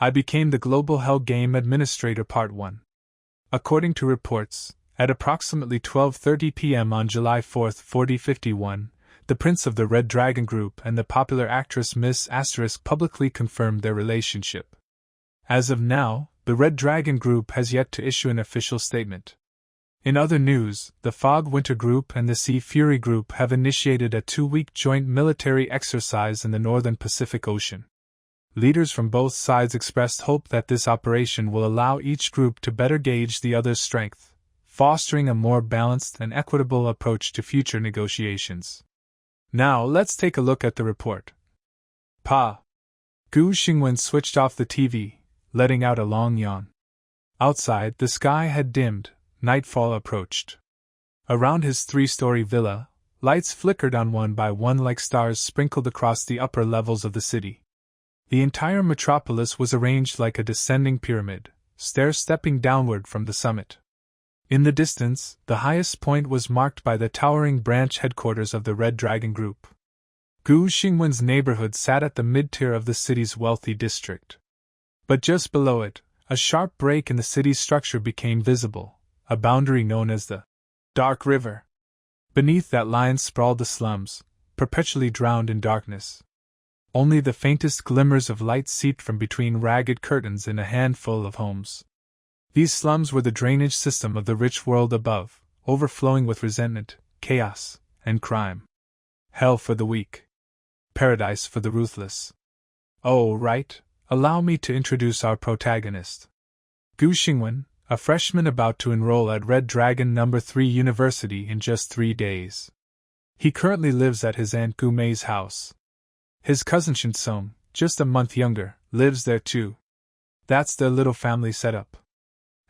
I became the Global Hell Game Administrator Part 1. According to reports, at approximately 12:30 p.m. on July 4, 4051, the Prince of the Red Dragon Group and the popular actress Miss Asterisk publicly confirmed their relationship. As of now, the Red Dragon Group has yet to issue an official statement. In other news, the Fog Winter Group and the Sea Fury Group have initiated a 2-week joint military exercise in the northern Pacific Ocean. Leaders from both sides expressed hope that this operation will allow each group to better gauge the other's strength, fostering a more balanced and equitable approach to future negotiations. Now let's take a look at the report. Pa. Gu Xingwen switched off the TV, letting out a long yawn. Outside, the sky had dimmed, nightfall approached. Around his 3-story villa, lights flickered on one by one like stars sprinkled across the upper levels of the city. The entire metropolis was arranged like a descending pyramid, stair-stepping downward from the summit. In the distance, the highest point was marked by the towering branch headquarters of the Red Dragon Group. Gu Xingwen's neighborhood sat at the mid-tier of the city's wealthy district. But just below it, a sharp break in the city's structure became visible, a boundary known as the Dark River. Beneath that line sprawled the slums, perpetually drowned in darkness. Only the faintest glimmers of light seeped from between ragged curtains in a handful of homes. These slums were the drainage system of the rich world above, overflowing with resentment, chaos, and crime. Hell for the weak. Paradise for the ruthless. Oh, right, allow me to introduce our protagonist. Gu Xingwen, a freshman about to enroll at Red Dragon No. 3 University in just 3 days. He currently lives at his Aunt Gu Mei's house. His cousin Shinsong, just a month younger, lives there too. That's their little family setup.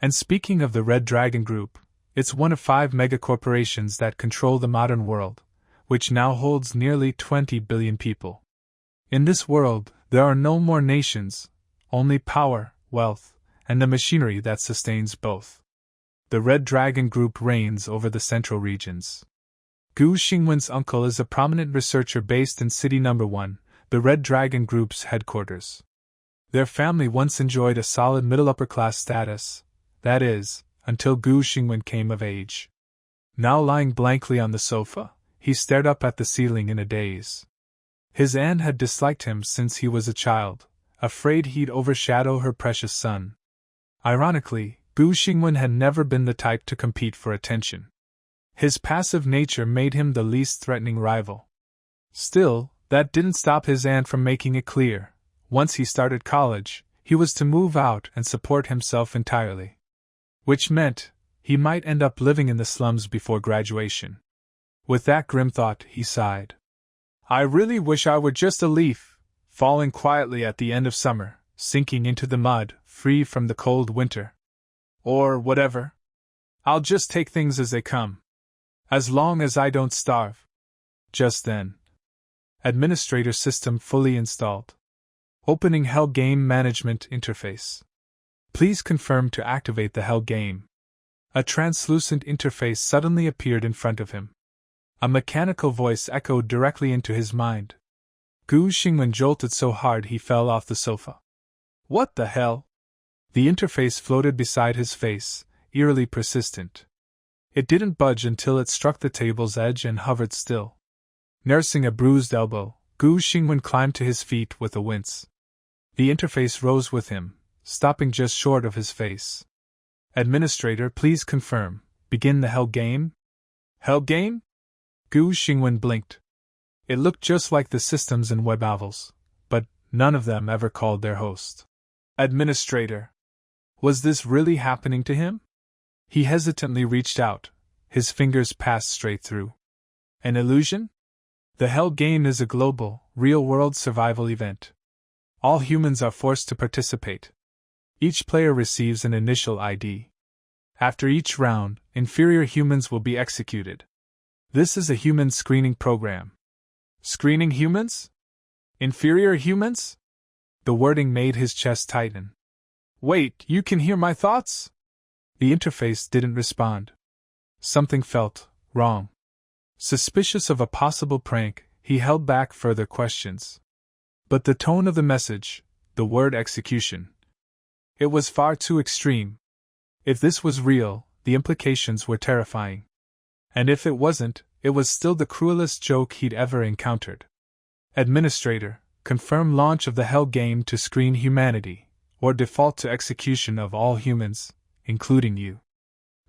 And speaking of the Red Dragon Group, it's one of 5 megacorporations that control the modern world, which now holds nearly 20 billion people. In this world, there are no more nations, only power, wealth, and the machinery that sustains both. The Red Dragon Group reigns over the central regions. Gu Xingwen's uncle is a prominent researcher based in City No. 1, the Red Dragon Group's headquarters. Their family once enjoyed a solid middle-upper-class status, that is, until Gu Xingwen came of age. Now lying blankly on the sofa, he stared up at the ceiling in a daze. His aunt had disliked him since he was a child, afraid he'd overshadow her precious son. Ironically, Gu Xingwen had never been the type to compete for attention. His passive nature made him the least threatening rival. Still, that didn't stop his aunt from making it clear, once he started college, he was to move out and support himself entirely. Which meant, he might end up living in the slums before graduation. With that grim thought, he sighed. I really wish I were just a leaf, falling quietly at the end of summer, sinking into the mud, free from the cold winter. Or whatever. I'll just take things as they come. As long as I don't starve. Just then. Administrator system fully installed. Opening Hell Game Management Interface. Please confirm to activate the Hell Game. A translucent interface suddenly appeared in front of him. A mechanical voice echoed directly into his mind. Gu Xingwen jolted so hard he fell off the sofa. What the hell? The interface floated beside his face, eerily persistent. It didn't budge until it struck the table's edge and hovered still. Nursing a bruised elbow, Gu Xingwen climbed to his feet with a wince. The interface rose with him, stopping just short of his face. Administrator, please confirm. Begin the Hell Game? Hell Game? Gu Xingwen blinked. It looked just like the systems in web novels, but none of them ever called their host Administrator. Was this really happening to him? He hesitantly reached out. His fingers passed straight through. An illusion? The Hell Game is a global, real-world survival event. All humans are forced to participate. Each player receives an initial ID. After each round, inferior humans will be executed. This is a human screening program. Screening humans? Inferior humans? The wording made his chest tighten. Wait, you can hear my thoughts? The interface didn't respond. Something felt wrong. Suspicious of a possible prank, he held back further questions. But the tone of the message, the word execution, It was far too extreme. If this was real, the implications were terrifying. And if it wasn't, it was still the cruelest joke he'd ever encountered. Administrator, confirm launch of the Hell game to screen humanity, or default to execution of all humans, including you.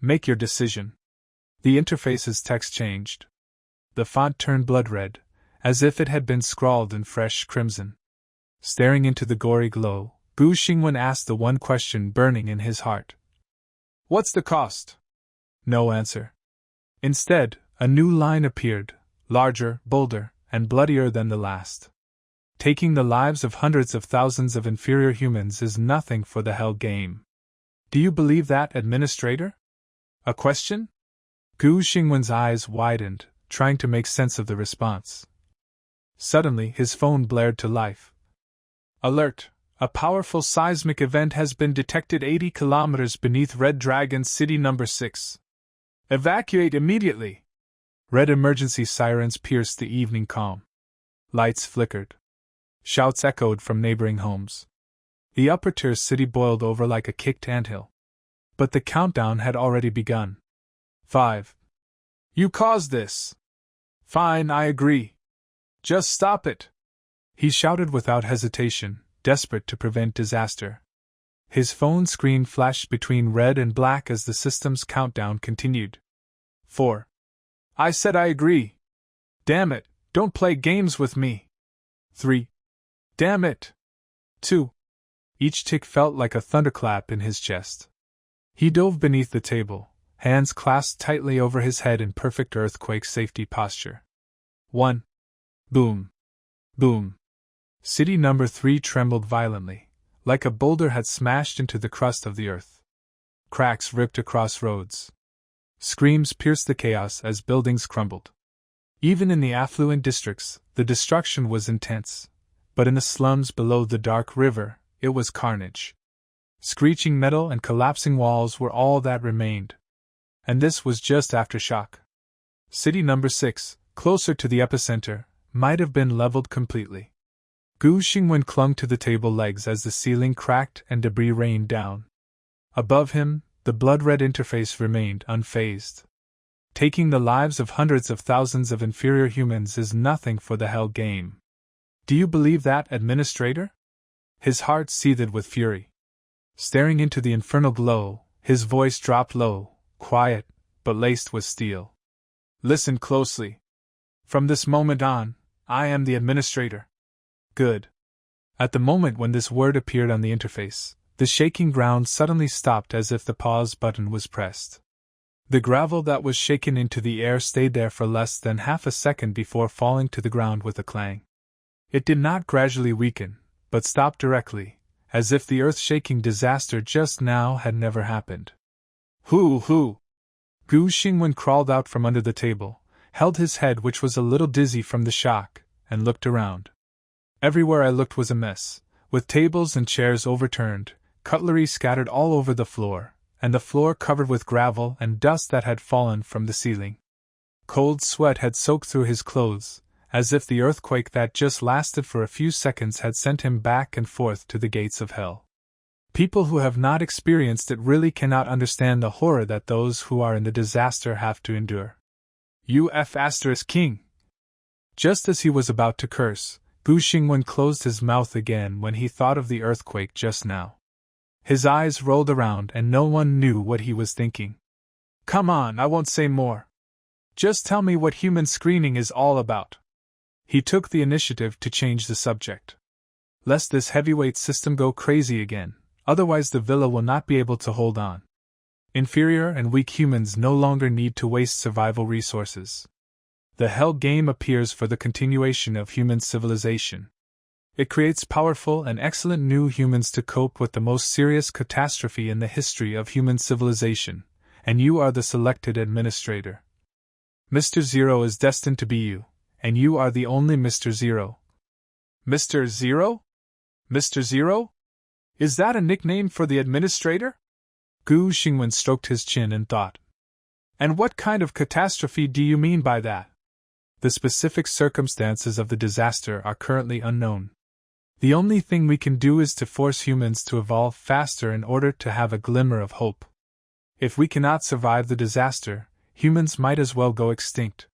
Make your decision. The interface's text changed. The font turned blood red, as if it had been scrawled in fresh crimson. Staring into the gory glow, Gu Xingwen asked the one question burning in his heart. What's the cost? No answer. Instead, a new line appeared, larger, bolder, and bloodier than the last. Taking the lives of hundreds of thousands of inferior humans is nothing for the Hell game. Do you believe that, Administrator? A question? Gu Xingwen's eyes widened, trying to make sense of the response. Suddenly, his phone blared to life. Alert! A powerful seismic event has been detected 80 kilometers beneath Red Dragon City No. 6. Evacuate immediately! Red emergency sirens pierced the evening calm. Lights flickered. Shouts echoed from neighboring homes. The upper-tier city boiled over like a kicked anthill. But the countdown had already begun. 5. You caused this! Fine, I agree. Just stop it! He shouted without hesitation, desperate to prevent disaster. His phone screen flashed between red and black as the system's countdown continued. 4. I said I agree. Damn it, don't play games with me. 3. Damn it. 2. Each tick felt like a thunderclap in his chest. He dove beneath the table, hands clasped tightly over his head in perfect earthquake safety posture. 1. Boom. Boom. City No. 3 trembled violently, like a boulder had smashed into the crust of the earth. Cracks ripped across roads. Screams pierced the chaos as buildings crumbled. Even in the affluent districts, the destruction was intense, but in the slums below the dark river, it was carnage. Screeching metal and collapsing walls were all that remained. And this was just aftershock. City No. 6, closer to the epicenter, might have been leveled completely. Gu Xingwen clung to the table legs as the ceiling cracked and debris rained down. Above him, the blood-red interface remained unfazed. Taking the lives of hundreds of thousands of inferior humans is nothing for the Hell game. Do you believe that, Administrator? His heart seethed with fury. Staring into the infernal glow, his voice dropped low, quiet, but laced with steel. Listen closely. From this moment on, I am the Administrator. Good. At the moment when this word appeared on the interface, the shaking ground suddenly stopped as if the pause button was pressed. The gravel that was shaken into the air stayed there for less than half a second before falling to the ground with a clang. It did not gradually weaken, but stopped directly, as if the earth-shaking disaster just now had never happened. Hoo! Gu Xingwen crawled out from under the table, held his head, which was a little dizzy from the shock, and looked around. Everywhere I looked was a mess, with tables and chairs overturned, cutlery scattered all over the floor, and the floor covered with gravel and dust that had fallen from the ceiling. Cold sweat had soaked through his clothes, as if the earthquake that just lasted for a few seconds had sent him back and forth to the gates of hell. People who have not experienced it really cannot understand the horror that those who are in the disaster have to endure. King! Just as he was about to curse, Gu Xingwen closed his mouth again when he thought of the earthquake just now. His eyes rolled around and no one knew what he was thinking. Come on, I won't say more. Just tell me what human screening is all about. He took the initiative to change the subject. Lest this heavyweight system go crazy again, otherwise the villa will not be able to hold on. Inferior and weak humans no longer need to waste survival resources. The Hell game appears for the continuation of human civilization. It creates powerful and excellent new humans to cope with the most serious catastrophe in the history of human civilization, and you are the selected administrator. Mr. Zero is destined to be you, and you are the only Mr. Zero. Mr. Zero? Mr. Zero? Is that a nickname for the administrator? Gu Xingwen stroked his chin in thought. And what kind of catastrophe do you mean by that? The specific circumstances of the disaster are currently unknown. The only thing we can do is to force humans to evolve faster in order to have a glimmer of hope. If we cannot survive the disaster, humans might as well go extinct.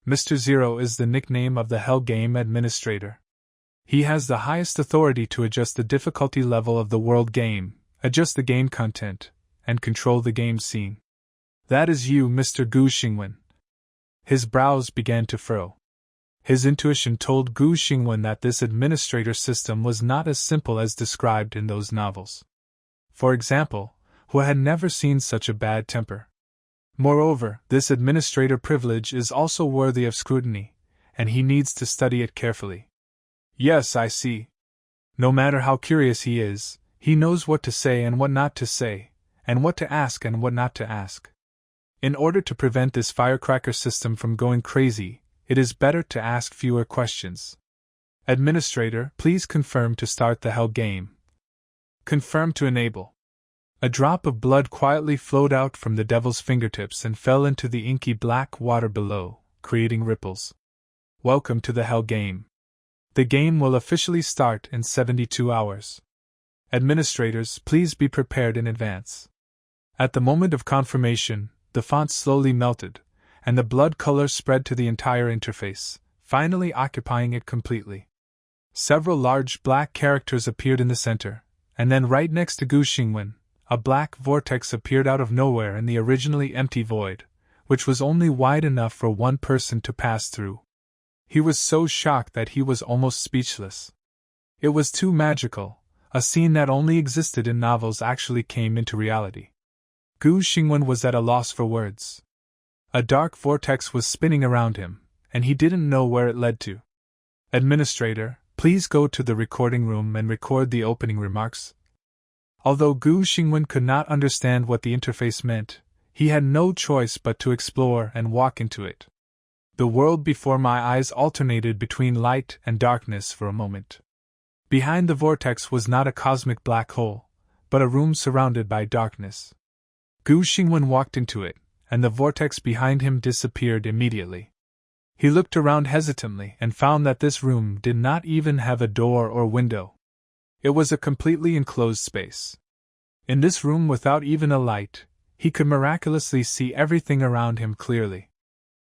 Mr. Zero is the nickname of the Hell Game Administrator. He has the highest authority to adjust the difficulty level of the world game, adjust the game content, and control the game scene. That is you, Mr. Gu Xingwen. His brows began to furrow. His intuition told Gu Xingwen that this administrator system was not as simple as described in those novels. For example, who had never seen such a bad temper. Moreover, this administrator privilege is also worthy of scrutiny, and he needs to study it carefully. Yes, I see. No matter how curious he is, he knows what to say and what not to say, and what to ask and what not to ask. In order to prevent this firecracker system from going crazy, it is better to ask fewer questions. Administrator, please confirm to start the Hell Game. Confirm to enable. A drop of blood quietly flowed out from the devil's fingertips and fell into the inky black water below, creating ripples. Welcome to the Hell Game. The game will officially start in 72 hours. Administrators, please be prepared in advance. At the moment of confirmation, the font slowly melted, and the blood color spread to the entire interface, finally occupying it completely. Several large black characters appeared in the center, and then right next to Gu Xingwen, a black vortex appeared out of nowhere in the originally empty void, which was only wide enough for one person to pass through. He was so shocked that he was almost speechless. It was too magical. A scene that only existed in novels actually came into reality. Gu Xingwen was at a loss for words. A dark vortex was spinning around him, and he didn't know where it led to. Administrator, please go to the recording room and record the opening remarks. Although Gu Xingwen could not understand what the interface meant, he had no choice but to explore and walk into it. The world before my eyes alternated between light and darkness for a moment. Behind the vortex was not a cosmic black hole, but a room surrounded by darkness. Gu Xingwen walked into it, and the vortex behind him disappeared immediately. He looked around hesitantly and found that this room did not even have a door or window. It was a completely enclosed space. In this room, without even a light, he could miraculously see everything around him clearly.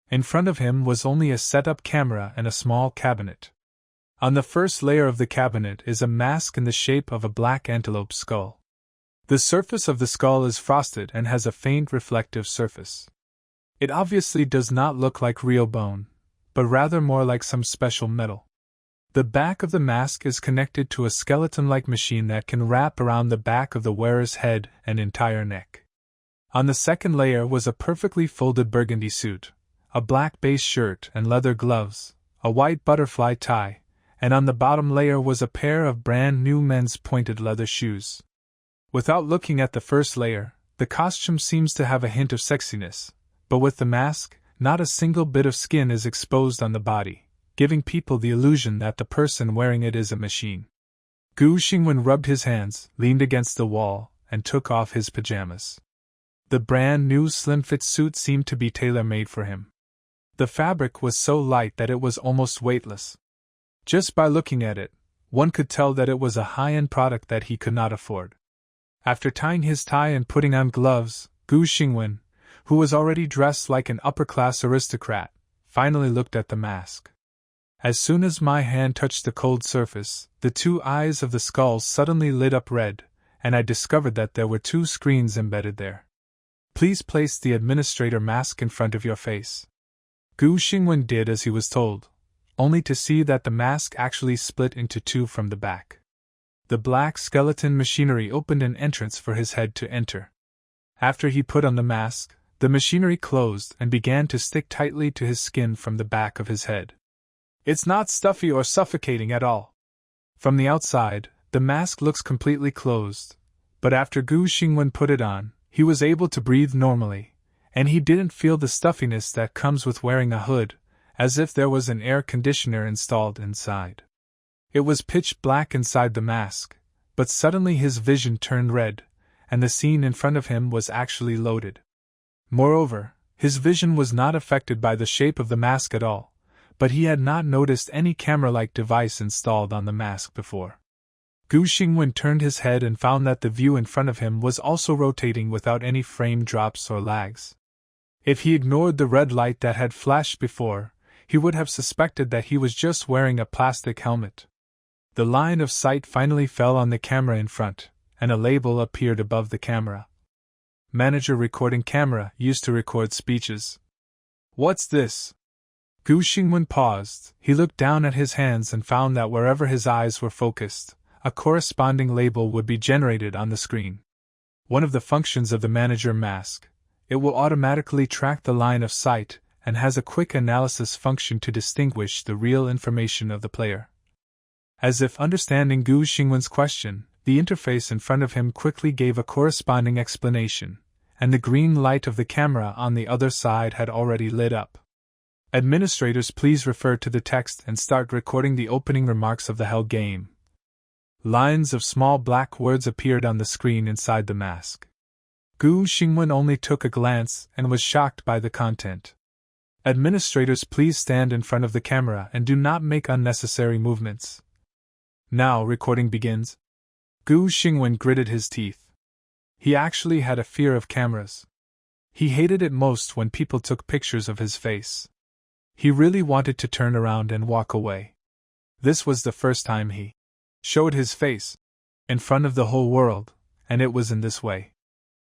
In front of him was only a set-up camera and a small cabinet. On the first layer of the cabinet is a mask in the shape of a black antelope skull. The surface of the skull is frosted and has a faint reflective surface. It obviously does not look like real bone, but rather more like some special metal. The back of the mask is connected to a skeleton-like machine that can wrap around the back of the wearer's head and entire neck. On the second layer was a perfectly folded burgundy suit, a black base shirt and leather gloves, a white butterfly tie, and on the bottom layer was a pair of brand new men's pointed leather shoes. Without looking at the first layer, the costume seems to have a hint of sexiness, but with the mask, not a single bit of skin is exposed on the body, giving people the illusion that the person wearing it is a machine. Gu Xingwen rubbed his hands, leaned against the wall, and took off his pajamas. The brand new slim-fit suit seemed to be tailor-made for him. The fabric was so light that it was almost weightless. Just by looking at it, one could tell that it was a high-end product that he could not afford. After tying his tie and putting on gloves, Gu Xingwen, who was already dressed like an upper-class aristocrat, finally looked at the mask. As soon as my hand touched the cold surface, the two eyes of the skull suddenly lit up red, and I discovered that there were two screens embedded there. Please place the administrator mask in front of your face. Gu Xingwen did as he was told, only to see that the mask actually split into two from the back. The black skeleton machinery opened an entrance for his head to enter. After he put on the mask, the machinery closed and began to stick tightly to his skin from the back of his head. It's not stuffy or suffocating at all. From the outside, the mask looks completely closed, but after Gu Xingwen put it on, he was able to breathe normally, and he didn't feel the stuffiness that comes with wearing a hood, as if there was an air conditioner installed inside. It was pitch black inside the mask, but suddenly his vision turned red, and the scene in front of him was actually loaded. Moreover, his vision was not affected by the shape of the mask at all, but he had not noticed any camera-like device installed on the mask before. Gu Xingwen turned his head and found that the view in front of him was also rotating without any frame drops or lags. If he ignored the red light that had flashed before, he would have suspected that he was just wearing a plastic helmet. The line of sight finally fell on the camera in front, and a label appeared above the camera. Manager recording camera used to record speeches. What's this? Gu Xingwen paused. He looked down at his hands and found that wherever his eyes were focused, a corresponding label would be generated on the screen. One of the functions of the manager mask, it will automatically track the line of sight and has a quick analysis function to distinguish the real information of the player. As if understanding Gu Xingwen's question, the interface in front of him quickly gave a corresponding explanation, and the green light of the camera on the other side had already lit up. Administrators, please refer to the text and start recording the opening remarks of the Hell game. Lines of small black words appeared on the screen inside the mask. Gu Xingwen only took a glance and was shocked by the content. Administrators, please stand in front of the camera and do not make unnecessary movements. Now recording begins. Gu Xingwen gritted his teeth. He actually had a fear of cameras. He hated it most when people took pictures of his face. He really wanted to turn around and walk away. This was the first time he showed his face in front of the whole world, and it was in this way.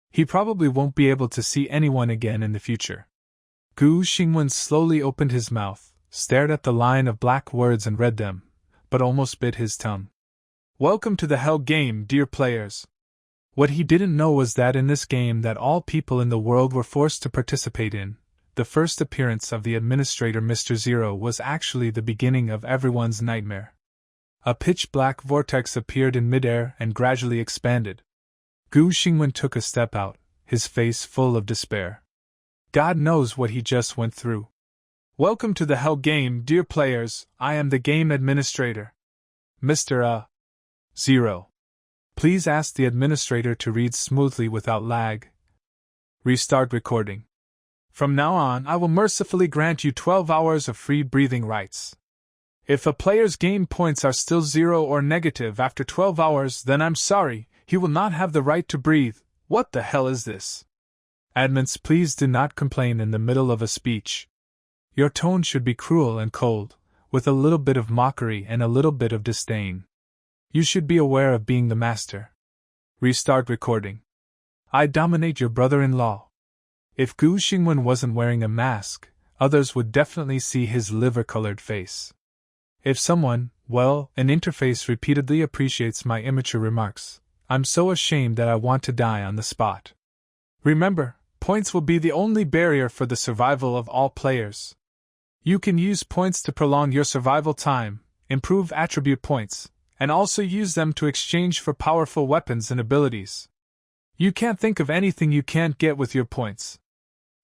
He probably won't be able to see anyone again in the future. Gu Xingwen slowly opened his mouth, stared at the line of black words and read them, but almost bit his tongue. Welcome to the Hell game, dear players. What he didn't know was that in this game that all people in the world were forced to participate in, the first appearance of the administrator Mr. Zero was actually the beginning of everyone's nightmare. A pitch-black vortex appeared in midair and gradually expanded. Gu Xingwen took a step out, his face full of despair. God knows what he just went through. Welcome to the Hell game, dear players. I am the game administrator. Mr. Zero. Please ask the administrator to read smoothly without lag. Restart recording. From now on, I will mercifully grant you 12 hours of free breathing rights. If a player's game points are still 0 or negative after 12 hours, then I'm sorry, he will not have the right to breathe. What the hell is this? Admins, please do not complain in the middle of a speech. Your tone should be cruel and cold, with a little bit of mockery and a little bit of disdain. You should be aware of being the master. Restart recording. I dominate your brother-in-law. If Gu Xingwen wasn't wearing a mask, others would definitely see his liver-colored face. If someone, an interface repeatedly appreciates my immature remarks, I'm so ashamed that I want to die on the spot. Remember, points will be the only barrier for the survival of all players. You can use points to prolong your survival time, improve attribute points, and also use them to exchange for powerful weapons and abilities. You can't think of anything you can't get with your points.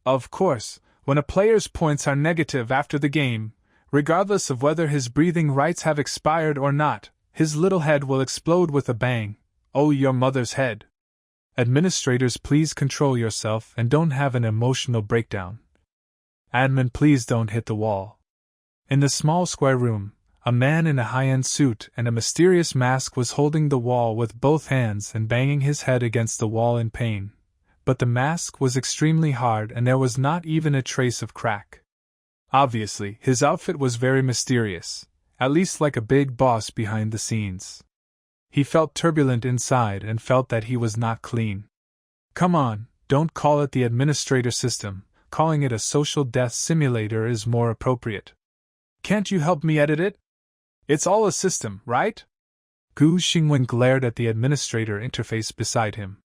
Of course, when a player's points are negative after the game, regardless of whether his breathing rights have expired or not, his little head will explode with a bang. Oh, your mother's head. Administrators, please control yourself and don't have an emotional breakdown. Admin, please don't hit the wall. In the small square room, a man in a high-end suit and a mysterious mask was holding the wall with both hands and banging his head against the wall in pain. But the mask was extremely hard and there was not even a trace of crack. Obviously, his outfit was very mysterious, at least like a big boss behind the scenes. He felt turbulent inside and felt that he was not clean. Come on, don't call it the administrator system, calling it a social death simulator is more appropriate. Can't you help me edit it? It's all a system, right? Gu Xingwen glared at the administrator interface beside him.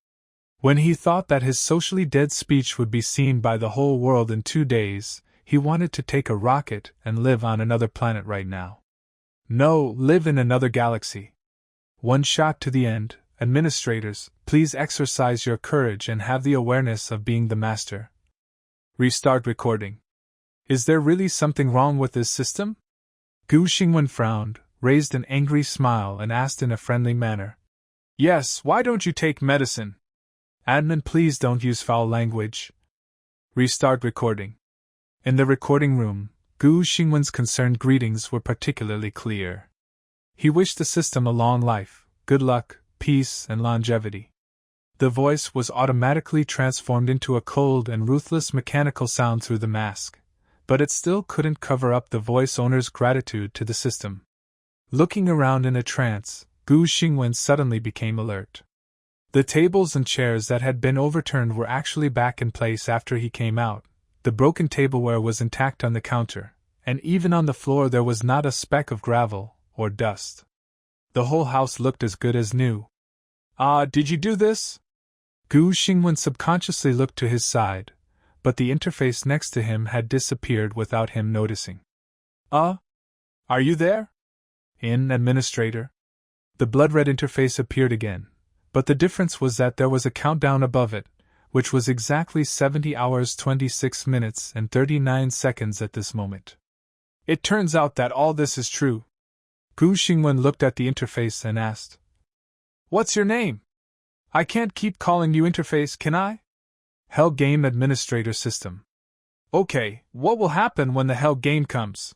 When he thought that his socially dead speech would be seen by the whole world in 2 days, he wanted to take a rocket and live on another planet right now. No, live in another galaxy. One shot to the end. Administrators, please exercise your courage and have the awareness of being the master. Restart recording. Is there really something wrong with this system? Gu Xingwen frowned, raised an angry smile and asked in a friendly manner. Yes, why don't you take medicine? Admin, please don't use foul language. Restart recording. In the recording room, Gu Xingwen's concerned greetings were particularly clear. He wished the system a long life, good luck, peace, and longevity. The voice was automatically transformed into a cold and ruthless mechanical sound through the mask, but it still couldn't cover up the voice owner's gratitude to the system. Looking around in a trance, Gu Xingwen suddenly became alert. The tables and chairs that had been overturned were actually back in place after he came out. The broken tableware was intact on the counter, and even on the floor there was not a speck of gravel or dust. The whole house looked as good as new. Did you do this? Gu Xingwen subconsciously looked to his side, but the interface next to him had disappeared without him noticing. Are you there? Administrator. The blood-red interface appeared again, but the difference was that there was a countdown above it, which was exactly 70 hours 26 minutes and 39 seconds at this moment. It turns out that all this is true. Gu Xingwen looked at the interface and asked, "What's your name? I can't keep calling you interface, can I?" Hell Game Administrator System. Okay, what will happen when the Hell Game comes?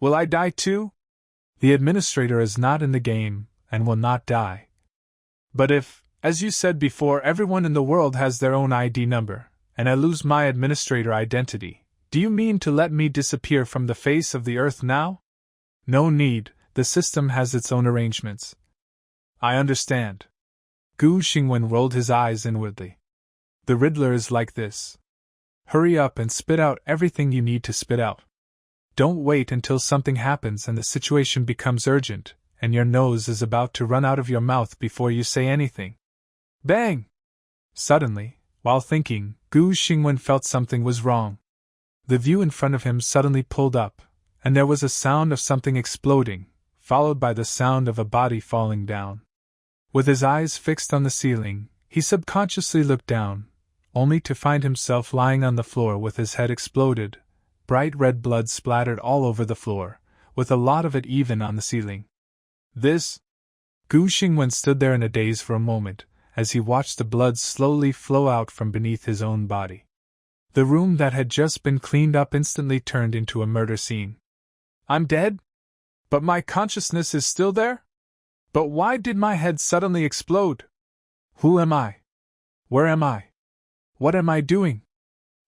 Will I die too? The administrator is not in the game and will not die. But if, as you said before, everyone in the world has their own ID number, and I lose my administrator identity, do you mean to let me disappear from the face of the earth now? No need, the system has its own arrangements. I understand. Gu Xingwen rolled his eyes inwardly. The Riddler is like this. Hurry up and spit out everything you need to spit out. Don't wait until something happens and the situation becomes urgent, and your nose is about to run out of your mouth before you say anything. Bang! Suddenly, while thinking, Gu Xingwen felt something was wrong. The view in front of him suddenly pulled up, and there was a sound of something exploding, followed by the sound of a body falling down. With his eyes fixed on the ceiling, he subconsciously looked down, only to find himself lying on the floor with his head exploded, bright red blood splattered all over the floor, with a lot of it even on the ceiling. This? Gu Xingwen stood there in a daze for a moment, as he watched the blood slowly flow out from beneath his own body. The room that had just been cleaned up instantly turned into a murder scene. I'm dead? But my consciousness is still there? But why did my head suddenly explode? Who am I? Where am I? What am I doing?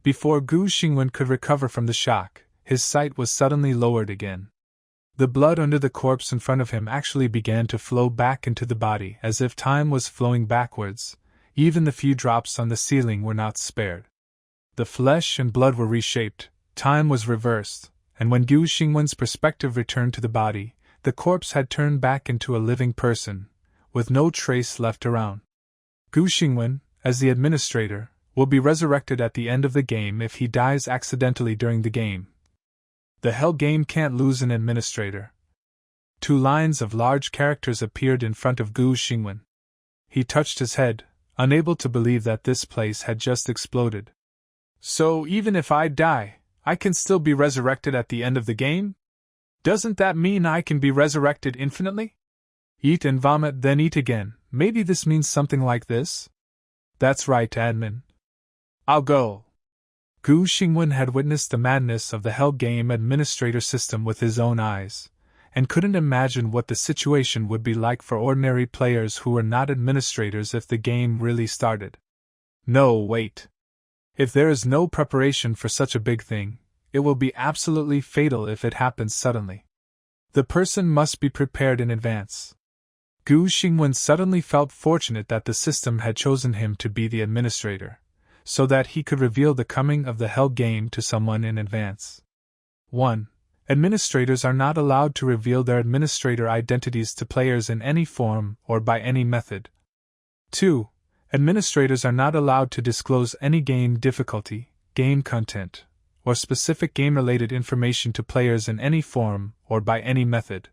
Before Gu Xingwen could recover from the shock, his sight was suddenly lowered again. The blood under the corpse in front of him actually began to flow back into the body as if time was flowing backwards. Even the few drops on the ceiling were not spared. The flesh and blood were reshaped, time was reversed, and when Gu Xingwen's perspective returned to the body, the corpse had turned back into a living person, with no trace left around. Gu Xingwen, as the administrator, will be resurrected at the end of the game if he dies accidentally during the game. The Hell Game can't lose an administrator. 2 lines of large characters appeared in front of Gu Xingwen. He touched his head, unable to believe that this place had just exploded. So even if I die, I can still be resurrected at the end of the game? Doesn't that mean I can be resurrected infinitely? Eat and vomit, then eat again. Maybe this means something like this? That's right, admin. I'll go. Gu Xingwen had witnessed the madness of the Hell Game Administrator system with his own eyes, and couldn't imagine what the situation would be like for ordinary players who were not administrators if the game really started. No, wait. If there is no preparation for such a big thing, it will be absolutely fatal if it happens suddenly. The person must be prepared in advance. Gu Xingwen suddenly felt fortunate that the system had chosen him to be the administrator, so that he could reveal the coming of the Hell Game to someone in advance. 1. Administrators are not allowed to reveal their administrator identities to players in any form or by any method. 2. Administrators are not allowed to disclose any game difficulty, game content, or specific game-related information to players in any form or by any method.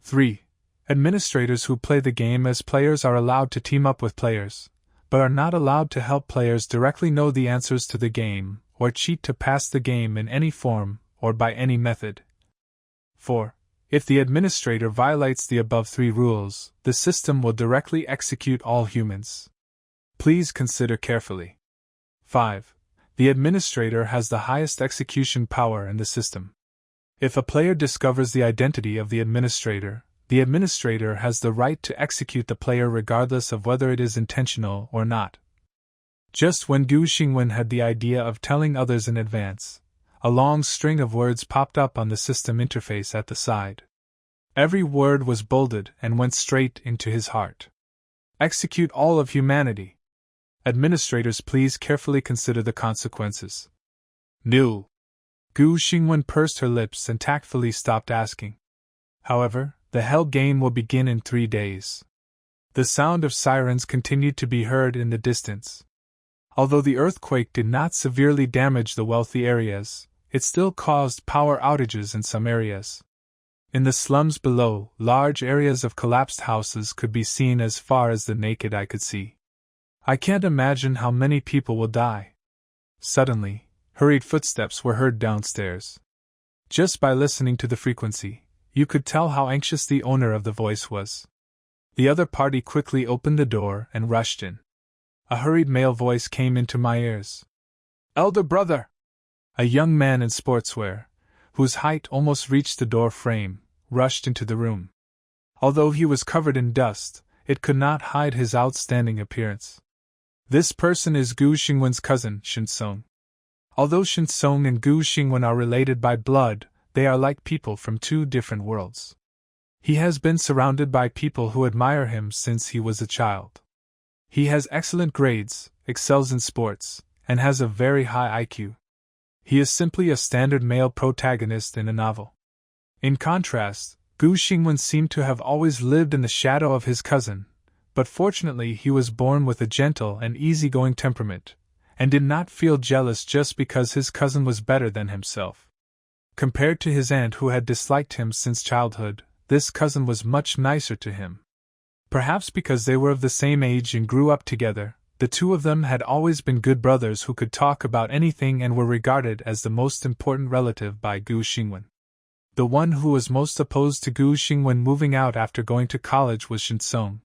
3. Administrators who play the game as players are allowed to team up with players, but are not allowed to help players directly know the answers to the game or cheat to pass the game in any form or by any method. 4. If the administrator violates the above 3 rules, the system will directly execute all humans. Please consider carefully. 5. The administrator has the highest execution power in the system. If a player discovers the identity of the administrator has the right to execute the player regardless of whether it is intentional or not. Just when Gu Xingwen had the idea of telling others in advance, a long string of words popped up on the system interface at the side. Every word was bolded and went straight into his heart. Execute all of humanity. Administrators, please carefully consider the consequences. No. Gu Xingwen pursed her lips and tactfully stopped asking. However, the hell game will begin in 3 days. The sound of sirens continued to be heard in the distance. Although the earthquake did not severely damage the wealthy areas, it still caused power outages in some areas. In the slums below, large areas of collapsed houses could be seen as far as the naked eye could see. I can't imagine how many people will die. Suddenly, hurried footsteps were heard downstairs. Just by listening to the frequency, you could tell how anxious the owner of the voice was. The other party quickly opened the door and rushed in. A hurried male voice came into my ears. "Elder brother!" A young man in sportswear, whose height almost reached the door frame, rushed into the room. Although he was covered in dust, it could not hide his outstanding appearance. This person is Gu Xingwen's cousin, Shinsong. Although Shinsong and Gu Xingwen are related by blood, they are like people from 2 different worlds. He has been surrounded by people who admire him since he was a child. He has excellent grades, excels in sports, and has a very high IQ. He is simply a standard male protagonist in a novel. In contrast, Gu Xingwen seemed to have always lived in the shadow of his cousin, but fortunately he was born with a gentle and easygoing temperament, and did not feel jealous just because his cousin was better than himself. Compared to his aunt who had disliked him since childhood, this cousin was much nicer to him. Perhaps because they were of the same age and grew up together, the 2 of them had always been good brothers who could talk about anything and were regarded as the most important relative by Gu Xingwen. The one who was most opposed to Gu Xingwen moving out after going to college was Shinsong.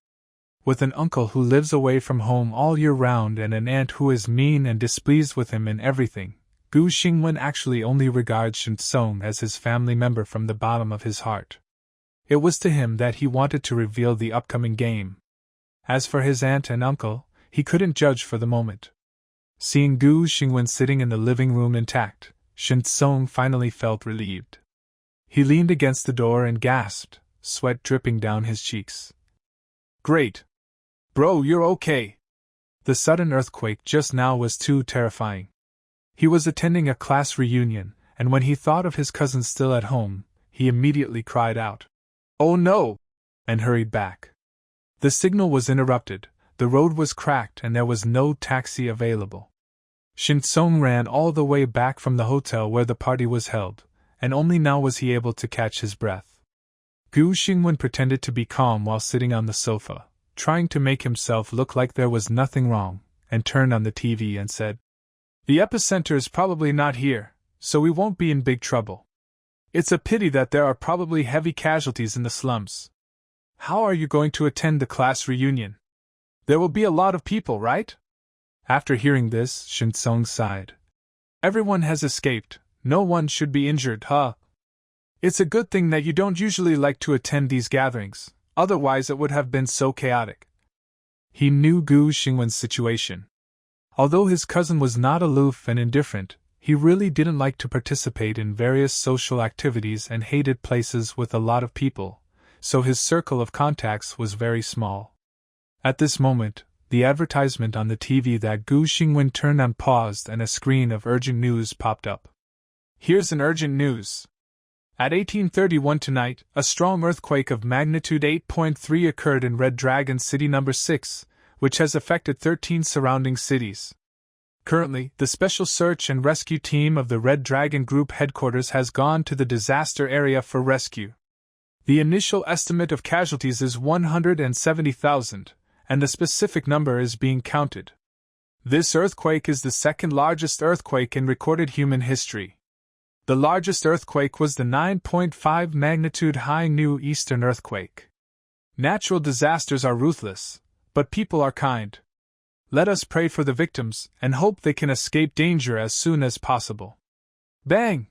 With an uncle who lives away from home all year round and an aunt who is mean and displeased with him in everything, Gu Xingwen actually only regards Shinsong as his family member from the bottom of his heart. It was to him that he wanted to reveal the upcoming game. As for his aunt and uncle, he couldn't judge for the moment. Seeing Gu Xingwen sitting in the living room intact, Shinsong finally felt relieved. He leaned against the door and gasped, sweat dripping down his cheeks. "Great! Bro, you're okay." The sudden earthquake just now was too terrifying. He was attending a class reunion, and when he thought of his cousin still at home, he immediately cried out, "Oh no!" and hurried back. The signal was interrupted, the road was cracked and there was no taxi available. Shinsong ran all the way back from the hotel where the party was held, and only now was he able to catch his breath. Gu Xingwen pretended to be calm while sitting on the sofa, trying to make himself look like there was nothing wrong, and turned on the TV and said, "The epicenter is probably not here, so we won't be in big trouble. It's a pity that there are probably heavy casualties in the slums. How are you going to attend the class reunion? There will be a lot of people, right?" After hearing this, Shinsong sighed. "Everyone has escaped, no one should be injured, huh? It's a good thing that you don't usually like to attend these gatherings, otherwise it would have been so chaotic." He knew Gu Xingwen's situation. Although his cousin was not aloof and indifferent, he really didn't like to participate in various social activities and hated places with a lot of people, so his circle of contacts was very small. At this moment, the advertisement on the TV that Gu Xingwen turned on paused and a screen of urgent news popped up. "Here's an urgent news. At 1831 tonight, a strong earthquake of magnitude 8.3 occurred in Red Dragon City No. 6, which has affected 13 surrounding cities. Currently, the Special Search and Rescue Team of the Red Dragon Group headquarters has gone to the disaster area for rescue. The initial estimate of casualties is 170,000, and the specific number is being counted. This earthquake is the 2nd largest earthquake in recorded human history. The largest earthquake was the 9.5 magnitude Haiyang Eastern earthquake. Natural disasters are ruthless, but people are kind. Let us pray for the victims and hope they can escape danger as soon as possible." Bang!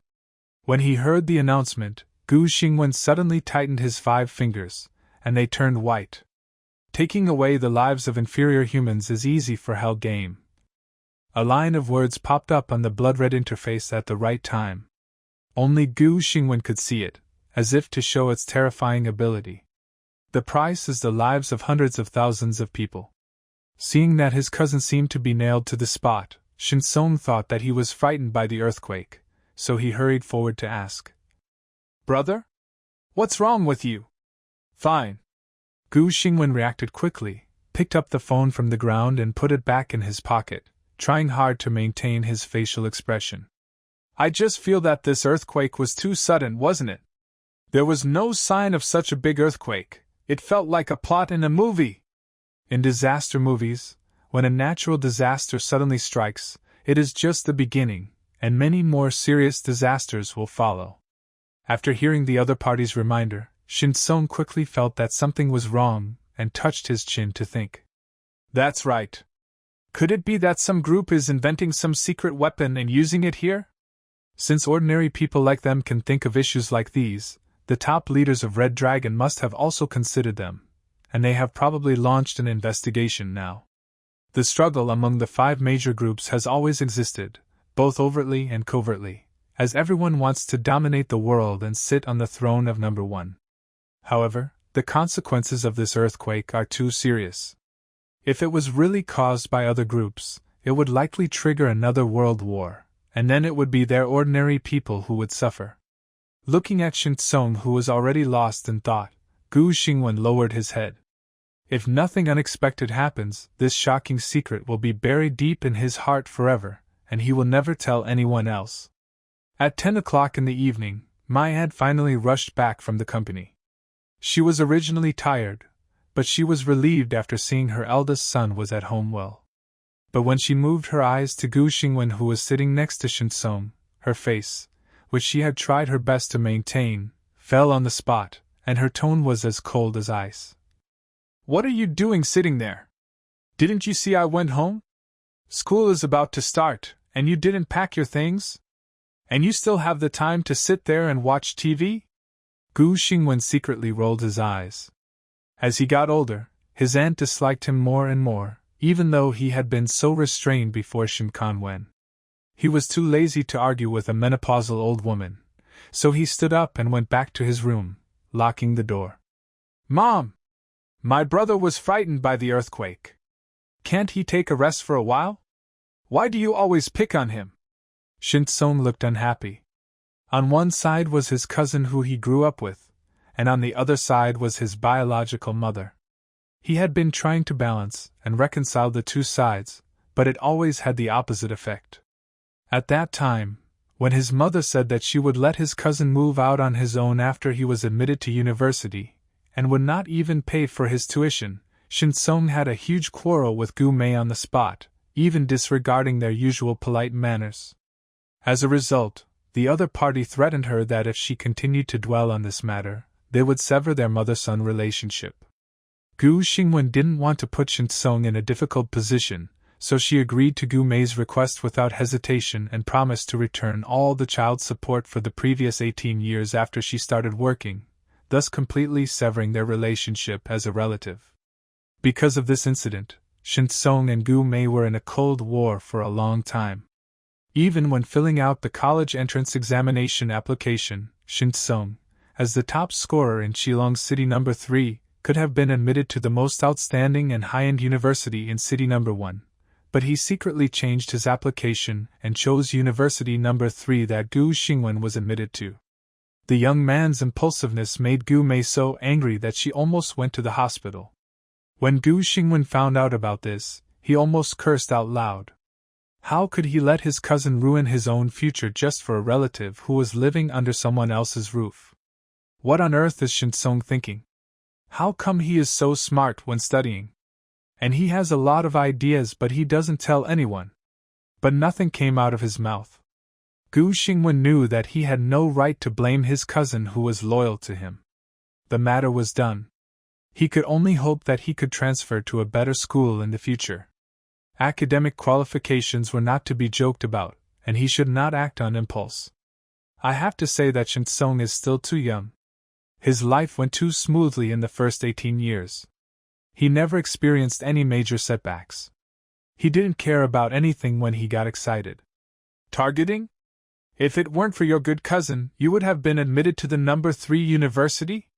When he heard the announcement, Gu Xingwen suddenly tightened his 5 fingers, and they turned white. Taking away the lives of inferior humans is easy for Hell Game. A line of words popped up on the blood-red interface at the right time. Only Gu Xingwen could see it, as if to show its terrifying ability. The price is the lives of hundreds of thousands of people. Seeing that his cousin seemed to be nailed to the spot, Shinsong thought that he was frightened by the earthquake, so he hurried forward to ask, "Brother? What's wrong with you?" "Fine." Gu Xingwen reacted quickly, picked up the phone from the ground and put it back in his pocket, trying hard to maintain his facial expression. "I just feel that this earthquake was too sudden, wasn't it? There was no sign of such a big earthquake. It felt like a plot in a movie." In disaster movies, when a natural disaster suddenly strikes, it is just the beginning, and many more serious disasters will follow. After hearing the other party's reminder, Shinsong quickly felt that something was wrong and touched his chin to think. "That's right. Could it be that some group is inventing some secret weapon and using it here?" Since ordinary people like them can think of issues like these, the top leaders of Red Dragon must have also considered them, and they have probably launched an investigation now. The struggle among the 5 major groups has always existed, both overtly and covertly, as everyone wants to dominate the world and sit on the throne of number 1. However, the consequences of this earthquake are too serious. If it was really caused by other groups, it would likely trigger another world war, and then it would be their ordinary people who would suffer. Looking at Shinsong, who was already lost in thought, Gu Xingwen lowered his head. If nothing unexpected happens, this shocking secret will be buried deep in his heart forever, and he will never tell anyone else. At 10 o'clock in the evening, Mai had finally rushed back from the company. She was originally tired, but she was relieved after seeing her eldest son was at home well. But when she moved her eyes to Gu Xingwen, who was sitting next to Shinsong, her face, which she had tried her best to maintain, fell on the spot, and her tone was as cold as ice. "What are you doing sitting there? Didn't you see I went home? School is about to start, and you didn't pack your things? And you still have the time to sit there and watch TV?" Gu Xingwen secretly rolled his eyes. As he got older, his aunt disliked him more and more, even though he had been so restrained before Shin Kanwen. He was too lazy to argue with a menopausal old woman, so he stood up and went back to his room, locking the door. "Mom! My brother was frightened by the earthquake. Can't he take a rest for a while? Why do you always pick on him?" Shinsong looked unhappy. On one side was his cousin who he grew up with, and on the other side was his biological mother. He had been trying to balance and reconcile the two sides, but it always had the opposite effect. At that time, when his mother said that she would let his cousin move out on his own after he was admitted to university, and would not even pay for his tuition, Shinsong had a huge quarrel with Gu Mei on the spot, even disregarding their usual polite manners. As a result, the other party threatened her that if she continued to dwell on this matter, they would sever their mother-son relationship. Gu Xingwen didn't want to put Shinsong in a difficult position, so she agreed to Gu Mei's request without hesitation and promised to return all the child support for the previous 18 years after she started working, thus completely severing their relationship as a relative. Because of this incident, Shinsong and Gu Mei were in a cold war for a long time. Even when filling out the college entrance examination application, Shinsong, as the top scorer in Shillong City No. 3, could have been admitted to the most outstanding and high-end university in City No. 1. But he secretly changed his application and chose University No. 3 that Gu Xingwen was admitted to. The young man's impulsiveness made Gu Mei so angry that she almost went to the hospital. When Gu Xingwen found out about this, he almost cursed out loud. How could he let his cousin ruin his own future just for a relative who was living under someone else's roof? What on earth is Shinsong thinking? How come he is so smart when studying? And he has a lot of ideas, but he doesn't tell anyone. But nothing came out of his mouth. Gu Xingwen knew that he had no right to blame his cousin who was loyal to him. The matter was done. He could only hope that he could transfer to a better school in the future. Academic qualifications were not to be joked about, and he should not act on impulse. I have to say that Shinsong is still too young. His life went too smoothly in the first 18 years. He never experienced any major setbacks. He didn't care about anything when he got excited. Targeting? If it weren't for your good cousin, you would have been admitted to the number 3 university?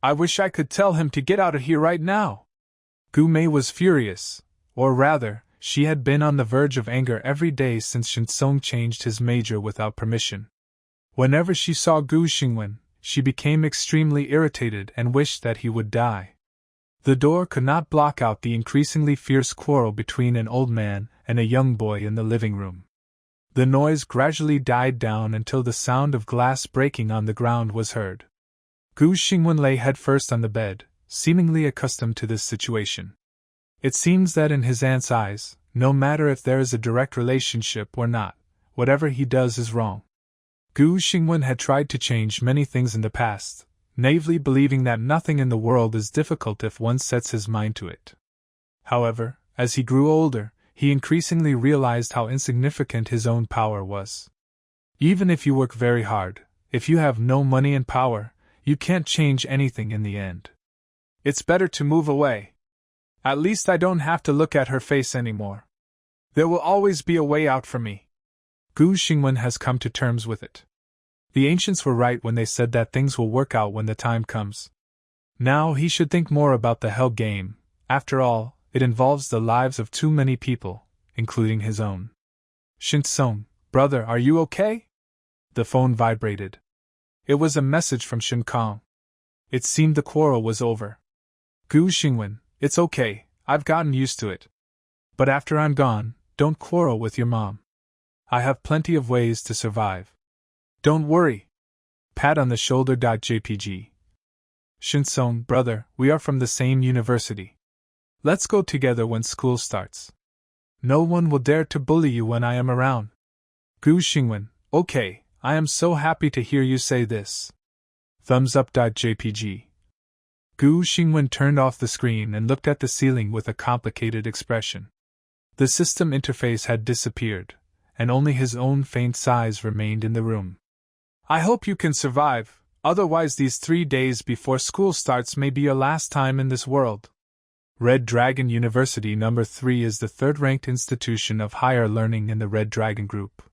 I wish I could tell him to get out of here right now. Gu Mei was furious, or rather, she had been on the verge of anger every day since Shinsong changed his major without permission. Whenever she saw Gu Xingwen, she became extremely irritated and wished that he would die. The door could not block out the increasingly fierce quarrel between an old man and a young boy in the living room. The noise gradually died down until the sound of glass breaking on the ground was heard. Gu Xingwen lay headfirst on the bed, seemingly accustomed to this situation. It seems that in his aunt's eyes, no matter if there is a direct relationship or not, whatever he does is wrong. Gu Xingwen had tried to change many things in the past, naively believing that nothing in the world is difficult if one sets his mind to it. However, as he grew older, he increasingly realized how insignificant his own power was. Even if you work very hard, if you have no money and power, you can't change anything in the end. It's better to move away. At least I don't have to look at her face anymore. There will always be a way out for me. Gu Xingwen has come to terms with it. The ancients were right when they said that things will work out when the time comes. Now he should think more about the hell game. After all, it involves the lives of too many people, including his own. Shinsong, brother, are you okay? The phone vibrated. It was a message from Shin Kong. It seemed the quarrel was over. Gu Xingwen, it's okay, I've gotten used to it. But after I'm gone, don't quarrel with your mom. I have plenty of ways to survive. Don't worry. Pat on the shoulder. JPG. Shinsong, brother, we are from the same university. Let's go together when school starts. No one will dare to bully you when I am around. Gu Xingwen, okay, I am so happy to hear you say this. Thumbs up. JPG. Gu Xingwen turned off the screen and looked at the ceiling with a complicated expression. The system interface had disappeared, and only his own faint sighs remained in the room. I hope you can survive, otherwise these 3 days before school starts may be your last time in this world. Red Dragon University No. 3 is the third-ranked institution of higher learning in the Red Dragon Group.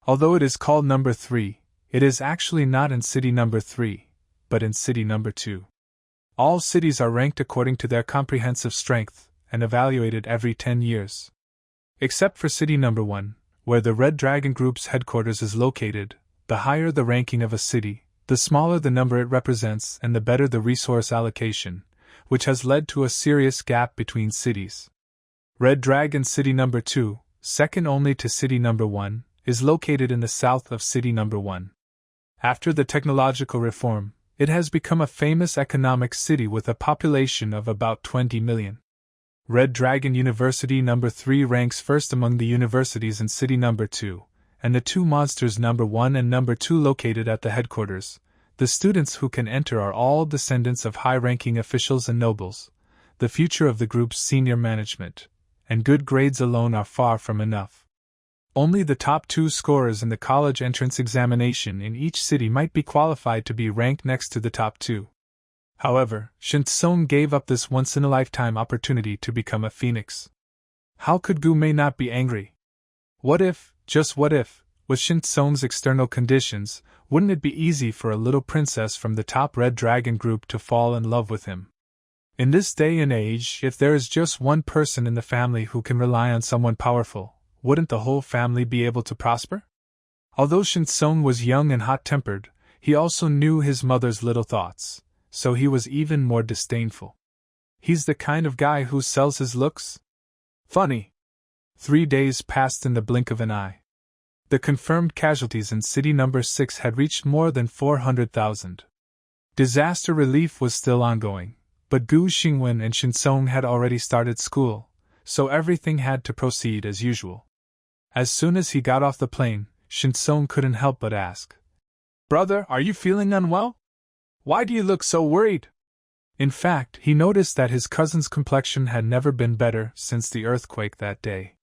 Although it is called No. 3, it is actually not in City No. 3, but in City No. 2. All cities are ranked according to their comprehensive strength, and evaluated every 10 years. Except for City No. 1, where the Red Dragon Group's headquarters is located, the higher the ranking of a city, the smaller the number it represents and the better the resource allocation, which has led to a serious gap between cities. Red Dragon City No. 2, second only to City No. 1, is located in the south of City No. 1. After the technological reform, it has become a famous economic city with a population of about 20 million. Red Dragon University No. 3 ranks first among the universities in City No. 2, and the two monsters No. 1 and No. 2 located at the headquarters. The students who can enter are all descendants of high-ranking officials and nobles, the future of the group's senior management, and good grades alone are far from enough. Only the top 2 scorers in the college entrance examination in each city might be qualified to be ranked next to the top 2. However, Shinsong gave up this once-in-a-lifetime opportunity to become a phoenix. How could Gu Mei not be angry? What if, just what if, with Shinsong's external conditions, wouldn't it be easy for a little princess from the top Red Dragon Group to fall in love with him? In this day and age, if there is just one person in the family who can rely on someone powerful, wouldn't the whole family be able to prosper? Although Shinsong was young and hot-tempered, he also knew his mother's little thoughts, so he was even more disdainful. He's the kind of guy who sells his looks? Funny. 3 days passed in the blink of an eye. The confirmed casualties in City No. 6 had reached more than 400,000. Disaster relief was still ongoing, but Gu Xingwen and Shinsong had already started school, so everything had to proceed as usual. As soon as he got off the plane, Shinsong couldn't help but ask, "Brother, are you feeling unwell? Why do you look so worried?" In fact, he noticed that his cousin's complexion had never been better since the earthquake that day.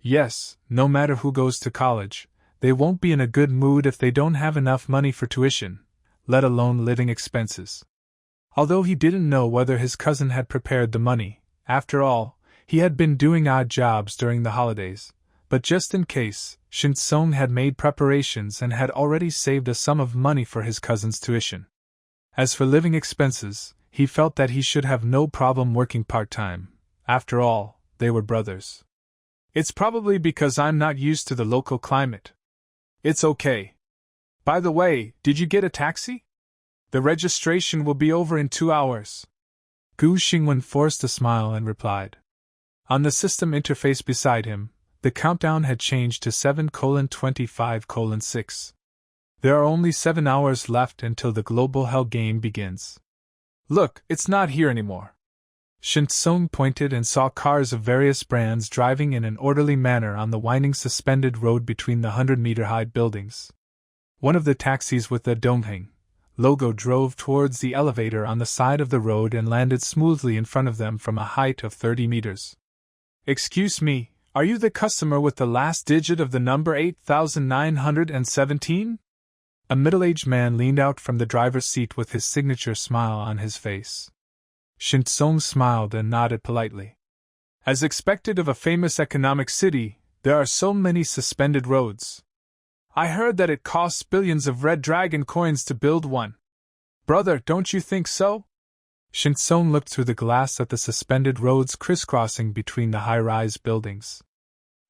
Yes, no matter who goes to college, they won't be in a good mood if they don't have enough money for tuition, let alone living expenses. Although he didn't know whether his cousin had prepared the money, after all, he had been doing odd jobs during the holidays, but just in case, Shinsong had made preparations and had already saved a sum of money for his cousin's tuition. As for living expenses, he felt that he should have no problem working part-time. After all, they were brothers. It's probably because I'm not used to the local climate. It's okay. By the way, did you get a taxi? The registration will be over in 2 hours. Gu Xingwen forced a smile and replied. On the system interface beside him, the countdown had changed to 7:25:6. There are only 7 hours left until the Global Hell game begins. Look, it's not here anymore. Shinsong pointed and saw cars of various brands driving in an orderly manner on the winding suspended road between the 100-meter-high buildings. One of the taxis with the Dongheng logo drove towards the elevator on the side of the road and landed smoothly in front of them from a height of 30 meters. Excuse me, are you the customer with the last digit of the number 8917? A middle-aged man leaned out from the driver's seat with his signature smile on his face. Shinsong smiled and nodded politely. As expected of a famous economic city, there are so many suspended roads. I heard that it costs billions of red dragon coins to build one. Brother, don't you think so? Shinsong looked through the glass at the suspended roads crisscrossing between the high-rise buildings.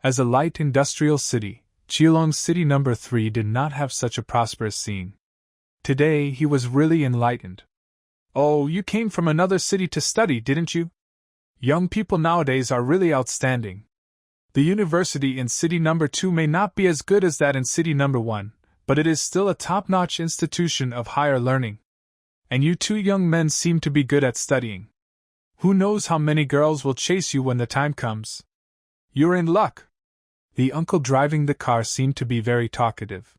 As a light industrial city, Qilong City No. 3 did not have such a prosperous scene. Today he was really enlightened. Oh, you came from another city to study, didn't you? Young people nowadays are really outstanding. The university in City No. 2 may not be as good as that in City No. 1, but it is still a top-notch institution of higher learning. And you two young men seem to be good at studying. Who knows how many girls will chase you when the time comes? You're in luck. The uncle driving the car seemed to be very talkative.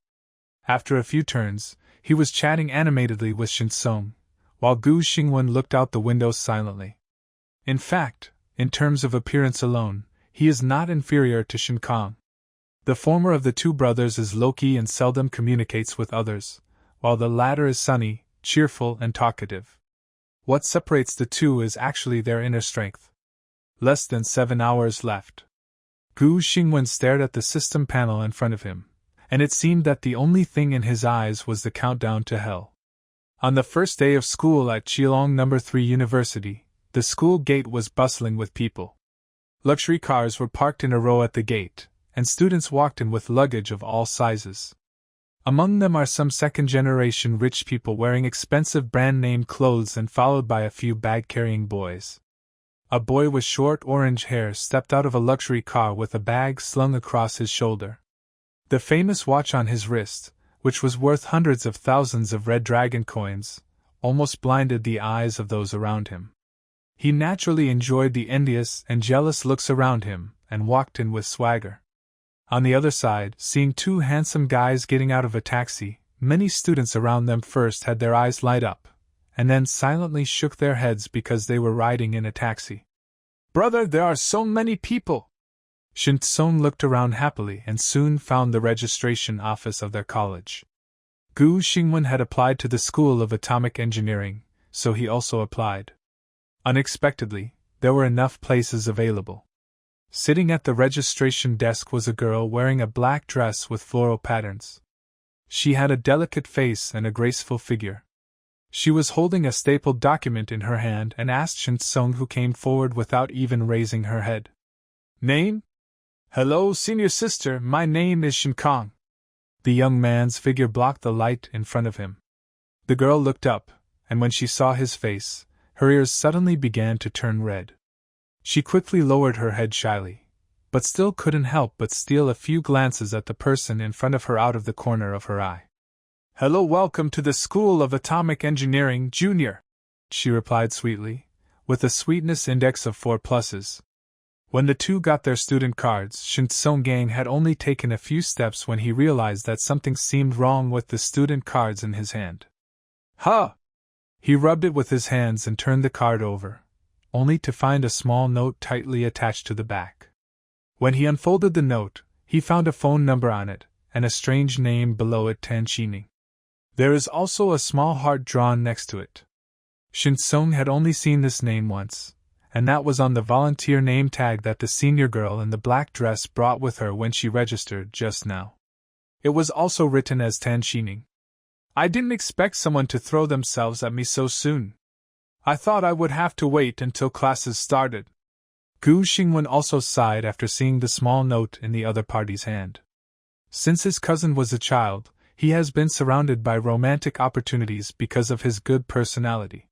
After a few turns, he was chatting animatedly with Shinsong, while Gu Xingwen looked out the window silently. In fact, in terms of appearance alone, he is not inferior to Shinkang. The former of the two brothers is low-key and seldom communicates with others, while the latter is sunny, cheerful, and talkative. What separates the two is actually their inner strength. Less than 7 hours left. Gu Xingwen stared at the system panel in front of him, and it seemed that the only thing in his eyes was the countdown to hell. On the first day of school at Qilong No. 3 University, the school gate was bustling with people. Luxury cars were parked in a row at the gate, and students walked in with luggage of all sizes. Among them are some second-generation rich people wearing expensive brand-name clothes and followed by a few bag-carrying boys. A boy with short orange hair stepped out of a luxury car with a bag slung across his shoulder. The famous watch on his wrist, which was worth hundreds of thousands of red dragon coins, almost blinded the eyes of those around him. He naturally enjoyed the envious and jealous looks around him, and walked in with swagger. On the other side, seeing two handsome guys getting out of a taxi, many students around them first had their eyes light up, and then silently shook their heads because they were riding in a taxi. Brother, there are so many people! Shinsong looked around happily and soon found the registration office of their college. Gu Xingwen had applied to the School of Atomic Engineering, so he also applied. Unexpectedly, there were enough places available. Sitting at the registration desk was a girl wearing a black dress with floral patterns. She had a delicate face and a graceful figure. She was holding a stapled document in her hand and asked Shinsong, who came forward without even raising her head. Name? Hello, senior sister, my name is Shinkang. The young man's figure blocked the light in front of him. The girl looked up, and when she saw his face, her ears suddenly began to turn red. She quickly lowered her head shyly, but still couldn't help but steal a few glances at the person in front of her out of the corner of her eye. Hello, welcome to the School of Atomic Engineering, Junior, she replied sweetly, with a sweetness index of 4 pluses. When the two got their student cards, Shinsong Gang had only taken a few steps when he realized that something seemed wrong with the student cards in his hand. Huh! He rubbed it with his hands and turned the card over, only to find a small note tightly attached to the back. When he unfolded the note, he found a phone number on it, and a strange name below it, Tan Shining. There is also a small heart drawn next to it. Shinsong had only seen this name once, and that was on the volunteer name tag that the senior girl in the black dress brought with her when she registered just now. It was also written as Tan Shining. I didn't expect someone to throw themselves at me so soon. I thought I would have to wait until classes started. Gu Xingwen also sighed after seeing the small note in the other party's hand. Since his cousin was a child, he has been surrounded by romantic opportunities because of his good personality.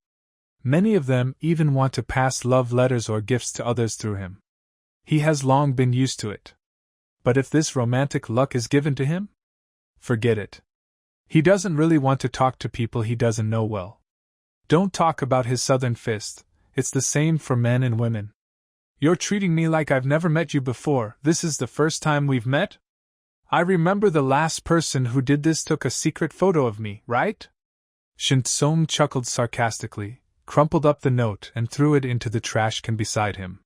Many of them even want to pass love letters or gifts to others through him. He has long been used to it. But if this romantic luck is given to him? Forget it. He doesn't really want to talk to people he doesn't know well. Don't talk about his southern fist, it's the same for men and women. You're treating me like I've never met you before. This is the first time we've met? I remember the last person who did this took a secret photo of me, right? Shinsong chuckled sarcastically, crumpled up the note and threw it into the trash can beside him.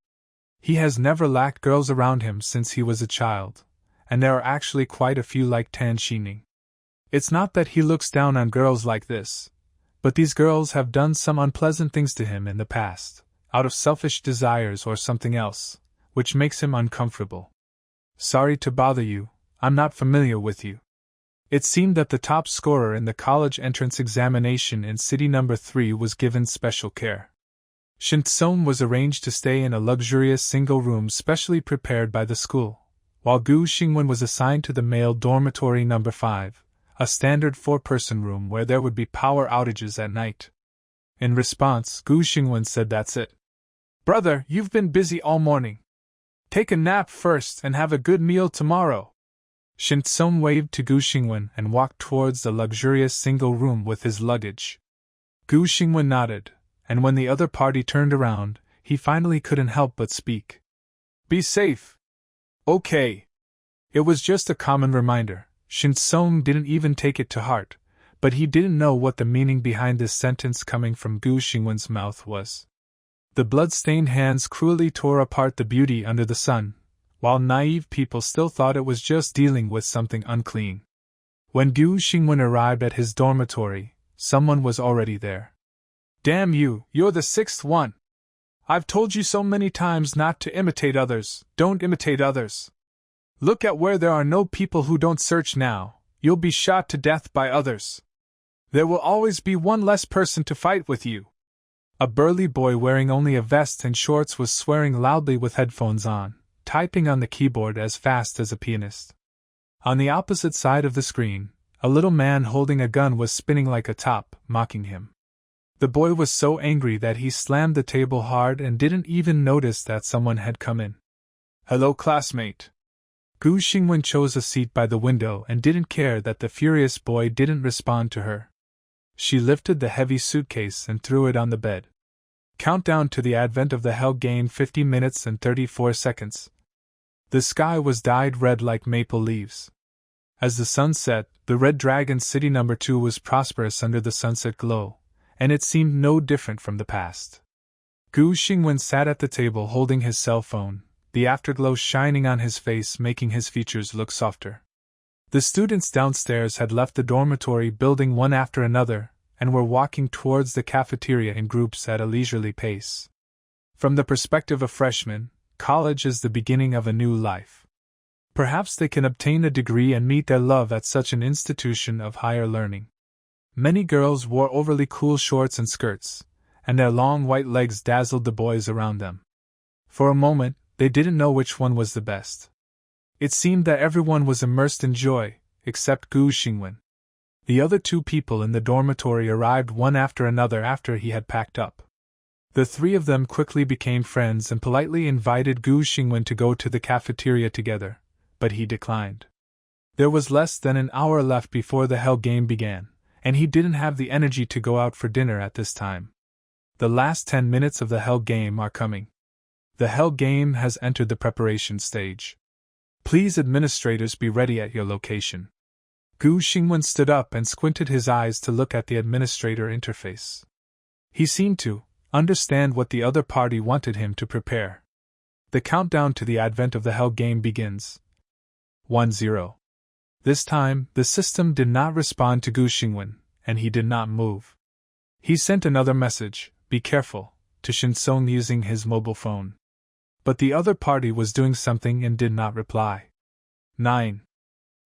He has never lacked girls around him since he was a child, and there are actually quite a few like Tan Shining. It's not that he looks down on girls like this, but these girls have done some unpleasant things to him in the past, out of selfish desires or something else, which makes him uncomfortable. Sorry to bother you, I'm not familiar with you. It seemed that the top scorer in the college entrance examination in city number 3 was given special care. Shinsong was arranged to stay in a luxurious single room specially prepared by the school, while Gu Xingwen was assigned to the male dormitory number 5, a standard 4-person room where there would be power outages at night. In response, Gu Xingwen said, "That's it. Brother, you've been busy all morning. Take a nap first and have a good meal tomorrow." Shinsong waved to Gu Xingwen and walked towards the luxurious single room with his luggage. Gu Xingwen nodded, and when the other party turned around, he finally couldn't help but speak. "Be safe." "Okay." It was just a common reminder. Shinsong didn't even take it to heart, but he didn't know what the meaning behind this sentence coming from Gu Xingwen's mouth was. The blood-stained hands cruelly tore apart the beauty under the sun, while naive people still thought it was just dealing with something unclean. When Gu Xingwen arrived at his dormitory, someone was already there. "Damn you, you're the 6th one! I've told you so many times not to imitate others. Don't imitate others. Look at where there are no people who don't search now, you'll be shot to death by others. There will always be one less person to fight with you." A burly boy wearing only a vest and shorts was swearing loudly with headphones on, typing on the keyboard as fast as a pianist. On the opposite side of the screen, a little man holding a gun was spinning like a top, mocking him. The boy was so angry that he slammed the table hard and didn't even notice that someone had come in. "Hello, classmate." Gu Xingwen chose a seat by the window and didn't care that the furious boy didn't respond to her. She lifted the heavy suitcase and threw it on the bed. Countdown to the advent of the Hell Game: 50 minutes and 34 seconds. The sky was dyed red like maple leaves. As the sun set, the Red Dragon City number 2 was prosperous under the sunset glow, and it seemed no different from the past. Gu Xingwen sat at the table holding his cell phone, the afterglow shining on his face making his features look softer. The students downstairs had left the dormitory building one after another, and were walking towards the cafeteria in groups at a leisurely pace. From the perspective of freshmen, college is the beginning of a new life. Perhaps they can obtain a degree and meet their love at such an institution of higher learning. Many girls wore overly cool shorts and skirts, and their long white legs dazzled the boys around them. For a moment, they didn't know which one was the best. It seemed that everyone was immersed in joy, except Gu Xingwen. The other 2 people in the dormitory arrived one after another after he had packed up. The 3 of them quickly became friends and politely invited Gu Xingwen to go to the cafeteria together, but he declined. There was less than an hour left before the Hell Game began, and he didn't have the energy to go out for dinner at this time. The last 10 minutes of the Hell Game are coming. The Hell Game has entered the preparation stage. Please, administrators, be ready at your location. Gu Xingwen stood up and squinted his eyes to look at the administrator interface. He seemed to understand what the other party wanted him to prepare. The countdown to the advent of the Hell Game begins. 10. This time, the system did not respond to Gu Xingwen, and he did not move. He sent another message, "Be careful," to Shinsong using his mobile phone. But the other party was doing something and did not reply. 9.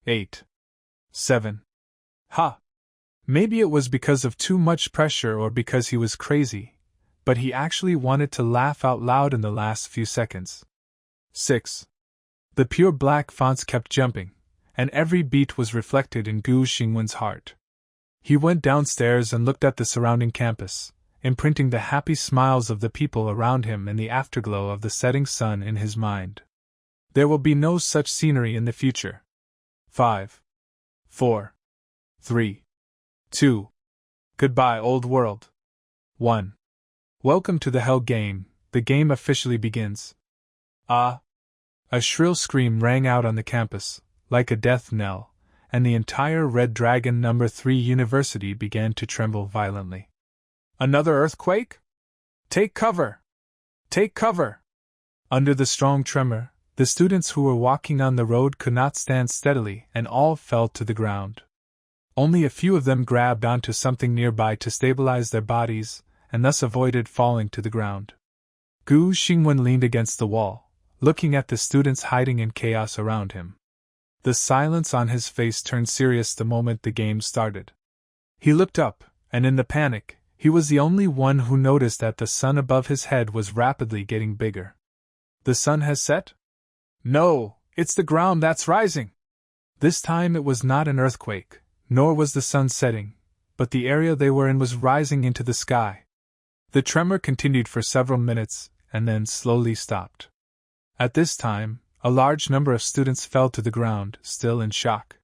8. 7. Ha! Maybe it was because of too much pressure or because he was crazy, but he actually wanted to laugh out loud in the last few seconds. 6. The pure black fonts kept jumping, and every beat was reflected in Gu Xingwen's heart. He went downstairs and looked at the surrounding campus, imprinting the happy smiles of the people around him and the afterglow of the setting sun in his mind. There will be no such scenery in the future. 5. 4. 3. 2. Goodbye, old world. 1. Welcome to the Hell Game. The game officially begins. Ah! A shrill scream rang out on the campus, like a death knell, and the entire Red Dragon No. 3 University began to tremble violently. Another earthquake? Take cover! Take cover! Under the strong tremor, the students who were walking on the road could not stand steadily and all fell to the ground. Only a few of them grabbed onto something nearby to stabilize their bodies, and thus avoided falling to the ground. Gu Xingwen leaned against the wall, looking at the students hiding in chaos around him. The silence on his face turned serious the moment the game started. He looked up, and in the panic, he was the only one who noticed that the sun above his head was rapidly getting bigger. The sun has set? No, it's the ground that's rising! This time it was not an earthquake, nor was the sun setting, but the area they were in was rising into the sky. The tremor continued for several minutes, and then slowly stopped. At this time, a large number of students fell to the ground, still in shock.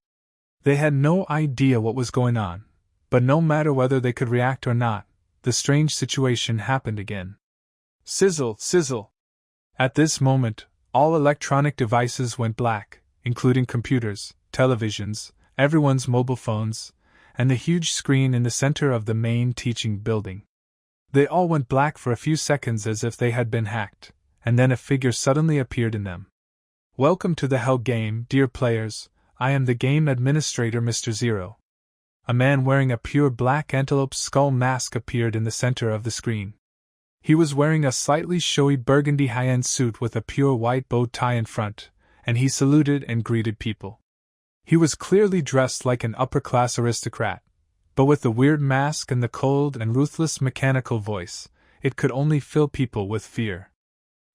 They had no idea what was going on, but no matter whether they could react or not, the strange situation happened again. Sizzle, sizzle! At this moment, all electronic devices went black, including computers, televisions, everyone's mobile phones, and the huge screen in the center of the main teaching building. They all went black for a few seconds as if they had been hacked, and then a figure suddenly appeared in them. Welcome to the Hell Game, dear players. I am the game administrator, Mr. Zero. A man wearing a pure black antelope skull mask appeared in the center of the screen. He was wearing a slightly showy burgundy high-end suit with a pure white bow tie in front, and he saluted and greeted people. He was clearly dressed like an upper-class aristocrat, but with the weird mask and the cold and ruthless mechanical voice, it could only fill people with fear.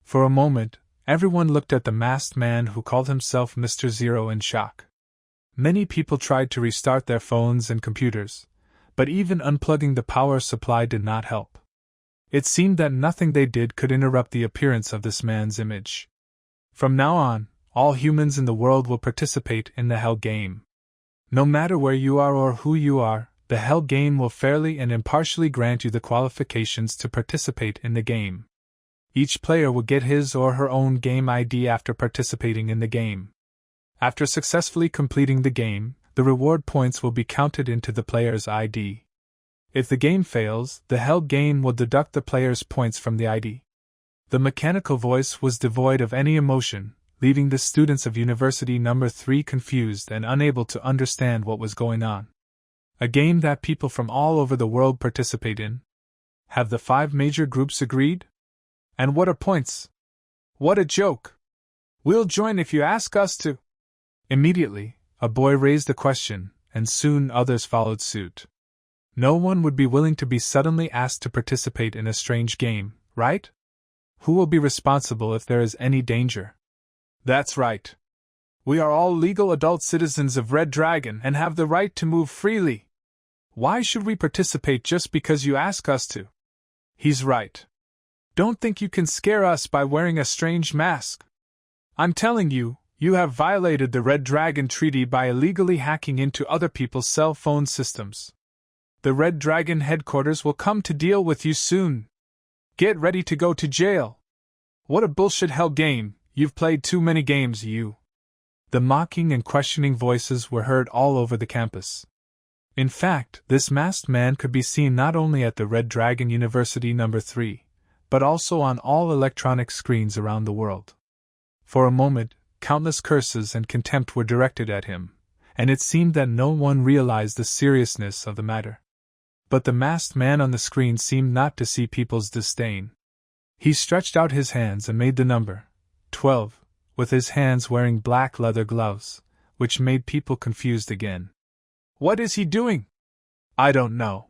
For a moment, everyone looked at the masked man who called himself Mr. Zero in shock. Many people tried to restart their phones and computers, but even unplugging the power supply did not help. It seemed that nothing they did could interrupt the appearance of this man's image. From now on, all humans in the world will participate in the Hell Game. No matter where you are or who you are, the Hell Game will fairly and impartially grant you the qualifications to participate in the game. Each player will get his or her own game ID after participating in the game. After successfully completing the game, the reward points will be counted into the player's ID. If the game fails, the Hell Game will deduct the player's points from the ID. The mechanical voice was devoid of any emotion, leaving the students of University No. 3 confused and unable to understand what was going on. A game that people from all over the world participate in. Have the 5 major groups agreed? And what are points? What a joke! We'll join if you ask us to. Immediately, a boy raised a question, and soon others followed suit. No one would be willing to be suddenly asked to participate in a strange game, right? Who will be responsible if there is any danger? That's right. We are all legal adult citizens of Red Dragon and have the right to move freely. Why should we participate just because you ask us to? He's right. Don't think you can scare us by wearing a strange mask. I'm telling you, you have violated the Red Dragon Treaty by illegally hacking into other people's cell phone systems. The Red Dragon headquarters will come to deal with you soon. Get ready to go to jail. What a bullshit Hell Game, you've played too many games, you. The mocking and questioning voices were heard all over the campus. In fact, this masked man could be seen not only at the Red Dragon University No. 3, but also on all electronic screens around the world. For a moment, countless curses and contempt were directed at him, and it seemed that no one realized the seriousness of the matter. But the masked man on the screen seemed not to see people's disdain. He stretched out his hands and made the number 12, with his hands wearing black leather gloves, which made people confused again. What is he doing? I don't know.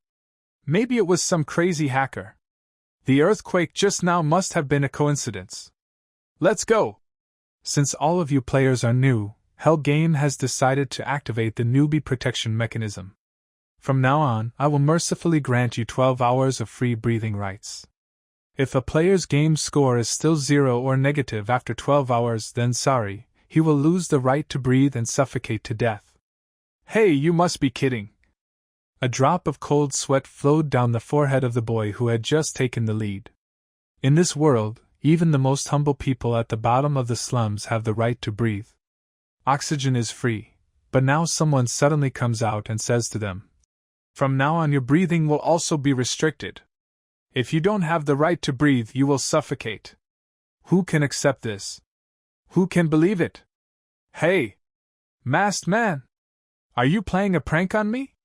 Maybe it was some crazy hacker. The earthquake just now must have been a coincidence. Let's go! Since all of you players are new, Hell Game has decided to activate the newbie protection mechanism. From now on, I will mercifully grant you 12 hours of free breathing rights. If a player's game score is still 0 or negative after 12 hours, then sorry, he will lose the right to breathe and suffocate to death. Hey, you must be kidding! A drop of cold sweat flowed down the forehead of the boy who had just taken the lead. In this world, even the most humble people at the bottom of the slums have the right to breathe. Oxygen is free, but now someone suddenly comes out and says to them, "From now on your breathing will also be restricted. If you don't have the right to breathe, you will suffocate." Who can accept this? Who can believe it? Hey! Masked man! Are you playing a prank on me?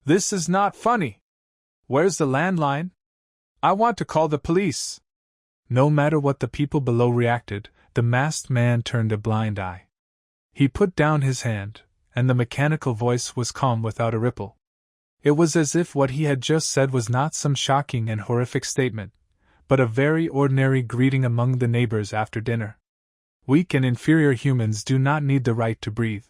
This is not funny. Where's the landline? I want to call the police. No matter what the people below reacted, the masked man turned a blind eye. He put down his hand, and the mechanical voice was calm without a ripple. It was as if what he had just said was not some shocking and horrific statement, but a very ordinary greeting among the neighbors after dinner. Weak and inferior humans do not need the right to breathe.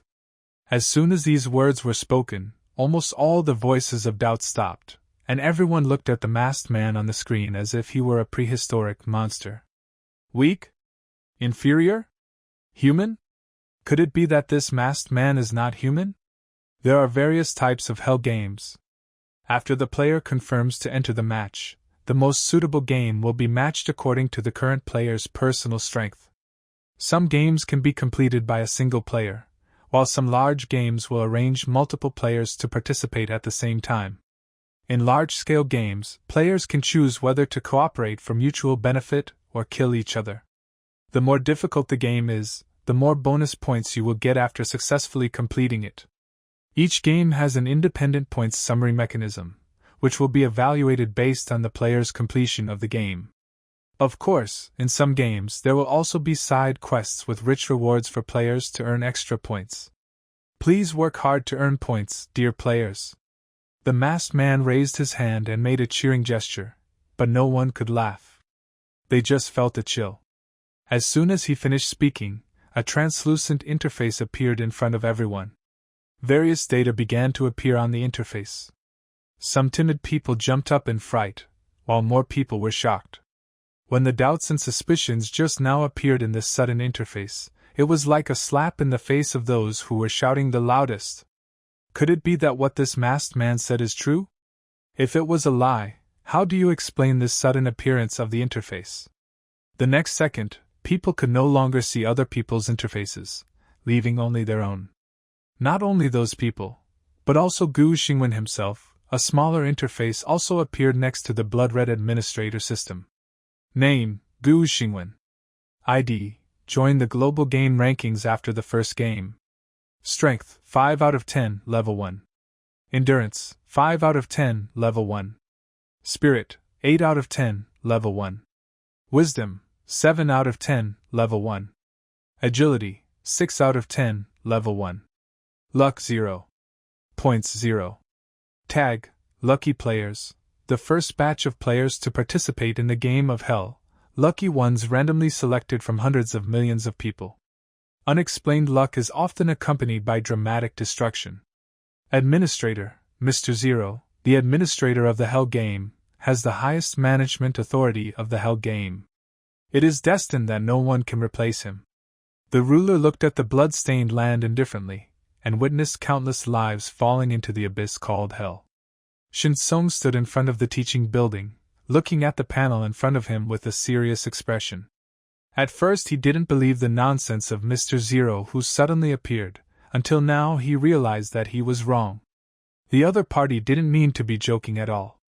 As soon as these words were spoken, almost all the voices of doubt stopped, and everyone looked at the masked man on the screen as if he were a prehistoric monster. Weak? Inferior? Human? Could it be that this masked man is not human? There are various types of Hell games. After the player confirms to enter the match, the most suitable game will be matched according to the current player's personal strength. Some games can be completed by a single player, while some large games will arrange multiple players to participate at the same time. In large-scale games, players can choose whether to cooperate for mutual benefit or kill each other. The more difficult the game is, the more bonus points you will get after successfully completing it. Each game has an independent points summary mechanism, which will be evaluated based on the player's completion of the game. Of course, in some games there will also be side quests with rich rewards for players to earn extra points. Please work hard to earn points, dear players. The masked man raised his hand and made a cheering gesture, but no one could laugh. They just felt a chill. As soon as he finished speaking, a translucent interface appeared in front of everyone. Various data began to appear on the interface. Some timid people jumped up in fright, while more people were shocked. When the doubts and suspicions just now appeared in this sudden interface, it was like a slap in the face of those who were shouting the loudest. Could it be that what this masked man said is true? If it was a lie, how do you explain this sudden appearance of the interface? The next second, people could no longer see other people's interfaces, leaving only their own. Not only those people, but also Gu Xingwen himself. A smaller interface also appeared next to the blood-red administrator system. Name, Gu Xingwen. ID, joined the global game rankings after the first game. Strength, 5 out of 10, level 1. Endurance, 5 out of 10, level 1. Spirit, 8 out of 10, level 1. Wisdom, 7 out of 10, level 1. Agility, 6 out of 10, level 1. Luck 0. Points 0. Tag, Lucky Players. The first batch of players to participate in the game of Hell, lucky ones randomly selected from hundreds of millions of people. Unexplained luck is often accompanied by dramatic destruction. Administrator, Mr. Zero, the administrator of the Hell game, has the highest management authority of the Hell game. It is destined that no one can replace him. The ruler looked at the blood-stained land indifferently, and witnessed countless lives falling into the abyss called Hell. Shinsong stood in front of the teaching building, looking at the panel in front of him with a serious expression. At first he didn't believe the nonsense of Mr. Zero who suddenly appeared, until now he realized that he was wrong. The other party didn't mean to be joking at all.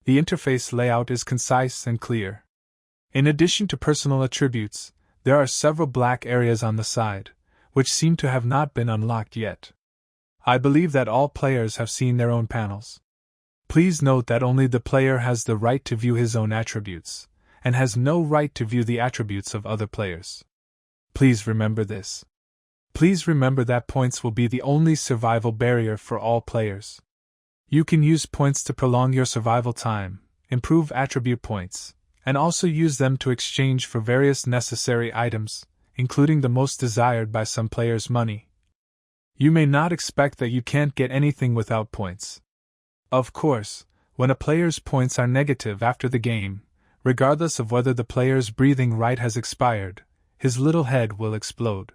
The interface layout is concise and clear. In addition to personal attributes, there are several black areas on the side, which seem to have not been unlocked yet. I believe that all players have seen their own panels. Please note that only the player has the right to view his own attributes, and has no right to view the attributes of other players. Please remember this. Please remember that points will be the only survival barrier for all players. You can use points to prolong your survival time, improve attribute points, and also use them to exchange for various necessary items, including the most desired by some players' money. You may not expect that you can't get anything without points. Of course, when a player's points are negative after the game, regardless of whether the player's breathing right has expired, his little head will explode.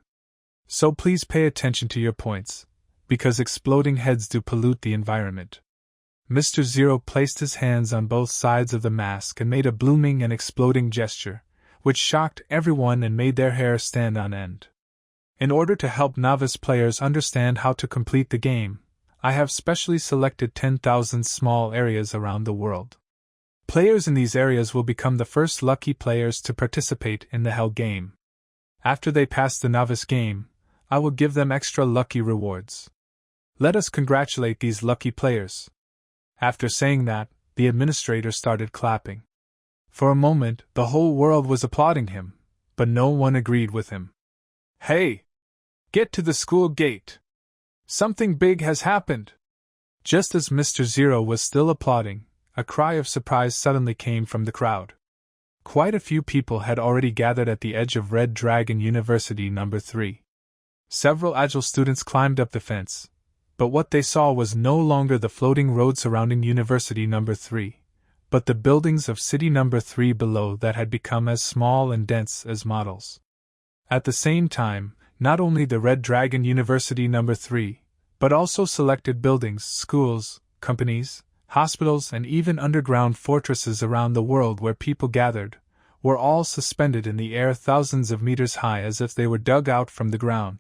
So please pay attention to your points, because exploding heads do pollute the environment. Mr. Zero placed his hands on both sides of the mask and made a blooming and exploding gesture, which shocked everyone and made their hair stand on end. In order to help novice players understand how to complete the game, I have specially selected 10,000 small areas around the world. Players in these areas will become the first lucky players to participate in the Hell game. After they pass the novice game, I will give them extra lucky rewards. Let us congratulate these lucky players. After saying that, the administrator started clapping. For a moment, the whole world was applauding him, but no one agreed with him. Hey! Get to the school gate! Something big has happened! Just as Mr. Zero was still applauding, a cry of surprise suddenly came from the crowd. Quite a few people had already gathered at the edge of Red Dragon University No. 3. Several agile students climbed up the fence, but what they saw was no longer the floating road surrounding University No. 3, but the buildings of City No. 3 below that had become as small and dense as models. At the same time, not only the Red Dragon University No. 3, but also selected buildings, schools, companies, hospitals, and even underground fortresses around the world where people gathered, were all suspended in the air thousands of meters high as if they were dug out from the ground.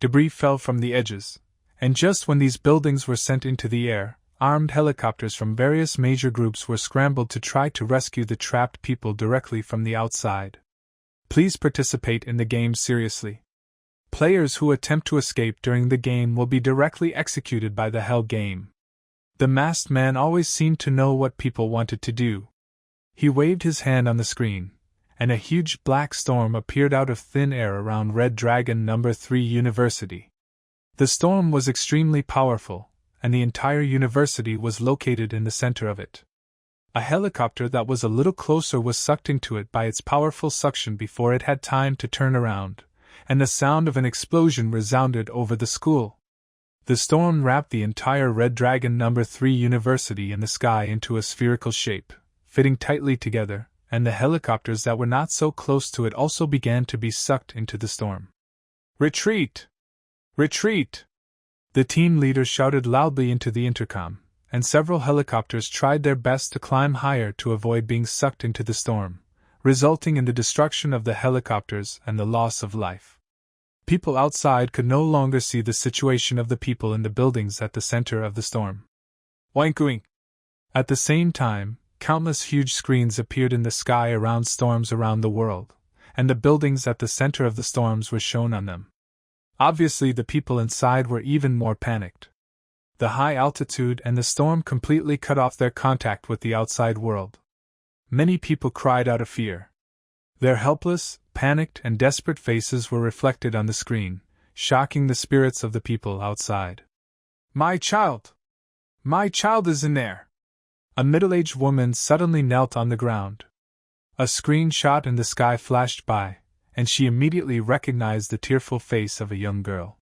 Debris fell from the edges, and just when these buildings were sent into the air, armed helicopters from various major groups were scrambled to try to rescue the trapped people directly from the outside. Please participate in the game seriously. Players who attempt to escape during the game will be directly executed by the Hell game. The masked man always seemed to know what people wanted to do. He waved his hand on the screen, and a huge black storm appeared out of thin air around Red Dragon No. 3 University. The storm was extremely powerful, and the entire university was located in the center of it. A helicopter that was a little closer was sucked into it by its powerful suction before it had time to turn around, and the sound of an explosion resounded over the school. The storm wrapped the entire Red Dragon No. 3 University in the sky into a spherical shape, fitting tightly together, and the helicopters that were not so close to it also began to be sucked into the storm. Retreat! Retreat! The team leader shouted loudly into the intercom, and several helicopters tried their best to climb higher to avoid being sucked into the storm, resulting in the destruction of the helicopters and the loss of life. People outside could no longer see the situation of the people in the buildings at the center of the storm. Oink oink! At the same time, countless huge screens appeared in the sky around storms around the world, and the buildings at the center of the storms were shown on them. Obviously, the people inside were even more panicked. The high altitude and the storm completely cut off their contact with the outside world. Many people cried out of fear. Their helpless, panicked, and desperate faces were reflected on the screen, shocking the spirits of the people outside. My child! My child is in there! A middle-aged woman suddenly knelt on the ground. A screenshot in the sky flashed by, and she immediately recognized the tearful face of a young girl.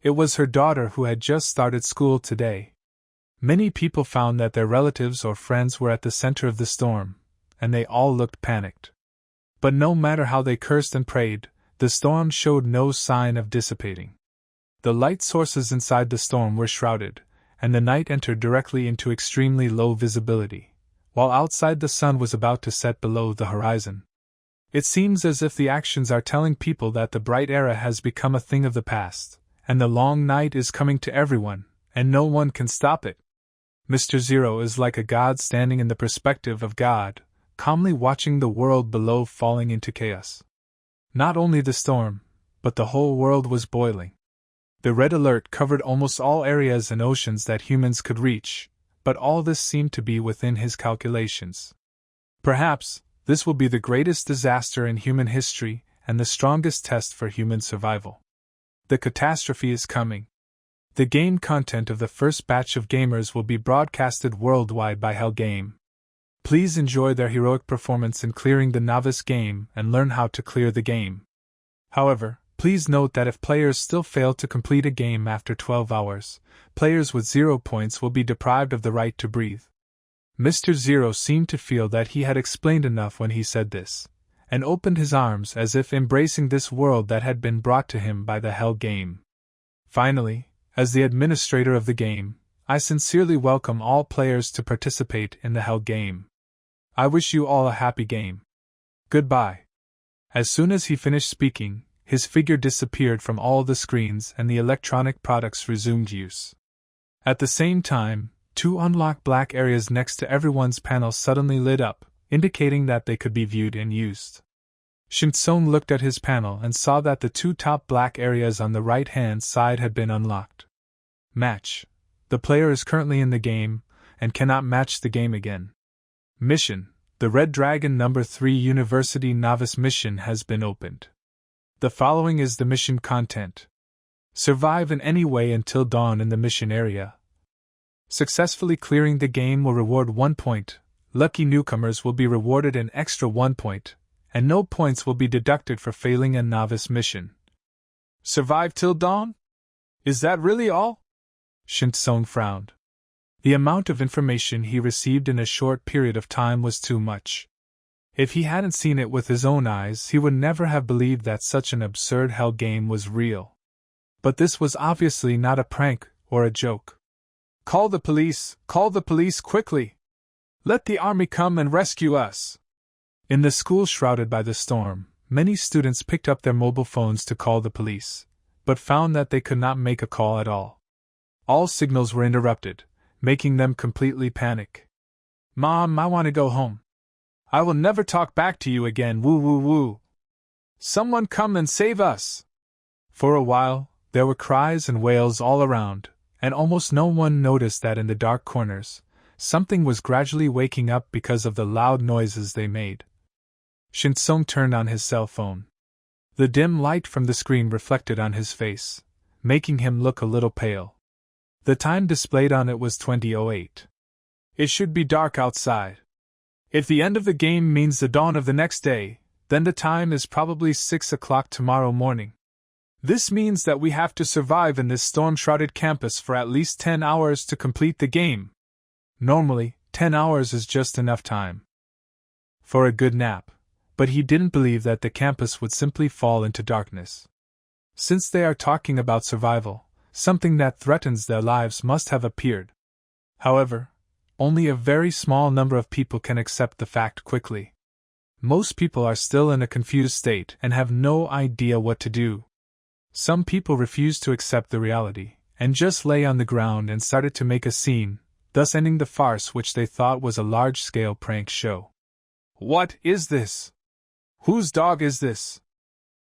It was her daughter who had just started school today. Many people found that their relatives or friends were at the center of the storm, and they all looked panicked. But no matter how they cursed and prayed, the storm showed no sign of dissipating. The light sources inside the storm were shrouded, and the night entered directly into extremely low visibility, while outside the sun was about to set below the horizon. It seems as if the actions are telling people that the bright era has become a thing of the past, and the long night is coming to everyone, and no one can stop it. Mr. Zero is like a god standing in the perspective of God, calmly watching the world below falling into chaos. Not only the storm, but the whole world was boiling. The red alert covered almost all areas and oceans that humans could reach, but all this seemed to be within his calculations. Perhaps, this will be the greatest disaster in human history and the strongest test for human survival. The catastrophe is coming. The game content of the first batch of gamers will be broadcasted worldwide by Hellgame. Please enjoy their heroic performance in clearing the novice game and learn how to clear the game. However, please note that if players still fail to complete a game after 12 hours, players with 0 points will be deprived of the right to breathe. Mr. Zero seemed to feel that he had explained enough when he said this, and opened his arms as if embracing this world that had been brought to him by the Hell Game. Finally, as the administrator of the game, I sincerely welcome all players to participate in the Hell Game. I wish you all a happy game. Goodbye. As soon as he finished speaking, his figure disappeared from all the screens and the electronic products resumed use. At the same time, 2 unlocked black areas next to everyone's panel suddenly lit up, indicating that they could be viewed and used. Shintsung looked at his panel and saw that the 2 top black areas on the right-hand side had been unlocked. Match. The player is currently in the game, and cannot match the game again. Mission. The Red Dragon No. 3 University Novice Mission has been opened. The following is the mission content. Survive in any way until dawn in the mission area. Successfully clearing the game will reward 1 point, lucky newcomers will be rewarded an extra 1 point, and no points will be deducted for failing a novice mission. Survive till dawn? Is that really all? Shintsung frowned. The amount of information he received in a short period of time was too much. If he hadn't seen it with his own eyes, he would never have believed that such an absurd hell game was real. But this was obviously not a prank or a joke. Call the police quickly! Let the army come and rescue us! In the school shrouded by the storm, many students picked up their mobile phones to call the police, but found that they could not make a call at all. All signals were interrupted, making them completely panic. Mom, I want to go home. I will never talk back to you again, woo woo woo. Someone come and save us! For a while, there were cries and wails all around, and almost no one noticed that in the dark corners, something was gradually waking up because of the loud noises they made. Shintsung turned on his cell phone. The dim light from the screen reflected on his face, making him look a little pale. The time displayed on it was 20:08. It should be dark outside. If the end of the game means the dawn of the next day, then the time is probably 6 o'clock tomorrow morning. This means that we have to survive in this storm-shrouded campus for at least 10 hours to complete the game. Normally, 10 hours is just enough time for a good nap, but he didn't believe that the campus would simply fall into darkness. Since they are talking about survival, something that threatens their lives must have appeared. However, only a very small number of people can accept the fact quickly. Most people are still in a confused state and have no idea what to do. Some people refuse to accept the reality, and just lay on the ground and started to make a scene, thus ending the farce which they thought was a large-scale prank show. What is this? Whose dog is this?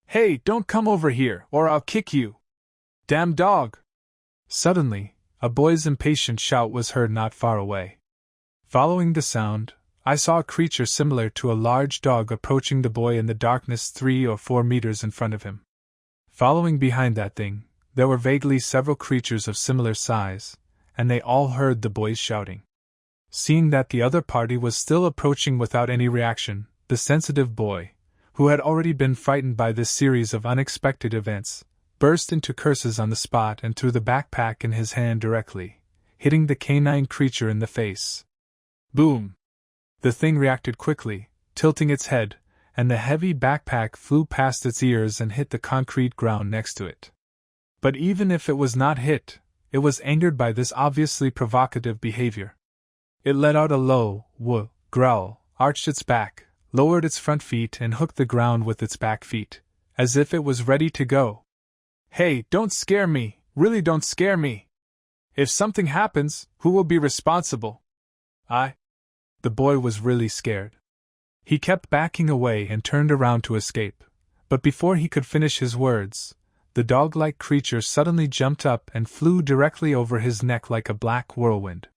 Hey, don't come over here, or I'll kick you! Damn dog! Suddenly, a boy's impatient shout was heard not far away. Following the sound, I saw a creature similar to a large dog approaching the boy in the darkness 3 or 4 meters in front of him. Following behind that thing, there were vaguely several creatures of similar size, and they all heard the boys shouting. Seeing that the other party was still approaching without any reaction, the sensitive boy, who had already been frightened by this series of unexpected events, burst into curses on the spot and threw the backpack in his hand directly, hitting the canine creature in the face. Boom! The thing reacted quickly, tilting its head, and the heavy backpack flew past its ears and hit the concrete ground next to it. But even if it was not hit, it was angered by this obviously provocative behavior. It let out a low, "wuh" growl, arched its back, lowered its front feet and hooked the ground with its back feet, as if it was ready to go. Hey, don't scare me, really don't scare me. If something happens, who will be responsible? The boy was really scared. He kept backing away and turned around to escape, but before he could finish his words, the dog-like creature suddenly jumped up and flew directly over his neck like a black whirlwind.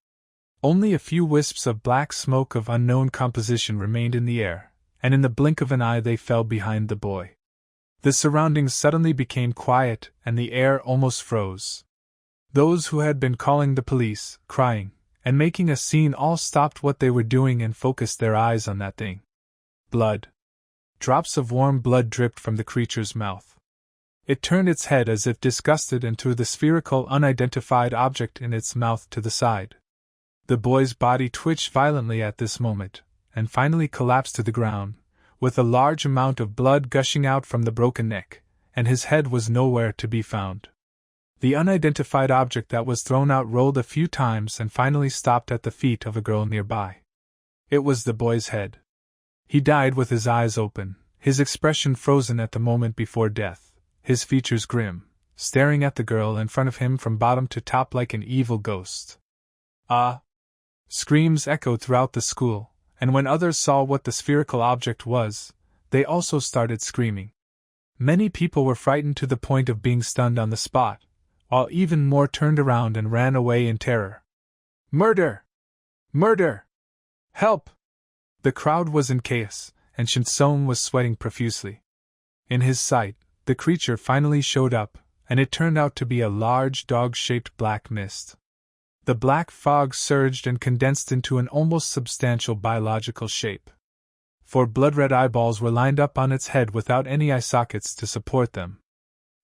Only a few wisps of black smoke of unknown composition remained in the air, and in the blink of an eye they fell behind the boy. The surroundings suddenly became quiet, and the air almost froze. Those who had been calling the police, crying, and making a scene all stopped what they were doing and focused their eyes on that thing. Blood. Drops of warm blood dripped from the creature's mouth. It turned its head as if disgusted and threw the spherical, unidentified object in its mouth to the side. The boy's body twitched violently at this moment, and finally collapsed to the ground, with a large amount of blood gushing out from the broken neck, and his head was nowhere to be found. The unidentified object that was thrown out rolled a few times and finally stopped at the feet of a girl nearby. It was the boy's head. He died with his eyes open, his expression frozen at the moment before death, his features grim, staring at the girl in front of him from bottom to top like an evil ghost. Ah! Screams echoed throughout the school, and when others saw what the spherical object was, they also started screaming. Many people were frightened to the point of being stunned on the spot, while even more turned around and ran away in terror. Murder! Murder! Help! The crowd was in chaos, and Shinsong was sweating profusely. In his sight, the creature finally showed up, and it turned out to be a large dog-shaped black mist. The black fog surged and condensed into an almost substantial biological shape. Four blood-red eyeballs were lined up on its head without any eye sockets to support them.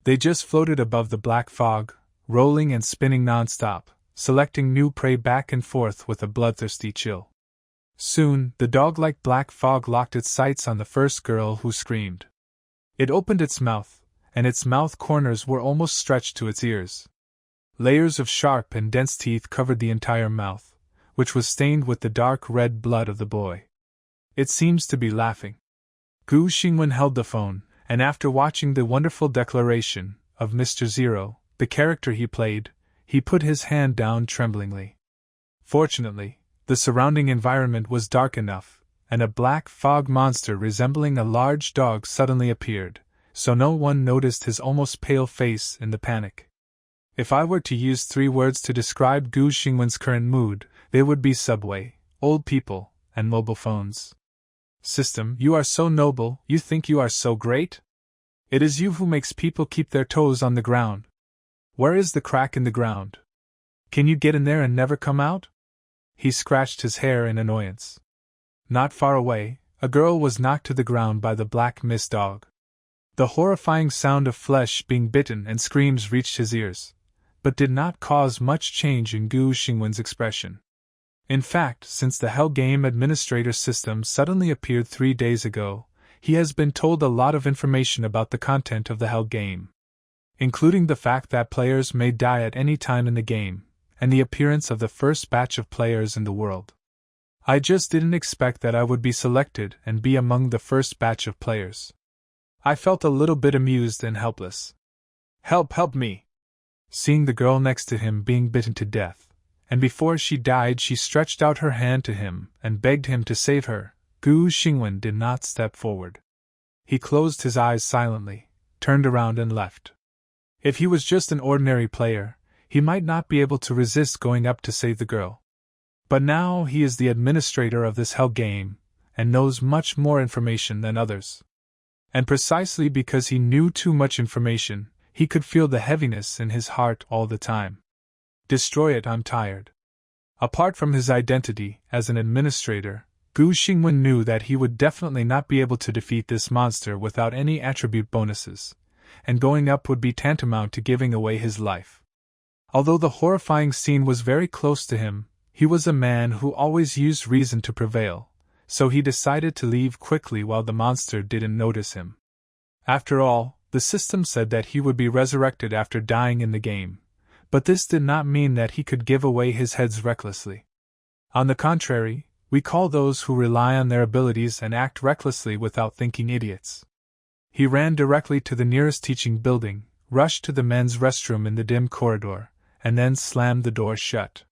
They just floated above the black fog, rolling and spinning non-stop, selecting new prey back and forth with a bloodthirsty chill. Soon, the dog-like black fog locked its sights on the first girl who screamed. It opened its mouth, and its mouth corners were almost stretched to its ears. Layers of sharp and dense teeth covered the entire mouth, which was stained with the dark red blood of the boy. It seems to be laughing. Gu Xingwen held the phone, and after watching the wonderful declaration of Mr. Zero, the character he played, he put his hand down tremblingly. Fortunately, the surrounding environment was dark enough, and a black fog monster resembling a large dog suddenly appeared, so no one noticed his almost pale face in the panic. If I were to use 3 words to describe Gu Xingwen's current mood, they would be subway, old people, and mobile phones. System, you are so noble, you think you are so great? It is you who makes people keep their toes on the ground. Where is the crack in the ground? Can you get in there and never come out? He scratched his hair in annoyance. Not far away, a girl was knocked to the ground by the black mist dog. The horrifying sound of flesh being bitten and screams reached his ears, but did not cause much change in Gu Xingwen's expression. In fact, since the Hell Game Administrator system suddenly appeared 3 days ago, he has been told a lot of information about the content of the Hell Game, including the fact that players may die at any time in the game, and the appearance of the first batch of players in the world. I just didn't expect that I would be selected and be among the first batch of players. I felt a little bit amused and helpless. Help me! Seeing the girl next to him being bitten to death, and before she died she stretched out her hand to him and begged him to save her, Gu Xingwen did not step forward. He closed his eyes silently, turned around and left. If he was just an ordinary player, he might not be able to resist going up to save the girl. But now he is the administrator of this Hell Game, and knows much more information than others. And precisely because he knew too much information, he could feel the heaviness in his heart all the time. Destroy it, I'm tired. Apart from his identity as an administrator, Gu Xingwen knew that he would definitely not be able to defeat this monster without any attribute bonuses, and going up would be tantamount to giving away his life. Although the horrifying scene was very close to him, he was a man who always used reason to prevail, so he decided to leave quickly while the monster didn't notice him. After all, the system said that he would be resurrected after dying in the game, but this did not mean that he could give away his heads recklessly. On the contrary, we call those who rely on their abilities and act recklessly without thinking idiots. He ran directly to the nearest teaching building, rushed to the men's restroom in the dim corridor, and then slammed the door shut.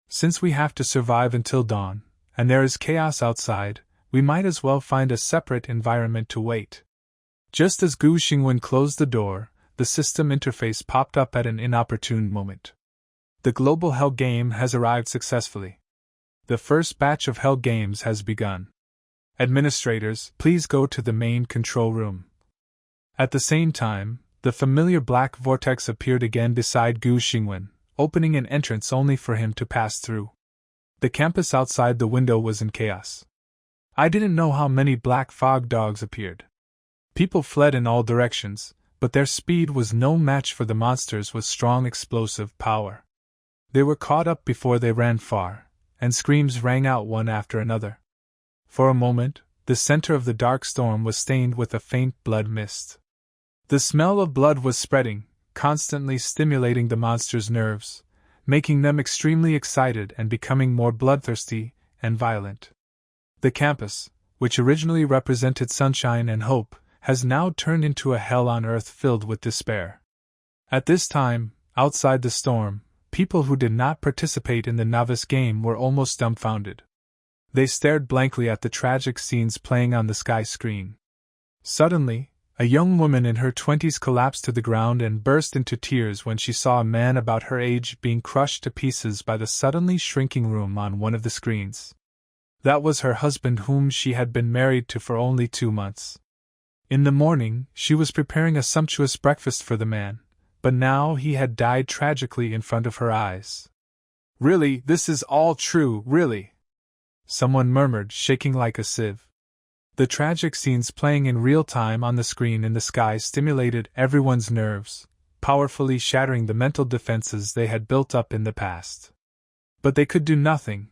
Since we have to survive until dawn, and there is chaos outside, we might as well find a separate environment to wait. Just as Gu Xingwen closed the door, the system interface popped up at an inopportune moment. The global Hell game has arrived successfully. The first batch of Hell games has begun. Administrators, please go to the main control room. At the same time, the familiar black vortex appeared again beside Gu Xingwen, opening an entrance only for him to pass through. The campus outside the window was in chaos. I didn't know how many black fog dogs appeared. People fled in all directions, but their speed was no match for the monsters with strong explosive power. They were caught up before they ran far, and screams rang out one after another. For a moment, the center of the dark storm was stained with a faint blood mist. The smell of blood was spreading, constantly stimulating the monsters' nerves, making them extremely excited and becoming more bloodthirsty and violent. The campus, which originally represented sunshine and hope, has now turned into a hell on earth filled with despair. At this time, outside the storm, people who did not participate in the novice game were almost dumbfounded. They stared blankly at the tragic scenes playing on the sky screen. Suddenly, a young woman in her 20s collapsed to the ground and burst into tears when she saw a man about her age being crushed to pieces by the suddenly shrinking room on one of the screens. That was her husband, whom she had been married to for only 2 months. In the morning, she was preparing a sumptuous breakfast for the man, but now he had died tragically in front of her eyes. "Really, this is all true, really?" someone murmured, shaking like a sieve. The tragic scenes playing in real time on the screen in the sky stimulated everyone's nerves, powerfully shattering the mental defenses they had built up in the past. But they could do nothing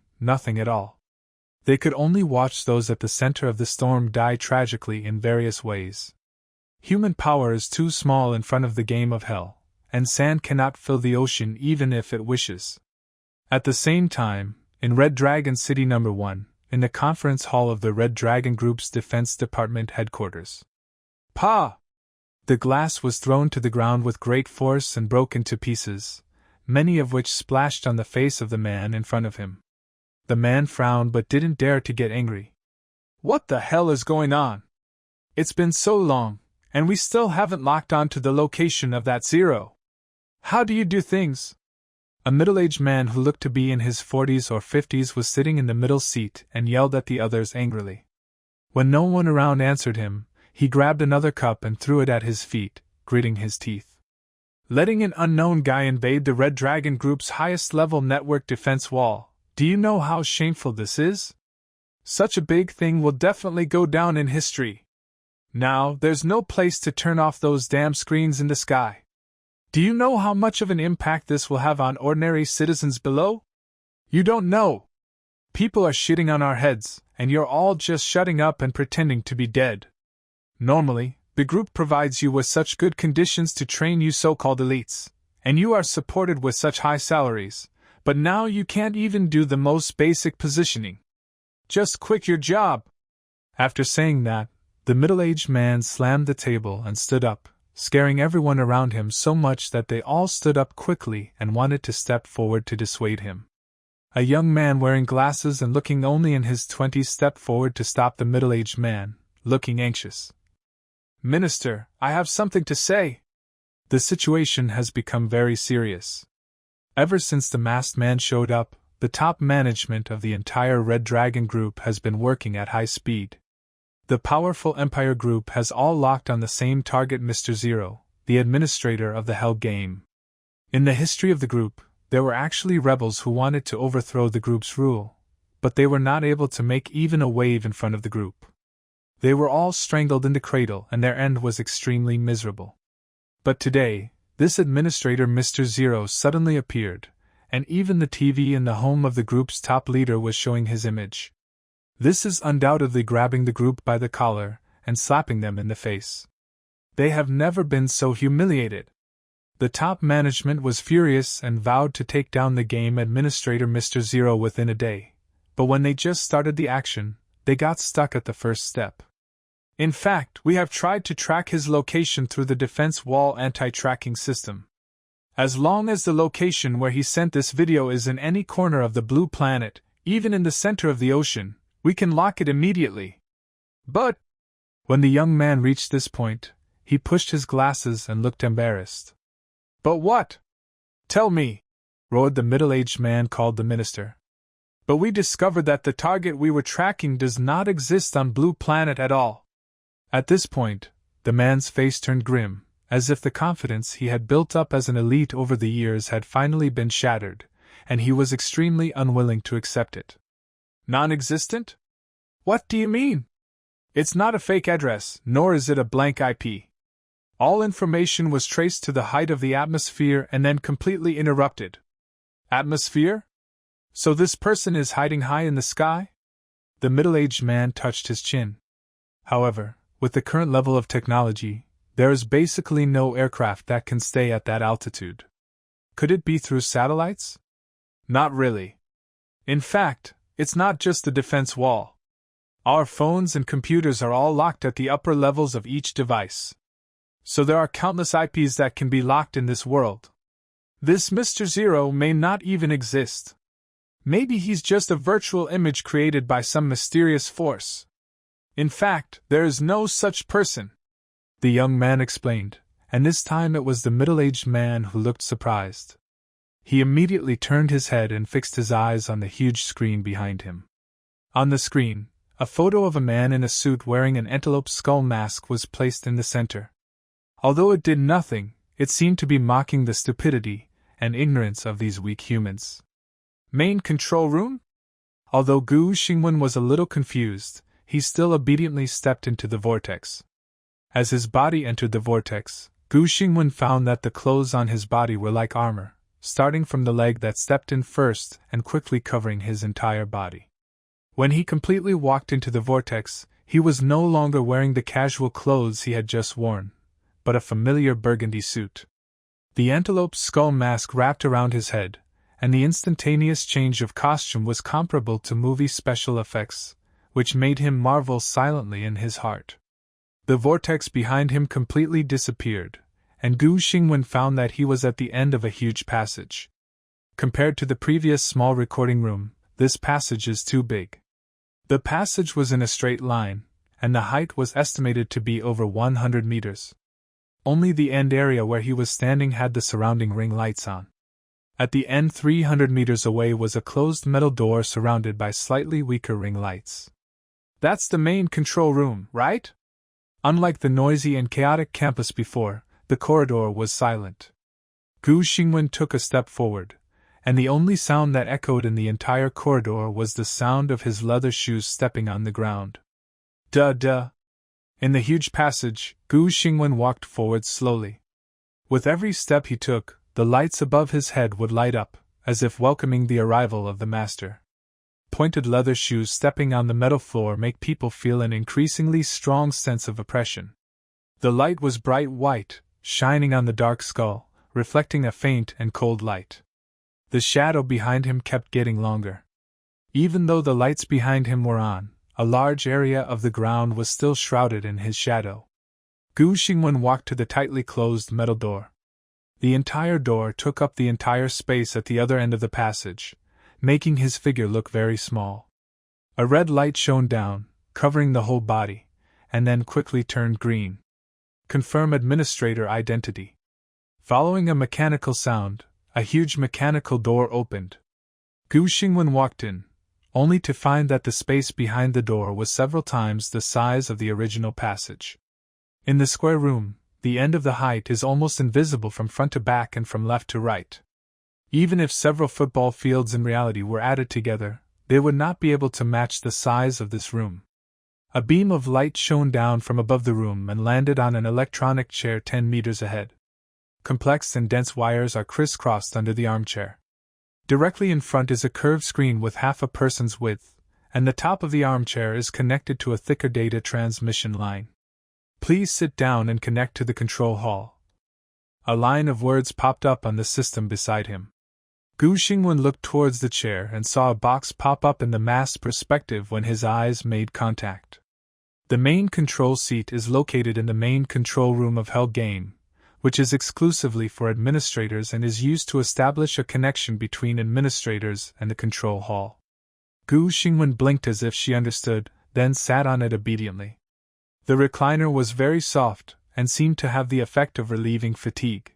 at all. They could only watch those at the center of the storm die tragically in various ways. Human power is too small in front of the game of hell, and sand cannot fill the ocean even if it wishes. At the same time, in Red Dragon City No. 1, in the conference hall of the Red Dragon Group's Defense Department headquarters. Pa! The glass was thrown to the ground with great force and broke into pieces, many of which splashed on the face of the man in front of him. The man frowned but didn't dare to get angry. "What the hell is going on? It's been so long, and we still haven't locked on to the location of that Zero. How do you do things?" A middle-aged man who looked to be in his 40s or 50s was sitting in the middle seat and yelled at the others angrily. When no one around answered him, he grabbed another cup and threw it at his feet, gritting his teeth. "Letting an unknown guy invade the Red Dragon Group's highest-level network defense wall, do you know how shameful this is? Such a big thing will definitely go down in history. Now, there's no place to turn off those damn screens in the sky. Do you know how much of an impact this will have on ordinary citizens below? You don't know. People are shitting on our heads, and you're all just shutting up and pretending to be dead. Normally, the group provides you with such good conditions to train you so-called elites, and you are supported with such high salaries, but now you can't even do the most basic positioning. Just quit your job." After saying that, the middle-aged man slammed the table and stood up, scaring everyone around him so much that they all stood up quickly and wanted to step forward to dissuade him. A young man wearing glasses and looking only in his 20s stepped forward to stop the middle-aged man, looking anxious. "Minister, I have something to say. The situation has become very serious. Ever since the masked man showed up, the top management of the entire Red Dragon Group has been working at high speed. The powerful Empire Group has all locked on the same target, Mr. Zero, the administrator of the Hell game. In the history of the group, there were actually rebels who wanted to overthrow the group's rule, but they were not able to make even a wave in front of the group. They were all strangled in the cradle and their end was extremely miserable. But today, this administrator Mr. Zero suddenly appeared, and even the TV in the home of the group's top leader was showing his image. This is undoubtedly grabbing the group by the collar and slapping them in the face. They have never been so humiliated. The top management was furious and vowed to take down the game administrator Mr. Zero within a day, but when they just started the action, they got stuck at the first step. In fact, we have tried to track his location through the defense wall anti-tracking system. As long as the location where he sent this video is in any corner of the blue planet, even in the center of the ocean, we can lock it immediately. But when the young man reached this point, He pushed his glasses and looked embarrassed. But what? Tell me, roared the middle-aged man called the minister. But we discovered that the target we were tracking does not exist on Blue Planet at all. At this point, the man's face turned grim, as if the confidence he had built up as an elite over the years had finally been shattered, and he was extremely unwilling to accept it. Non-existent? What do you mean? It's not a fake address, nor is it a blank IP. All information was traced to the height of the atmosphere and then completely interrupted. Atmosphere? So this person is hiding high in the sky? The middle-aged man touched his chin. However, with the current level of technology, there is basically no aircraft that can stay at that altitude. Could it be through satellites? Not really. In fact, it's not just the defense wall. Our phones and computers are all locked at the upper levels of each device. So there are countless IPs that can be locked in this world. This Mr. Zero may not even exist. Maybe he's just a virtual image created by some mysterious force. In fact, there is no such person, the young man explained, and this time it was the middle-aged man who looked surprised. He immediately turned his head and fixed his eyes on the huge screen behind him. On the screen, a photo of a man in a suit wearing an antelope skull mask was placed in the center. Although it did nothing, it seemed to be mocking the stupidity and ignorance of these weak humans. Main control room? Although Gu Xingwen was a little confused, he still obediently stepped into the vortex. As his body entered the vortex, Gu Xingwen found that the clothes on his body were like armor, starting from the leg that stepped in first and quickly covering his entire body. When he completely walked into the vortex, he was no longer wearing the casual clothes he had just worn, but a familiar burgundy suit. The antelope skull mask wrapped around his head, and the instantaneous change of costume was comparable to movie special effects, which made him marvel silently in his heart. The vortex behind him completely disappeared, and Gu Xingwen found that he was at the end of a huge passage. Compared to the previous small recording room, this passage is too big. The passage was in a straight line, and the height was estimated to be over 100 meters. Only the end area where he was standing had the surrounding ring lights on. At the end 300 meters away was a closed metal door surrounded by slightly weaker ring lights. That's the main control room, right? Unlike the noisy and chaotic campus before, the corridor was silent. Gu Xingwen took a step forward, and the only sound that echoed in the entire corridor was the sound of his leather shoes stepping on the ground. Duh. In the huge passage, Gu Xingwen walked forward slowly. With every step he took, the lights above his head would light up, as if welcoming the arrival of the master. Pointed leather shoes stepping on the metal floor make people feel an increasingly strong sense of oppression. The light was bright white, shining on the dark skull, reflecting a faint and cold light. The shadow behind him kept getting longer. Even though the lights behind him were on, a large area of the ground was still shrouded in his shadow. Gu Xingwen walked to the tightly closed metal door. The entire door took up the entire space at the other end of the passage, making his figure look very small. A red light shone down, covering the whole body, and then quickly turned green. Confirm administrator identity. Following a mechanical sound, a huge mechanical door opened. Gu Xingwen walked in, only to find that the space behind the door was several times the size of the original passage. In the square room, the end of the height is almost invisible from front to back and from left to right. Even if several football fields in reality were added together, they would not be able to match the size of this room. A beam of light shone down from above the room and landed on an electronic chair 10 meters ahead. Complex and dense wires are crisscrossed under the armchair. Directly in front is a curved screen with half a person's width, and the top of the armchair is connected to a thicker data transmission line. Please sit down and connect to the control hall. A line of words popped up on the system beside him. Gu Xingwen looked towards the chair and saw a box pop up in the masked perspective when his eyes made contact. The main control seat is located in the main control room of Hell Game, which is exclusively for administrators and is used to establish a connection between administrators and the control hall. Gu Xingwen blinked as if she understood, then sat on it obediently. The recliner was very soft, and seemed to have the effect of relieving fatigue.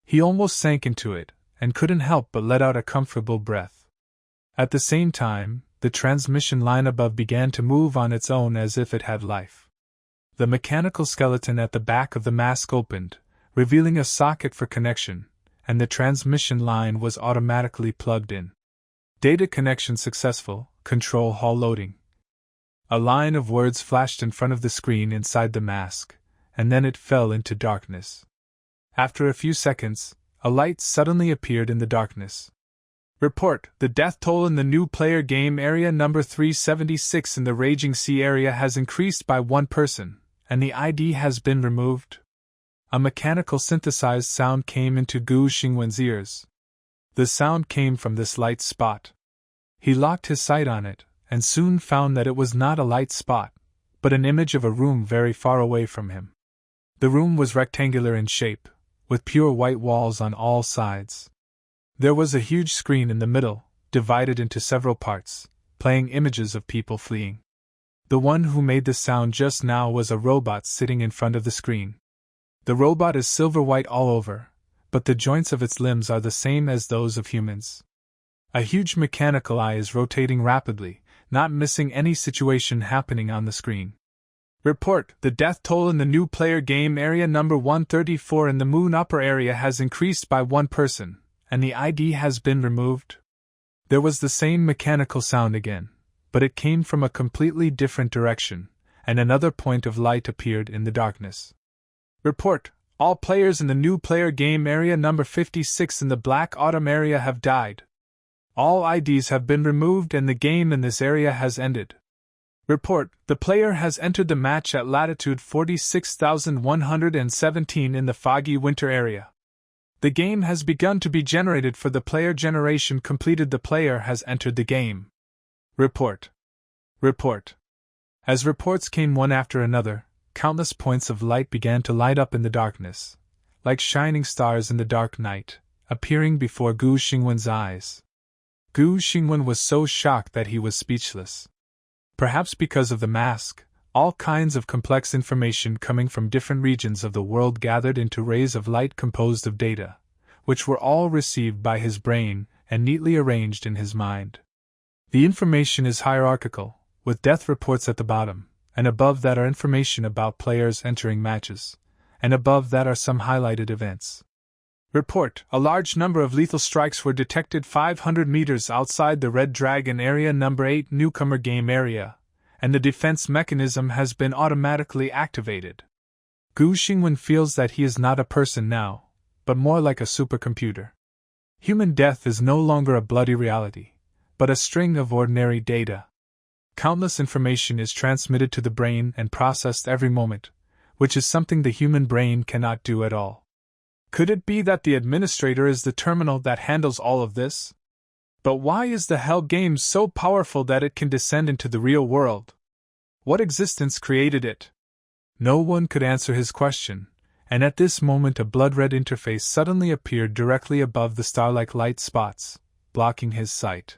He almost sank into it, and couldn't help but let out a comfortable breath. At the same time, the transmission line above began to move on its own as if it had life. The mechanical skeleton at the back of the mask opened, revealing a socket for connection, and the transmission line was automatically plugged in. Data connection successful, control hall loading. A line of words flashed in front of the screen inside the mask, and then it fell into darkness. After a few seconds, a light suddenly appeared in the darkness. Report: the death toll in the new player game area number 376 in the Raging Sea area has increased by 1 person, and the ID has been removed. A mechanical synthesized sound came into Gu Xingwen's ears. The sound came from this light spot. He locked his sight on it, and soon found that it was not a light spot, but an image of a room very far away from him. The room was rectangular in shape, with pure white walls on all sides. There was a huge screen in the middle, divided into several parts, playing images of people fleeing. The one who made the sound just now was a robot sitting in front of the screen. The robot is silver white all over, but the joints of its limbs are the same as those of humans. A huge mechanical eye is rotating rapidly, not missing any situation happening on the screen. Report: the death toll in the new player game area number 134 in the Moon Upper area has increased by 1 person, and the ID has been removed. There was the same mechanical sound again, but it came from a completely different direction, and another point of light appeared in the darkness. Report: all players in the new player game area number 56 in the Black Autumn area have died. All IDs have been removed and the game in this area has ended. Report: the player has entered the match at latitude 46,117 in the Foggy Winter area. The game has begun to be generated for the player generation completed. The player has entered the game. Report. Report. As reports came one after another, countless points of light began to light up in the darkness, like shining stars in the dark night, appearing before Gu Xingwen's eyes. Gu Xingwen was so shocked that he was speechless. Perhaps because of the mask, all kinds of complex information coming from different regions of the world gathered into rays of light composed of data, which were all received by his brain and neatly arranged in his mind. The information is hierarchical, with death reports at the bottom, and above that are information about players entering matches, and above that are some highlighted events. Report: a large number of lethal strikes were detected 500 meters outside the Red Dragon area number 8 newcomer game area, and the defense mechanism has been automatically activated. Gu Xingwen feels that he is not a person now, but more like a supercomputer. Human death is no longer a bloody reality, but a string of ordinary data. Countless information is transmitted to the brain and processed every moment, which is something the human brain cannot do at all. Could it be that the administrator is the terminal that handles all of this? But why is the Hell game so powerful that it can descend into the real world? What existence created it? No one could answer his question, and at this moment a blood-red interface suddenly appeared directly above the star-like light spots, blocking his sight.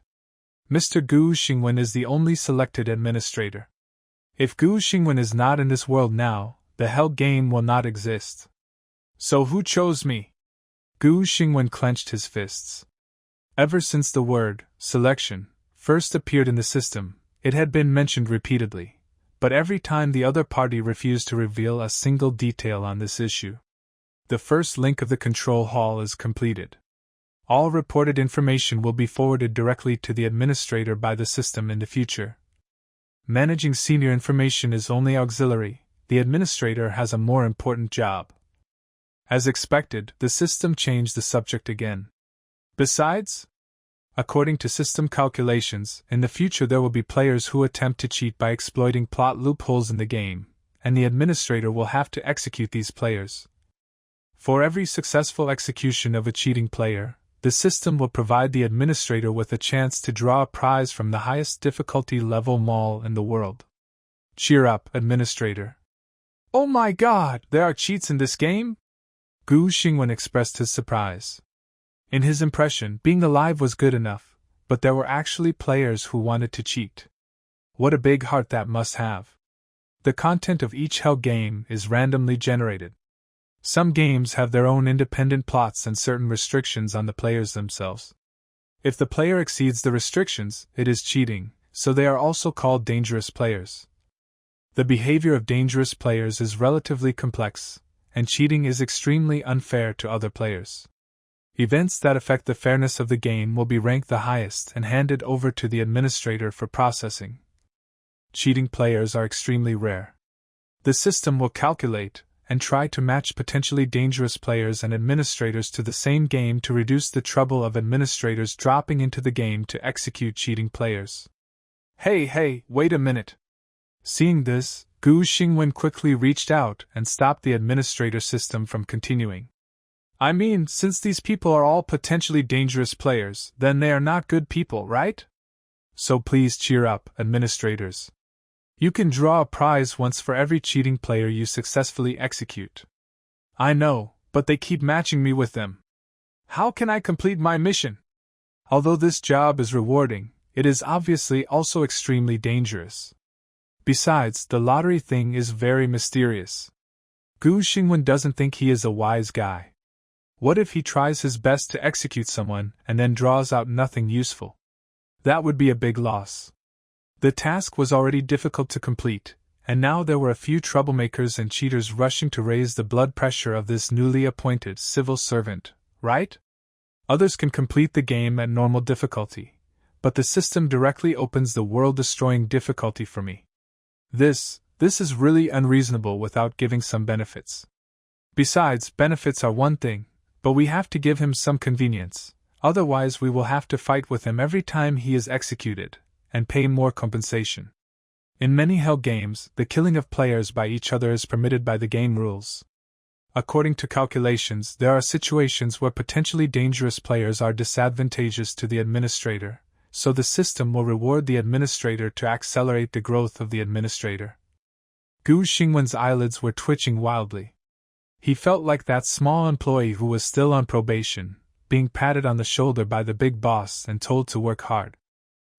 Mr. Gu Xingwen is the only selected administrator. If Gu Xingwen is not in this world now, the Hell game will not exist. So who chose me? Gu Xingwen clenched his fists. Ever since the word, selection, first appeared in the system, it had been mentioned repeatedly, but every time the other party refused to reveal a single detail on this issue. The first link of the control hall is completed. All reported information will be forwarded directly to the administrator by the system in the future. Managing senior information is only auxiliary, the administrator has a more important job. As expected, the system changed the subject again. Besides, according to system calculations, in the future there will be players who attempt to cheat by exploiting plot loopholes in the game, and the administrator will have to execute these players. For every successful execution of a cheating player, the system will provide the administrator with a chance to draw a prize from the highest difficulty level mall in the world. Cheer up, administrator. Oh my god, there are cheats in this game? Gu Xingwen expressed his surprise. In his impression, being alive was good enough, but there were actually players who wanted to cheat. What a big heart that must have. The content of each Hell game is randomly generated. Some games have their own independent plots and certain restrictions on the players themselves. If the player exceeds the restrictions, it is cheating, so they are also called dangerous players. The behavior of dangerous players is relatively complex, and cheating is extremely unfair to other players. Events that affect the fairness of the game will be ranked the highest and handed over to the administrator for processing. Cheating players are extremely rare. The system will calculate and try to match potentially dangerous players and administrators to the same game to reduce the trouble of administrators dropping into the game to execute cheating players. Hey, wait a minute. Seeing this, Gu Xingwen quickly reached out and stopped the administrator system from continuing. I mean, since these people are all potentially dangerous players, then they are not good people, right? So please cheer up, administrators. You can draw a prize once for every cheating player you successfully execute. I know, but they keep matching me with them. How can I complete my mission? Although this job is rewarding, it is obviously also extremely dangerous. Besides, the lottery thing is very mysterious. Gu Xingwen doesn't think he is a wise guy. What if he tries his best to execute someone and then draws out nothing useful? That would be a big loss. The task was already difficult to complete, and now there were a few troublemakers and cheaters rushing to raise the blood pressure of this newly appointed civil servant, right? Others can complete the game at normal difficulty, but the system directly opens the world-destroying difficulty for me. This is really unreasonable without giving some benefits. Besides, benefits are one thing, but we have to give him some convenience, otherwise we will have to fight with him every time he is executed, and pay more compensation. In many Hell games, the killing of players by each other is permitted by the game rules. According to calculations, there are situations where potentially dangerous players are disadvantageous to the administrator, so the system will reward the administrator to accelerate the growth of the administrator. Gu Xingwen's eyelids were twitching wildly. He felt like that small employee who was still on probation, being patted on the shoulder by the big boss and told to work hard.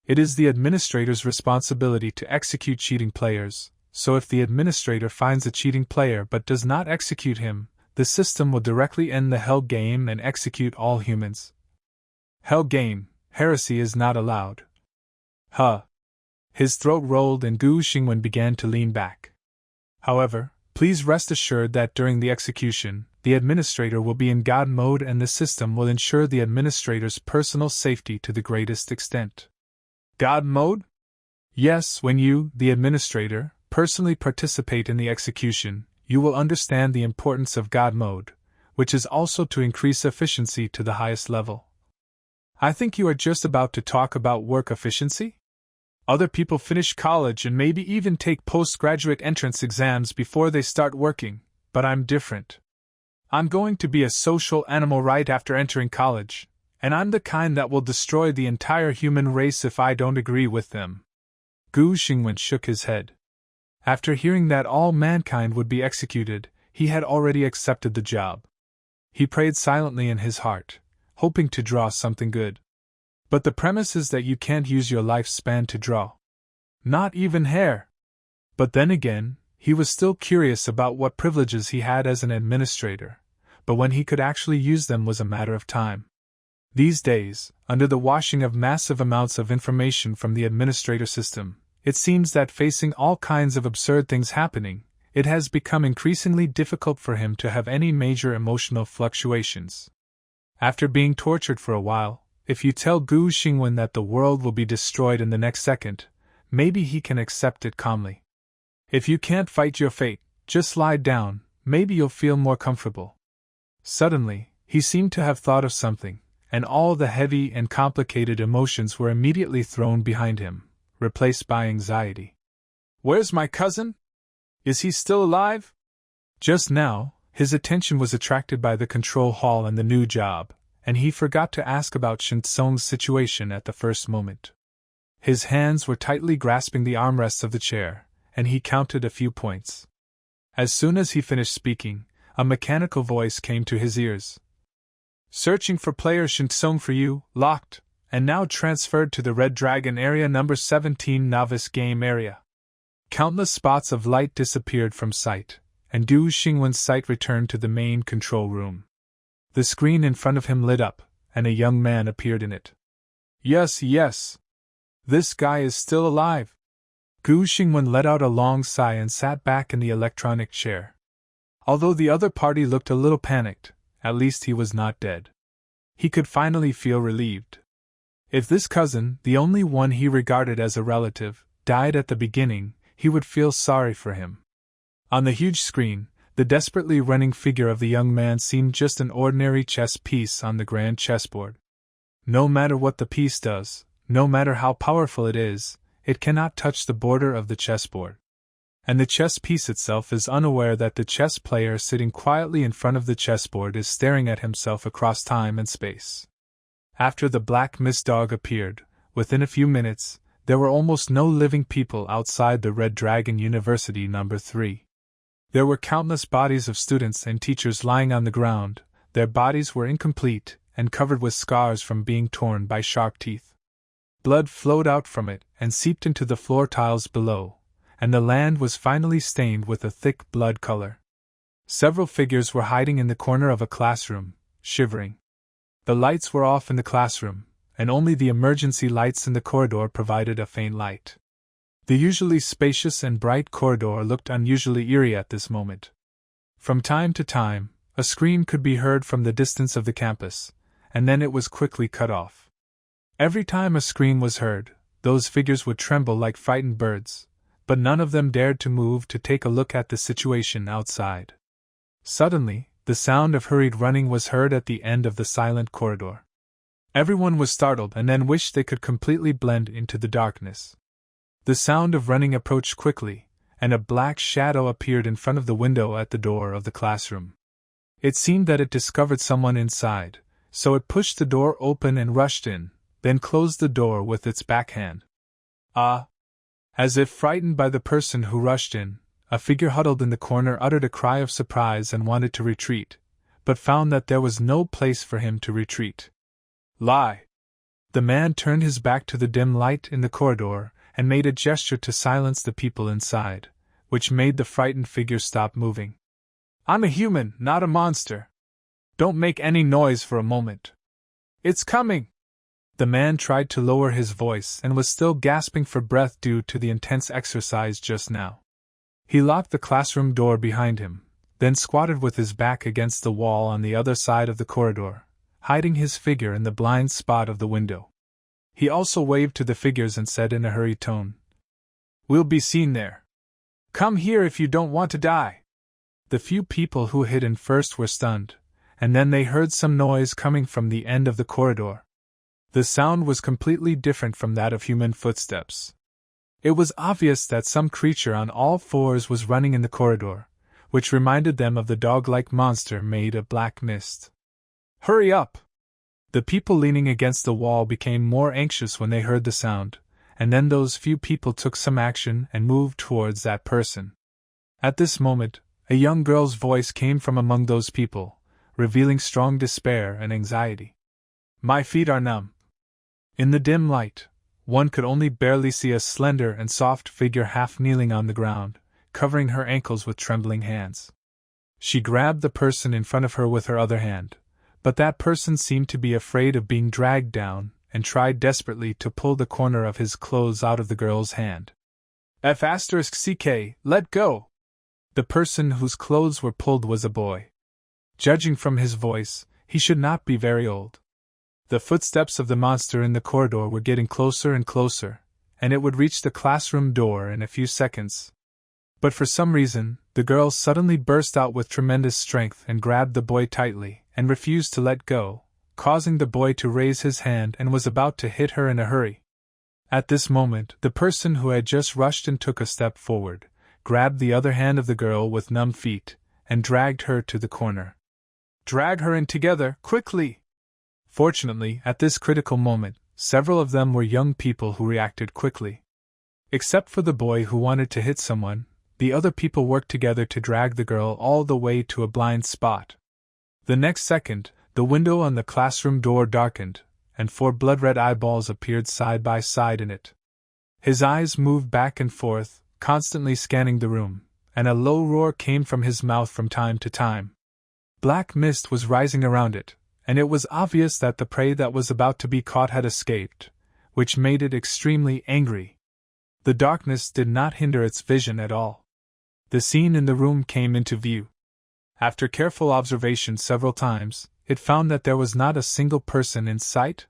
It is the administrator's responsibility to execute cheating players, so if the administrator finds a cheating player but does not execute him, the system will directly end the Hell game and execute all humans. Hell game, heresy is not allowed. Huh. His throat rolled and Gu Xingwen began to lean back. However, please rest assured that during the execution, the administrator will be in God mode and the system will ensure the administrator's personal safety to the greatest extent. God mode? Yes, when you, the administrator, personally participate in the execution, you will understand the importance of God mode, which is also to increase efficiency to the highest level. I think you are just about to talk about work efficiency? Other people finish college and maybe even take postgraduate entrance exams before they start working, but I'm different. I'm going to be a social animal right after entering college, and I'm the kind that will destroy the entire human race if I don't agree with them. Gu Xingwen shook his head. After hearing that all mankind would be executed, he had already accepted the job. He prayed silently in his heart, hoping to draw something good. But the premise is that you can't use your lifespan to draw. Not even hair. But then again, he was still curious about what privileges he had as an administrator, but when he could actually use them was a matter of time. These days, under the washing of massive amounts of information from the administrator system, it seems that facing all kinds of absurd things happening, it has become increasingly difficult for him to have any major emotional fluctuations. After being tortured for a while, if you tell Gu Xingwen that the world will be destroyed in the next second, maybe he can accept it calmly. If you can't fight your fate, just lie down, maybe you'll feel more comfortable. Suddenly, he seemed to have thought of something, and all the heavy and complicated emotions were immediately thrown behind him, replaced by anxiety. Where's my cousin? Is he still alive? Just now, his attention was attracted by the control hall and the new job, and he forgot to ask about Shen Tsong's situation at the first moment. His hands were tightly grasping the armrests of the chair, and he counted a few points. As soon as he finished speaking, a mechanical voice came to his ears. Searching for player Shen Tsong for you, locked, and now transferred to the Red Dragon area number 17 novice game area. Countless spots of light disappeared from sight, and Du Xingwen's sight returned to the main control room. The screen in front of him lit up, and a young man appeared in it. Yes, yes. This guy is still alive. Gu Xingwen let out a long sigh and sat back in the electronic chair. Although the other party looked a little panicked, at least he was not dead. He could finally feel relieved. If this cousin, the only one he regarded as a relative, died at the beginning, he would feel sorry for him. On the huge screen, the desperately running figure of the young man seemed just an ordinary chess piece on the grand chessboard. No matter what the piece does, no matter how powerful it is, it cannot touch the border of the chessboard. And the chess piece itself is unaware that the chess player sitting quietly in front of the chessboard is staring at himself across time and space. After the Black Mist Dog appeared, within a few minutes, there were almost no living people outside the Red Dragon University No. 3. There were countless bodies of students and teachers lying on the ground. Their bodies were incomplete and covered with scars from being torn by sharp teeth. Blood flowed out from it and seeped into the floor tiles below, and the land was finally stained with a thick blood color. Several figures were hiding in the corner of a classroom, shivering. The lights were off in the classroom, and only the emergency lights in the corridor provided a faint light. The usually spacious and bright corridor looked unusually eerie at this moment. From time to time, a scream could be heard from the distance of the campus, and then it was quickly cut off. Every time a scream was heard, those figures would tremble like frightened birds, but none of them dared to move to take a look at the situation outside. Suddenly, the sound of hurried running was heard at the end of the silent corridor. Everyone was startled and then wished they could completely blend into the darkness. The sound of running approached quickly, and a black shadow appeared in front of the window at the door of the classroom. It seemed that it discovered someone inside, so it pushed the door open and rushed in, then closed the door with its backhand. Ah! As if frightened by the person who rushed in, a figure huddled in the corner uttered a cry of surprise and wanted to retreat, but found that there was no place for him to retreat. Lie! The man turned his back to the dim light in the corridor and made a gesture to silence the people inside, which made the frightened figure stop moving. I'm a human, not a monster. Don't make any noise for a moment. It's coming! The man tried to lower his voice and was still gasping for breath due to the intense exercise just now. He locked the classroom door behind him, then squatted with his back against the wall on the other side of the corridor, hiding his figure in the blind spot of the window. He also waved to the figures and said in a hurried tone, "We'll be seen there. Come here if you don't want to die." The few people who hid in first were stunned, and then they heard some noise coming from the end of the corridor. The sound was completely different from that of human footsteps. It was obvious that some creature on all fours was running in the corridor, which reminded them of the dog-like monster made of black mist. Hurry up! The people leaning against the wall became more anxious when they heard the sound, and then those few people took some action and moved towards that person. At this moment, a young girl's voice came from among those people, revealing strong despair and anxiety. My feet are numb. In the dim light, one could only barely see a slender and soft figure half kneeling on the ground, covering her ankles with trembling hands. She grabbed the person in front of her with her other hand, but that person seemed to be afraid of being dragged down and tried desperately to pull the corner of his clothes out of the girl's hand. F***CK, let go! The person whose clothes were pulled was a boy. Judging from his voice, he should not be very old. The footsteps of the monster in the corridor were getting closer and closer, and it would reach the classroom door in a few seconds. But for some reason, the girl suddenly burst out with tremendous strength and grabbed the boy tightly, and refused to let go, causing the boy to raise his hand and was about to hit her in a hurry. At this moment, the person who had just rushed in took a step forward, grabbed the other hand of the girl with numb feet, and dragged her to the corner. Drag her in together, quickly! Fortunately, at this critical moment, several of them were young people who reacted quickly. Except for the boy who wanted to hit someone, the other people worked together to drag the girl all the way to a blind spot. The next second, the window on the classroom door darkened, and 4 blood-red eyeballs appeared side by side in it. His eyes moved back and forth, constantly scanning the room, and a low roar came from his mouth from time to time. Black mist was rising around it, and it was obvious that the prey that was about to be caught had escaped, which made it extremely angry. The darkness did not hinder its vision at all. The scene in the room came into view. After careful observation several times, it found that there was not a single person in sight.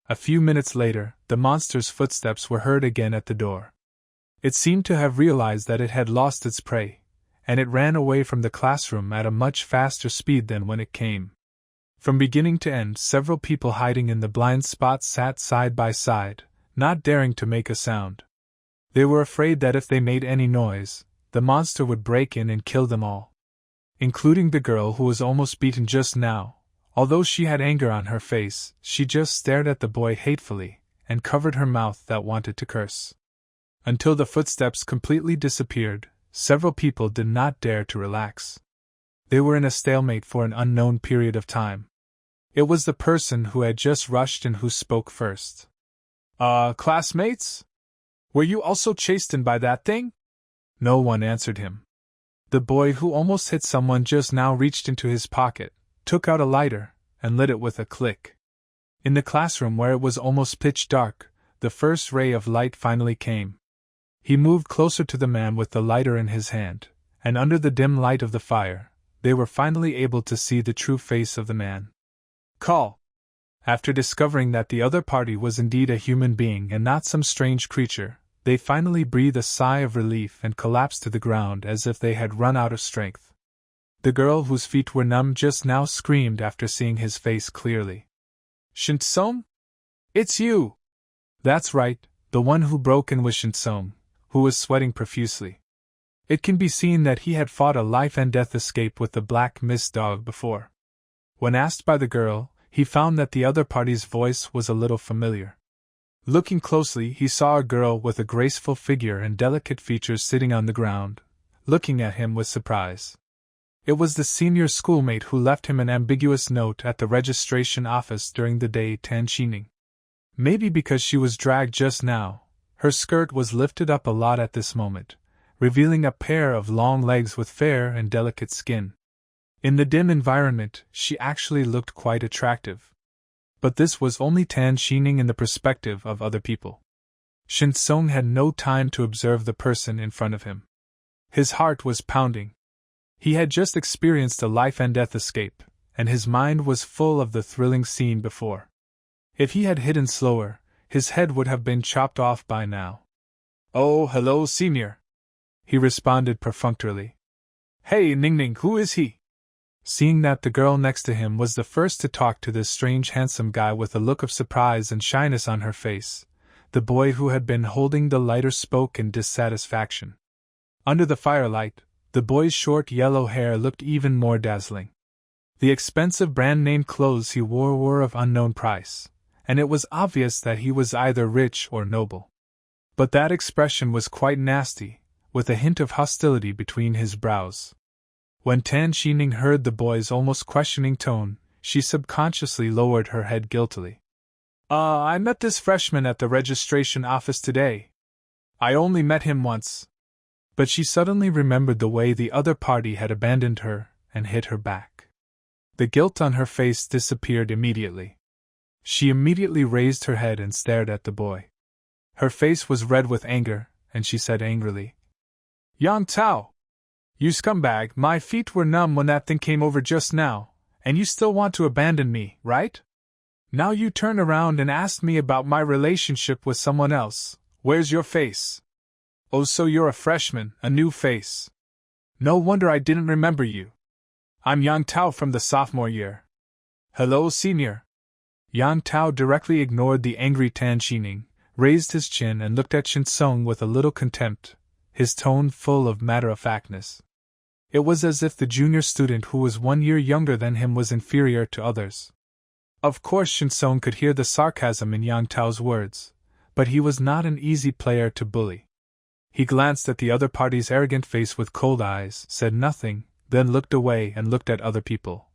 A few minutes later, the monster's footsteps were heard again at the door. It seemed to have realized that it had lost its prey, and it ran away from the classroom at a much faster speed than when it came. From beginning to end, several people hiding in the blind spot sat side by side, not daring to make a sound. They were afraid that if they made any noise, the monster would break in and kill them all. Including the girl who was almost beaten just now. Although she had anger on her face, she just stared at the boy hatefully, and covered her mouth that wanted to curse. Until the footsteps completely disappeared, several people did not dare to relax. They were in a stalemate for an unknown period of time. It was the person who had just rushed in who spoke first. Classmates? Were you also chastened by that thing? No one answered him. The boy who almost hit someone just now reached into his pocket, took out a lighter, and lit it with a click. In the classroom where it was almost pitch dark, the first ray of light finally came. He moved closer to the man with the lighter in his hand, and under the dim light of the fire, they were finally able to see the true face of the man. Call! After discovering that the other party was indeed a human being and not some strange creature, they finally breathed a sigh of relief and collapsed to the ground as if they had run out of strength. The girl whose feet were numb just now screamed after seeing his face clearly. Shintsung? It's you! That's right, the one who broke in was Shintsung, who was sweating profusely. It can be seen that he had fought a life-and-death escape with the Black Mist dog before. When asked by the girl, he found that the other party's voice was a little familiar. Looking closely, he saw a girl with a graceful figure and delicate features sitting on the ground, looking at him with surprise. It was the senior schoolmate who left him an ambiguous note at the registration office during the day Tan Xining. Maybe because she was dragged just now, her skirt was lifted up a lot at this moment, revealing a pair of long legs with fair and delicate skin. In the dim environment, she actually looked quite attractive. But this was only Tan Xining in the perspective of other people. Shintsung had no time to observe the person in front of him. His heart was pounding. He had just experienced a life-and-death escape, and his mind was full of the thrilling scene before. If he had hidden slower, his head would have been chopped off by now. "Oh, hello, senior," he responded perfunctorily. "Hey, Ningning, who is he?" Seeing that the girl next to him was the first to talk to this strange handsome guy with a look of surprise and shyness on her face, the boy who had been holding the lighter spoke in dissatisfaction. Under the firelight, the boy's short yellow hair looked even more dazzling. The expensive brand-name clothes he wore were of unknown price, and it was obvious that he was either rich or noble. But that expression was quite nasty, with a hint of hostility between his brows. When Tan Xining heard the boy's almost questioning tone, she subconsciously lowered her head guiltily. I met this freshman at the registration office today. I only met him once." But she suddenly remembered the way the other party had abandoned her and hit her back. The guilt on her face disappeared immediately. She immediately raised her head and stared at the boy. Her face was red with anger, and she said angrily, "Yang Tao! You scumbag, my feet were numb when that thing came over just now, and you still want to abandon me, right? Now you turn around and ask me about my relationship with someone else. Where's your face? Oh, so you're a freshman, a new face. No wonder I didn't remember you. I'm Yang Tao from the sophomore year." "Hello, senior." Yang Tao directly ignored the angry Tan Xining, raised his chin and looked at Shintsung with a little contempt, his tone full of matter-of-factness. It was as if the junior student who was 1 year younger than him was inferior to others. Of course Shintsung could hear the sarcasm in Yang Tao's words, but he was not an easy player to bully. He glanced at the other party's arrogant face with cold eyes, said nothing, then looked away and looked at other people.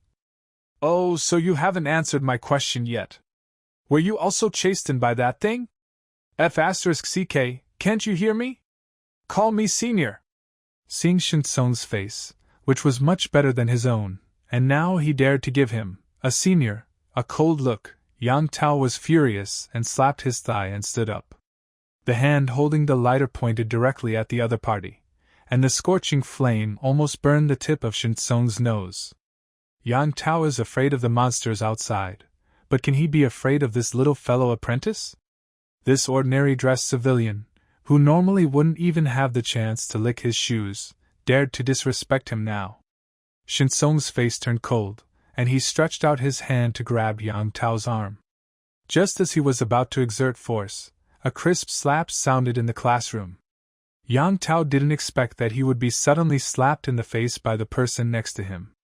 "Oh, so you haven't answered my question yet. Were you also chastened by that thing? F***ck, can't you hear me? Call me senior. Seeing Shinsong's face, which was much better than his own, and now he dared to give him, a senior, a cold look, Yang Tao was furious and slapped his thigh and stood up. The hand holding the lighter pointed directly at the other party, and the scorching flame almost burned the tip of Shinsong's nose. Yang Tao is afraid of the monsters outside, but can he be afraid of this little fellow apprentice? This ordinary dressed civilian, who normally wouldn't even have the chance to lick his shoes, dared to disrespect him now. Shinsong's face turned cold, and he stretched out his hand to grab Yang Tao's arm. Just as he was about to exert force, a crisp slap sounded in the classroom. Yang Tao didn't expect that he would be suddenly slapped in the face by the person next to him.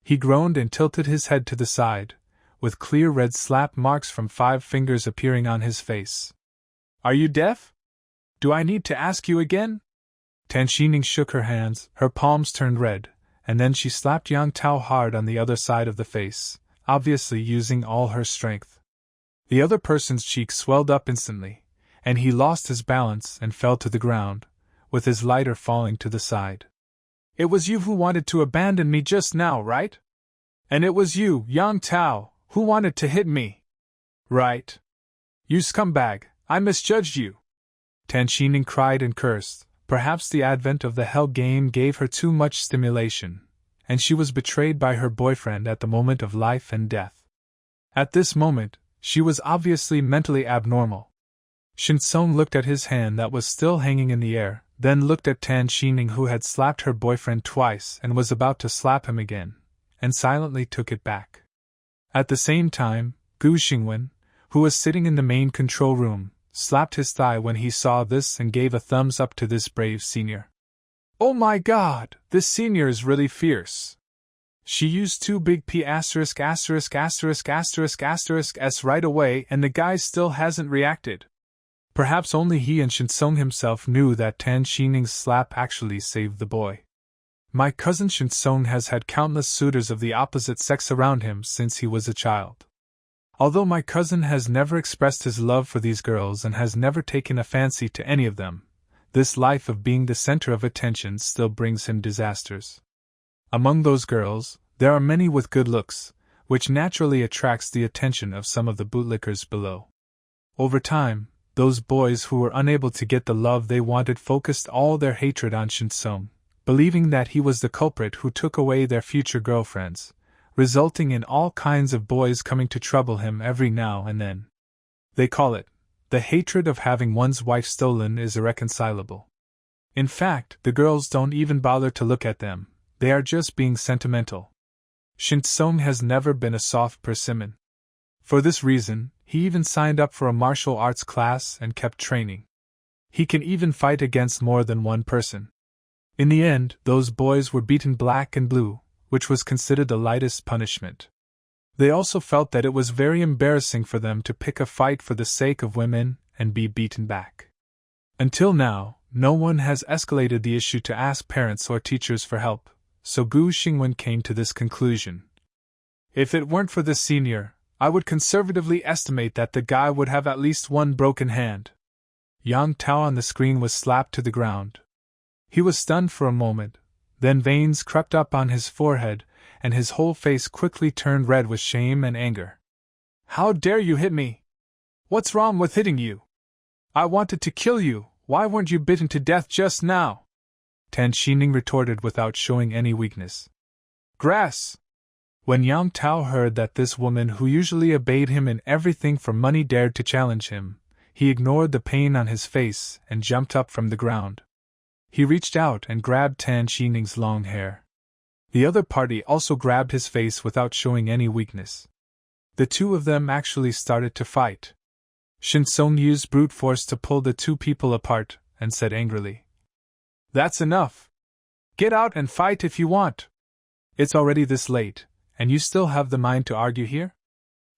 He groaned and tilted his head to the side, with clear red slap marks from 5 fingers appearing on his face. Are you deaf? Do I need to ask you again? Tan Xining shook her hands, her palms turned red, and then she slapped Yang Tao hard on the other side of the face, obviously using all her strength. The other person's cheeks swelled up instantly, and he lost his balance and fell to the ground, with his lighter falling to the side. It was you who wanted to abandon me just now, right? And it was you, Yang Tao, who wanted to hit me. Right. You scumbag, I misjudged you. Tan Xining cried and cursed. Perhaps the advent of the Hell game gave her too much stimulation, and she was betrayed by her boyfriend at the moment of life and death. At this moment, she was obviously mentally abnormal. Shinsong looked at his hand that was still hanging in the air, then looked at Tan Xining who had slapped her boyfriend twice and was about to slap him again, and silently took it back. At the same time, Gu Xingwen, who was sitting in the main control room, slapped his thigh when he saw this and gave a thumbs up to this brave senior. Oh my god, this senior is really fierce. She used 2 big P *************** S right away and the guy still hasn't reacted. Perhaps only he and Shinsong himself knew that Tan Xining's slap actually saved the boy. My cousin Shinsong has had countless suitors of the opposite sex around him since he was a child. Although my cousin has never expressed his love for these girls and has never taken a fancy to any of them, this life of being the center of attention still brings him disasters. Among those girls, there are many with good looks, which naturally attracts the attention of some of the bootlickers below. Over time, those boys who were unable to get the love they wanted focused all their hatred on Shinsong, believing that he was the culprit who took away their future girlfriends, resulting in all kinds of boys coming to trouble him every now and then. They call it, the hatred of having one's wife stolen is irreconcilable. In fact, the girls don't even bother to look at them, they are just being sentimental. Shinsong has never been a soft persimmon. For this reason, he even signed up for a martial arts class and kept training. He can even fight against more than one person. In the end, those boys were beaten black and blue, which was considered the lightest punishment. They also felt that it was very embarrassing for them to pick a fight for the sake of women and be beaten back. Until now, no one has escalated the issue to ask parents or teachers for help, so Gu Xingwen came to this conclusion. If it weren't for this senior, I would conservatively estimate that the guy would have at least one broken hand. Yang Tao on the screen was slapped to the ground. He was stunned for a moment, then veins crept up on his forehead, and his whole face quickly turned red with shame and anger. How dare you hit me? What's wrong with hitting you? I wanted to kill you, why weren't you bitten to death just now? Tan Xining retorted without showing any weakness. Grass! When Yang Tao heard that this woman who usually obeyed him in everything for money dared to challenge him, he ignored the pain on his face and jumped up from the ground. He reached out and grabbed Tan Xining's long hair. The other party also grabbed his face without showing any weakness. The two of them actually started to fight. Shinsong used brute force to pull the 2 people apart, and said angrily, That's enough! Get out and fight if you want! It's already this late, and you still have the mind to argue here?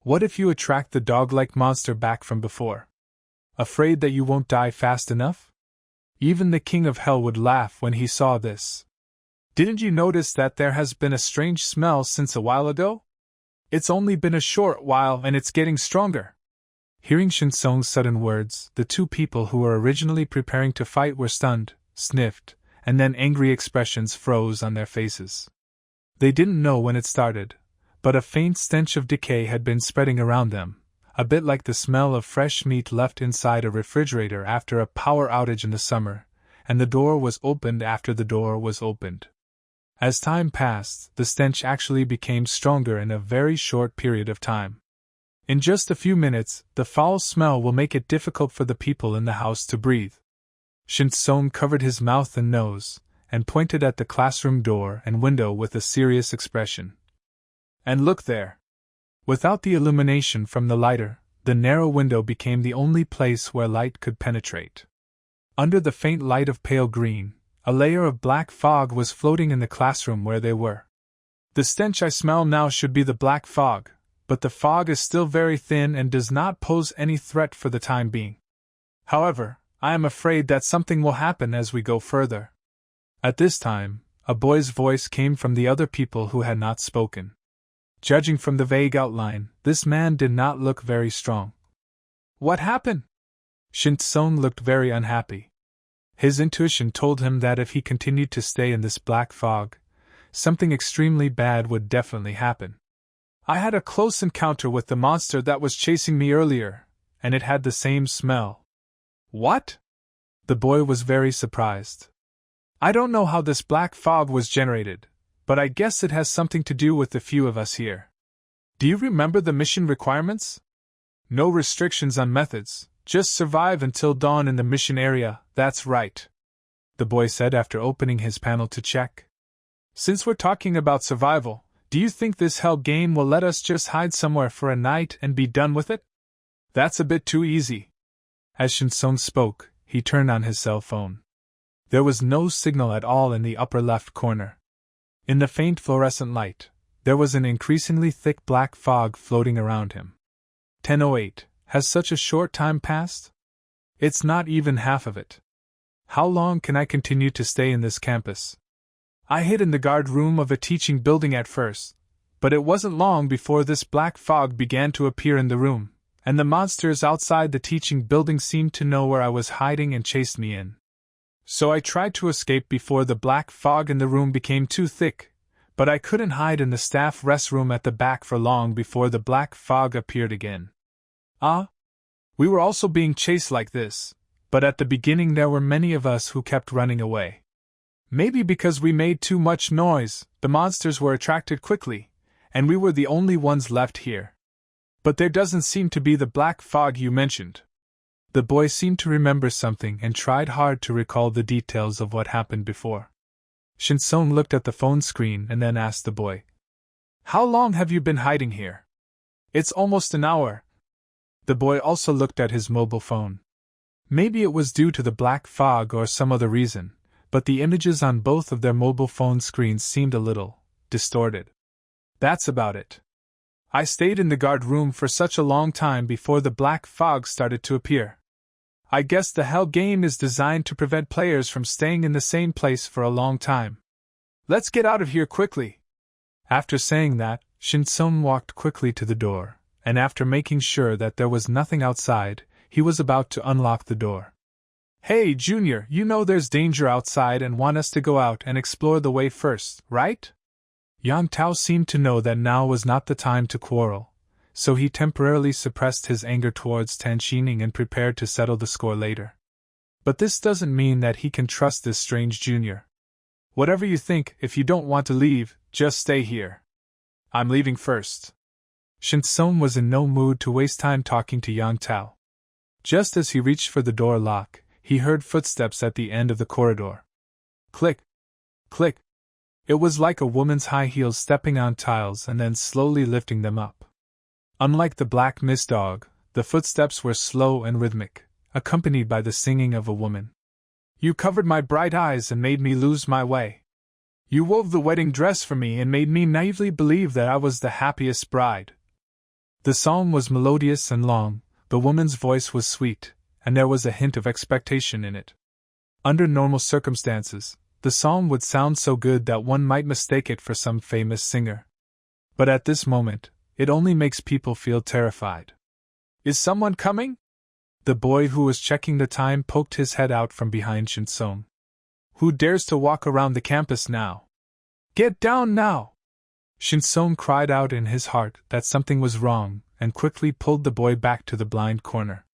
What if you attract the dog-like monster back from before? Afraid that you won't die fast enough? Even the King of Hell would laugh when he saw this. Didn't you notice that there has been a strange smell since a while ago? It's only been a short while and it's getting stronger. Hearing Shinsong's sudden words, the 2 people who were originally preparing to fight were stunned, sniffed, and then angry expressions froze on their faces. They didn't know when it started, but a faint stench of decay had been spreading around them, a bit like the smell of fresh meat left inside a refrigerator after a power outage in the summer, and the door was opened after the door was opened. As time passed, the stench actually became stronger in a very short period of time. In just a few minutes, the foul smell will make it difficult for the people in the house to breathe. Shin-Song covered his mouth and nose, and pointed at the classroom door and window with a serious expression. And look there! Without the illumination from the lighter, the narrow window became the only place where light could penetrate. Under the faint light of pale green, a layer of black fog was floating in the classroom where they were. The stench I smell now should be the black fog, but the fog is still very thin and does not pose any threat for the time being. However, I am afraid that something will happen as we go further. At this time, a boy's voice came from the other people who had not spoken. Judging from the vague outline, this man did not look very strong. What happened? Shin-Song looked very unhappy. His intuition told him that if he continued to stay in this black fog, something extremely bad would definitely happen. I had a close encounter with the monster that was chasing me earlier, and it had the same smell. What? The boy was very surprised. I don't know how this black fog was generated, but I guess it has something to do with the few of us here. Do you remember the mission requirements? No restrictions on methods, just survive until dawn in the mission area, that's right, the boy said after opening his panel to check. Since we're talking about survival, do you think this hell game will let us just hide somewhere for a night and be done with it? That's a bit too easy. As Shin-Song spoke, he turned on his cell phone. There was no signal at all in the upper left corner. In the faint fluorescent light, there was an increasingly thick black fog floating around him. 10:08. Has such a short time passed? It's not even half of it. How long can I continue to stay in this campus? I hid in the guard room of a teaching building at first, but it wasn't long before this black fog began to appear in the room, and the monsters outside the teaching building seemed to know where I was hiding and chased me in. So I tried to escape before the black fog in the room became too thick, but I couldn't hide in the staff restroom at the back for long before the black fog appeared again. We were also being chased like this, but at the beginning there were many of us who kept running away. Maybe because we made too much noise, the monsters were attracted quickly, and we were the only ones left here. But there doesn't seem to be the black fog you mentioned. The boy seemed to remember something and tried hard to recall the details of what happened before. Shin-Song looked at the phone screen and then asked the boy, "How long have you been hiding here?" "It's almost an hour." The boy also looked at his mobile phone. Maybe it was due to the black fog or some other reason, but the images on both of their mobile phone screens seemed a little distorted. "That's about it. I stayed in the guard room for such a long time before the black fog started to appear. I guess the hell game is designed to prevent players from staying in the same place for a long time. Let's get out of here quickly." After saying that, Shin-Song walked quickly to the door, and after making sure that there was nothing outside, he was about to unlock the door. "Hey, Junior, you know there's danger outside and want us to go out and explore the way first, right?" Yang Tao seemed to know that now was not the time to quarrel, so he temporarily suppressed his anger towards Tan Xining and prepared to settle the score later. But this doesn't mean that he can trust this strange junior. "Whatever you think, if you don't want to leave, just stay here. I'm leaving first." Shin-Song was in no mood to waste time talking to Yang Tao. Just as he reached for the door lock, he heard footsteps at the end of the corridor. Click! Click! It was like a woman's high heels stepping on tiles and then slowly lifting them up. Unlike the Black Mist dog, the footsteps were slow and rhythmic, accompanied by the singing of a woman. "You covered my bright eyes and made me lose my way. You wove the wedding dress for me and made me naively believe that I was the happiest bride." The song was melodious and long, the woman's voice was sweet, and there was a hint of expectation in it. Under normal circumstances, the song would sound so good that one might mistake it for some famous singer. But at this moment, it only makes people feel terrified. "Is someone coming?" The boy who was checking the time poked his head out from behind Shin-Song. Who dares to walk around the campus now? Get down now! Shinsong cried out in his heart that something was wrong, and quickly pulled the boy back to the blind corner.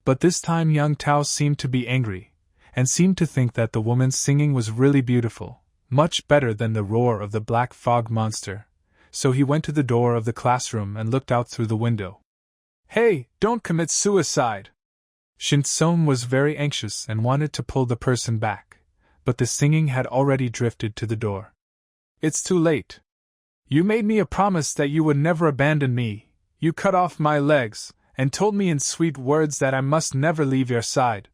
But this time Yang Tao seemed to be angry, and seemed to think that the woman's singing was really beautiful, much better than the roar of the black fog monster, so he went to the door of the classroom and looked out through the window. Hey, don't commit suicide! Shinsong was very anxious and wanted to pull the person back, but the singing had already drifted to the door. It's too late. You made me a promise that you would never abandon me. You cut off my legs, and told me in sweet words that I must never leave your side.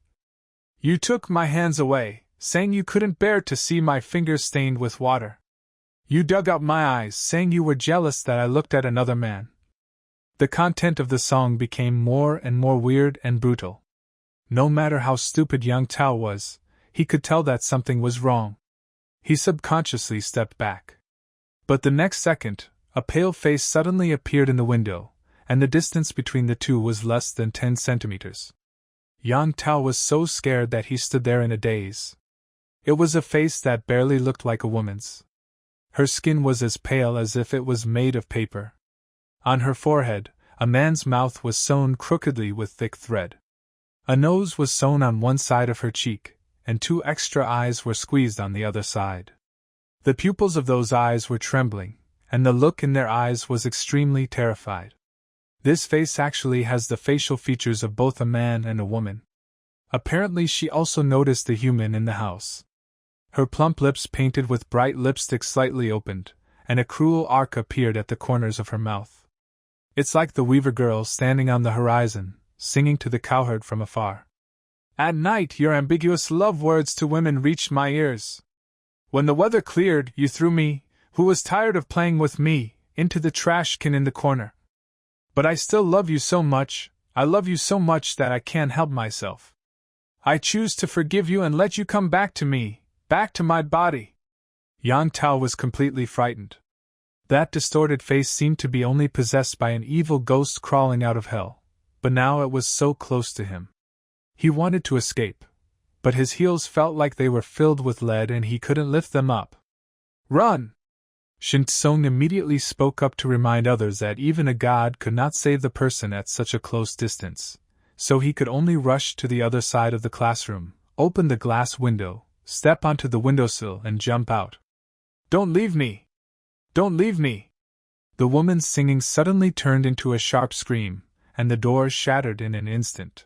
You took my hands away, saying you couldn't bear to see my fingers stained with water. You dug out my eyes, saying you were jealous that I looked at another man. The content of the song became more and more weird and brutal. No matter how stupid Yang Tao was, he could tell that something was wrong. He subconsciously stepped back. But the next second, a pale face suddenly appeared in the window, and the distance between the two was less than 10 centimeters. Yang Tao was so scared that he stood there in a daze. It was a face that barely looked like a woman's. Her skin was as pale as if it was made of paper. On her forehead, a man's mouth was sewn crookedly with thick thread. A nose was sewn on one side of her cheek, and 2 extra eyes were squeezed on the other side. The pupils of those eyes were trembling, and the look in their eyes was extremely terrified. This face actually has the facial features of both a man and a woman. Apparently she also noticed the human in the house. Her plump lips painted with bright lipstick slightly opened, and a cruel arc appeared at the corners of her mouth. It's like the Weaver girl standing on the horizon, singing to the cowherd from afar. At night your ambiguous love words to women reached my ears. When the weather cleared, you threw me, who was tired of playing with me, into the trash can in the corner. But I still love you so much, I love you so much that I can't help myself. I choose to forgive you and let you come back to me, back to my body. Yang Tao was completely frightened. That distorted face seemed to be only possessed by an evil ghost crawling out of hell, but now it was so close to him. He wanted to escape, but his heels felt like they were filled with lead and he couldn't lift them up. Run! Shinsong immediately spoke up to remind others that even a god could not save the person at such a close distance, so he could only rush to the other side of the classroom, open the glass window, step onto the windowsill and jump out. Don't leave me! Don't leave me! The woman's singing suddenly turned into a sharp scream, and the doors shattered in an instant.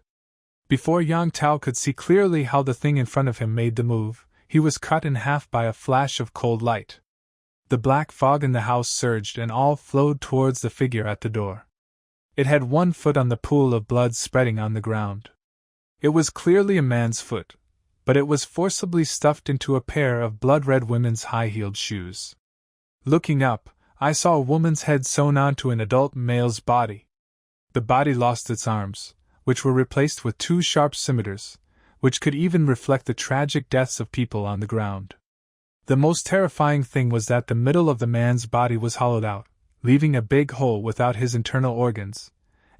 Before Yang Tao could see clearly how the thing in front of him made the move, he was cut in half by a flash of cold light. The black fog in the house surged and all flowed towards the figure at the door. It had 1 foot on the pool of blood spreading on the ground. It was clearly a man's foot, but it was forcibly stuffed into a pair of blood-red women's high-heeled shoes. Looking up, I saw a woman's head sewn onto an adult male's body. The body lost its arms, which were replaced with 2 sharp scimitars, which could even reflect the tragic deaths of people on the ground. The most terrifying thing was that the middle of the man's body was hollowed out, leaving a big hole without his internal organs,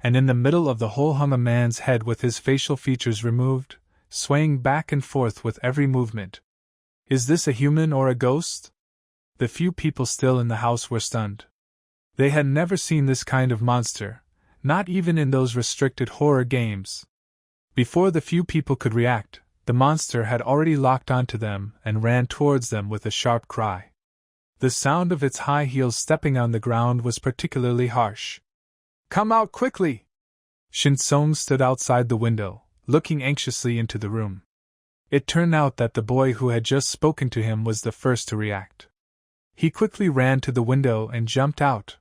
and in the middle of the hole hung a man's head with his facial features removed, swaying back and forth with every movement. Is this a human or a ghost? The few people still in the house were stunned. They had never seen this kind of monster, not even in those restricted horror games. Before the few people could react, the monster had already locked onto them and ran towards them with a sharp cry. The sound of its high heels stepping on the ground was particularly harsh. Come out quickly! Shinsong stood outside the window, looking anxiously into the room. It turned out that the boy who had just spoken to him was the first to react. He quickly ran to the window and jumped out.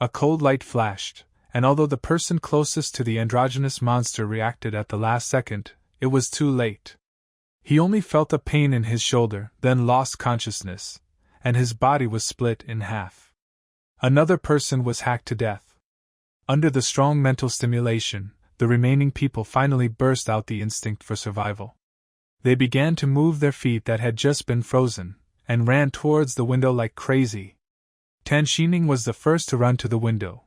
A cold light flashed, and although the person closest to the androgynous monster reacted at the last second, it was too late. He only felt a pain in his shoulder, then lost consciousness, and his body was split in half. Another person was hacked to death. Under the strong mental stimulation, the remaining people finally burst out the instinct for survival. They began to move their feet that had just been frozen, and ran towards the window like crazy. Tan Xining was the first to run to the window,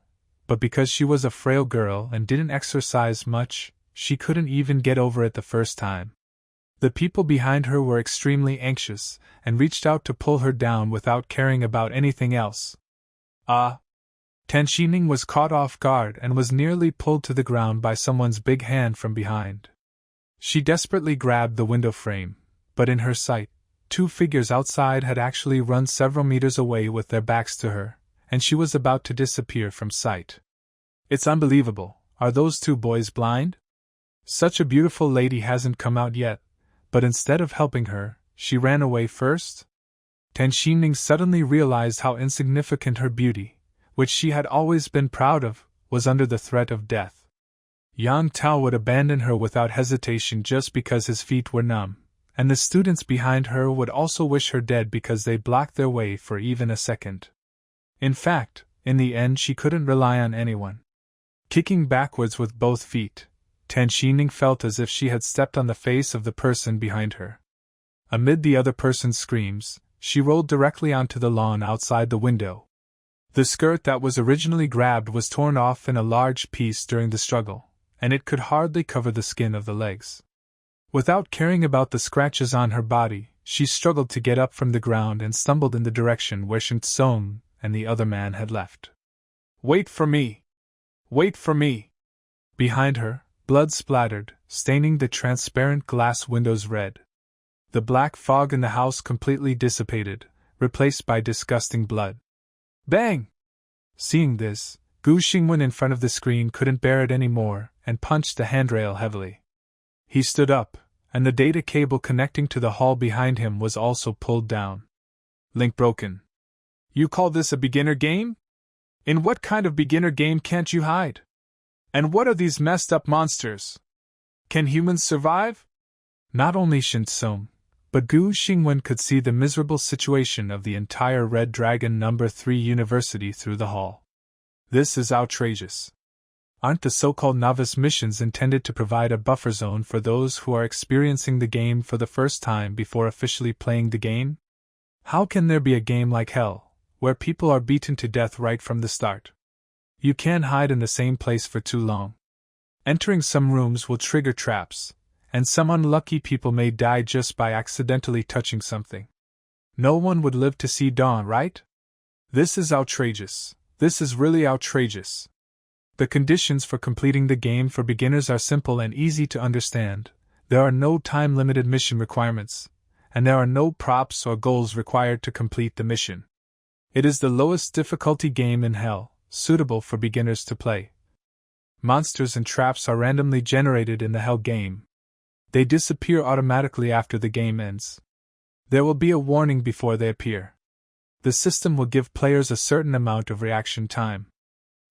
but because she was a frail girl and didn't exercise much, she couldn't even get over it the first time. The people behind her were extremely anxious, and reached out to pull her down without caring about anything else. Tan Xining was caught off guard and was nearly pulled to the ground by someone's big hand from behind. She desperately grabbed the window frame, but in her sight, two figures outside had actually run several meters away with their backs to her, and she was about to disappear from sight. It's unbelievable. Are those two boys blind? Such a beautiful lady hasn't come out yet, but instead of helping her, she ran away first? Tan Xining suddenly realized how insignificant her beauty, which she had always been proud of, was under the threat of death. Yang Tao would abandon her without hesitation just because his feet were numb, and the students behind her would also wish her dead because they blocked their way for even a second. In fact, in the end she couldn't rely on anyone. Kicking backwards with both feet, Tan Xining felt as if she had stepped on the face of the person behind her. Amid the other person's screams, she rolled directly onto the lawn outside the window. The skirt that was originally grabbed was torn off in a large piece during the struggle, and it could hardly cover the skin of the legs. Without caring about the scratches on her body, she struggled to get up from the ground and stumbled in the direction where Shen Tsung and the other man had left. "Wait for me! Wait for me!" Behind her, blood splattered, staining the transparent glass windows red. The black fog in the house completely dissipated, replaced by disgusting blood. Bang! Seeing this, Gu Xingwen in front of the screen couldn't bear it any more and punched the handrail heavily. He stood up, and the data cable connecting to the hall behind him was also pulled down. Link broken. You call this a beginner game? In what kind of beginner game can't you hide? And what are these messed up monsters? Can humans survive? Not only Shen Tsung, but Gu Xingwen could see the miserable situation of the entire Red Dragon No. 3 University through the hall. This is outrageous. Aren't the so-called novice missions intended to provide a buffer zone for those who are experiencing the game for the first time before officially playing the game? How can there be a game like Hell, where people are beaten to death right from the start? You can't hide in the same place for too long. Entering some rooms will trigger traps, and some unlucky people may die just by accidentally touching something. No one would live to see dawn, right? This is outrageous. This is really outrageous. The conditions for completing the game for beginners are simple and easy to understand. There are no time-limited mission requirements, and there are no props or goals required to complete the mission. It is the lowest difficulty game in Hell, suitable for beginners to play. Monsters and traps are randomly generated in the Hell game. They disappear automatically after the game ends. There will be a warning before they appear. The system will give players a certain amount of reaction time.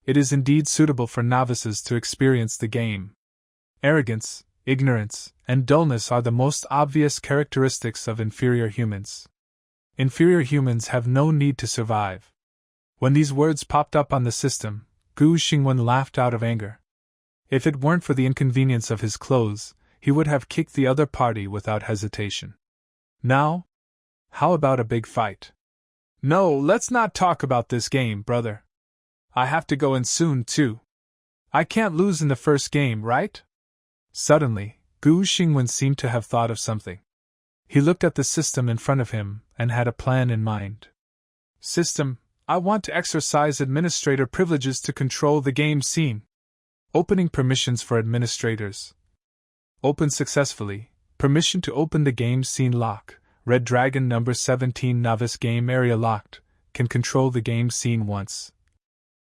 It is indeed suitable for novices to experience the game. Arrogance, ignorance, and dullness are the most obvious characteristics of inferior humans. Inferior humans have no need to survive. When these words popped up on the system, Gu Xingwen laughed out of anger. If it weren't for the inconvenience of his clothes, he would have kicked the other party without hesitation. Now? How about a big fight? No, let's not talk about this game, brother. I have to go in soon, too. I can't lose in the first game, right? Suddenly, Gu Xingwen seemed to have thought of something. He looked at the system in front of him and had a plan in mind. System, I want to exercise administrator privileges to control the game scene. Opening permissions for administrators. Open successfully. Permission to open the game scene lock. Red Dragon No. 17 Novice Game Area locked. Can control the game scene once.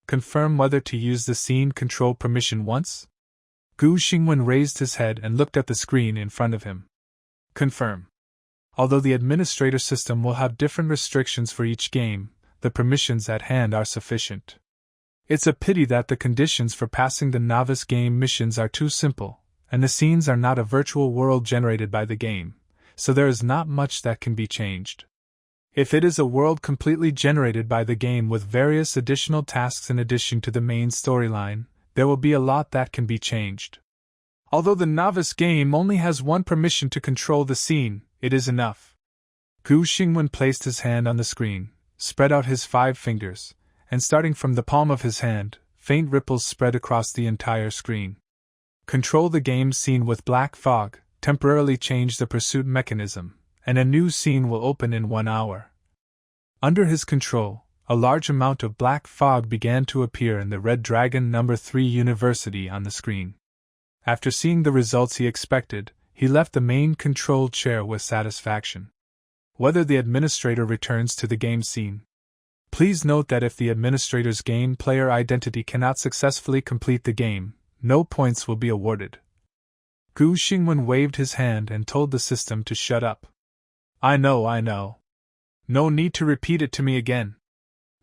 Confirm whether to use the scene control permission once? Gu Xingwen raised his head and looked at the screen in front of him. Confirm. Although the administrator system will have different restrictions for each game, the permissions at hand are sufficient. It's a pity that the conditions for passing the novice game missions are too simple, and the scenes are not a virtual world generated by the game, so there is not much that can be changed. If it is a world completely generated by the game with various additional tasks in addition to the main storyline, there will be a lot that can be changed. Although the novice game only has one permission to control the scene, it is enough. Gu Xingwen placed his hand on the screen, spread out his 5 fingers, and starting from the palm of his hand, faint ripples spread across the entire screen. Control the game scene with black fog, temporarily change the pursuit mechanism, and a new scene will open in 1 hour. Under his control, a large amount of black fog began to appear in the Red Dragon No. 3 University on the screen. After seeing the results he expected, he left the main control chair with satisfaction. Whether the administrator returns to the game scene. Please note that if the administrator's game player identity cannot successfully complete the game, no points will be awarded. Gu Xingwen waved his hand and told the system to shut up. I know. No need to repeat it to me again.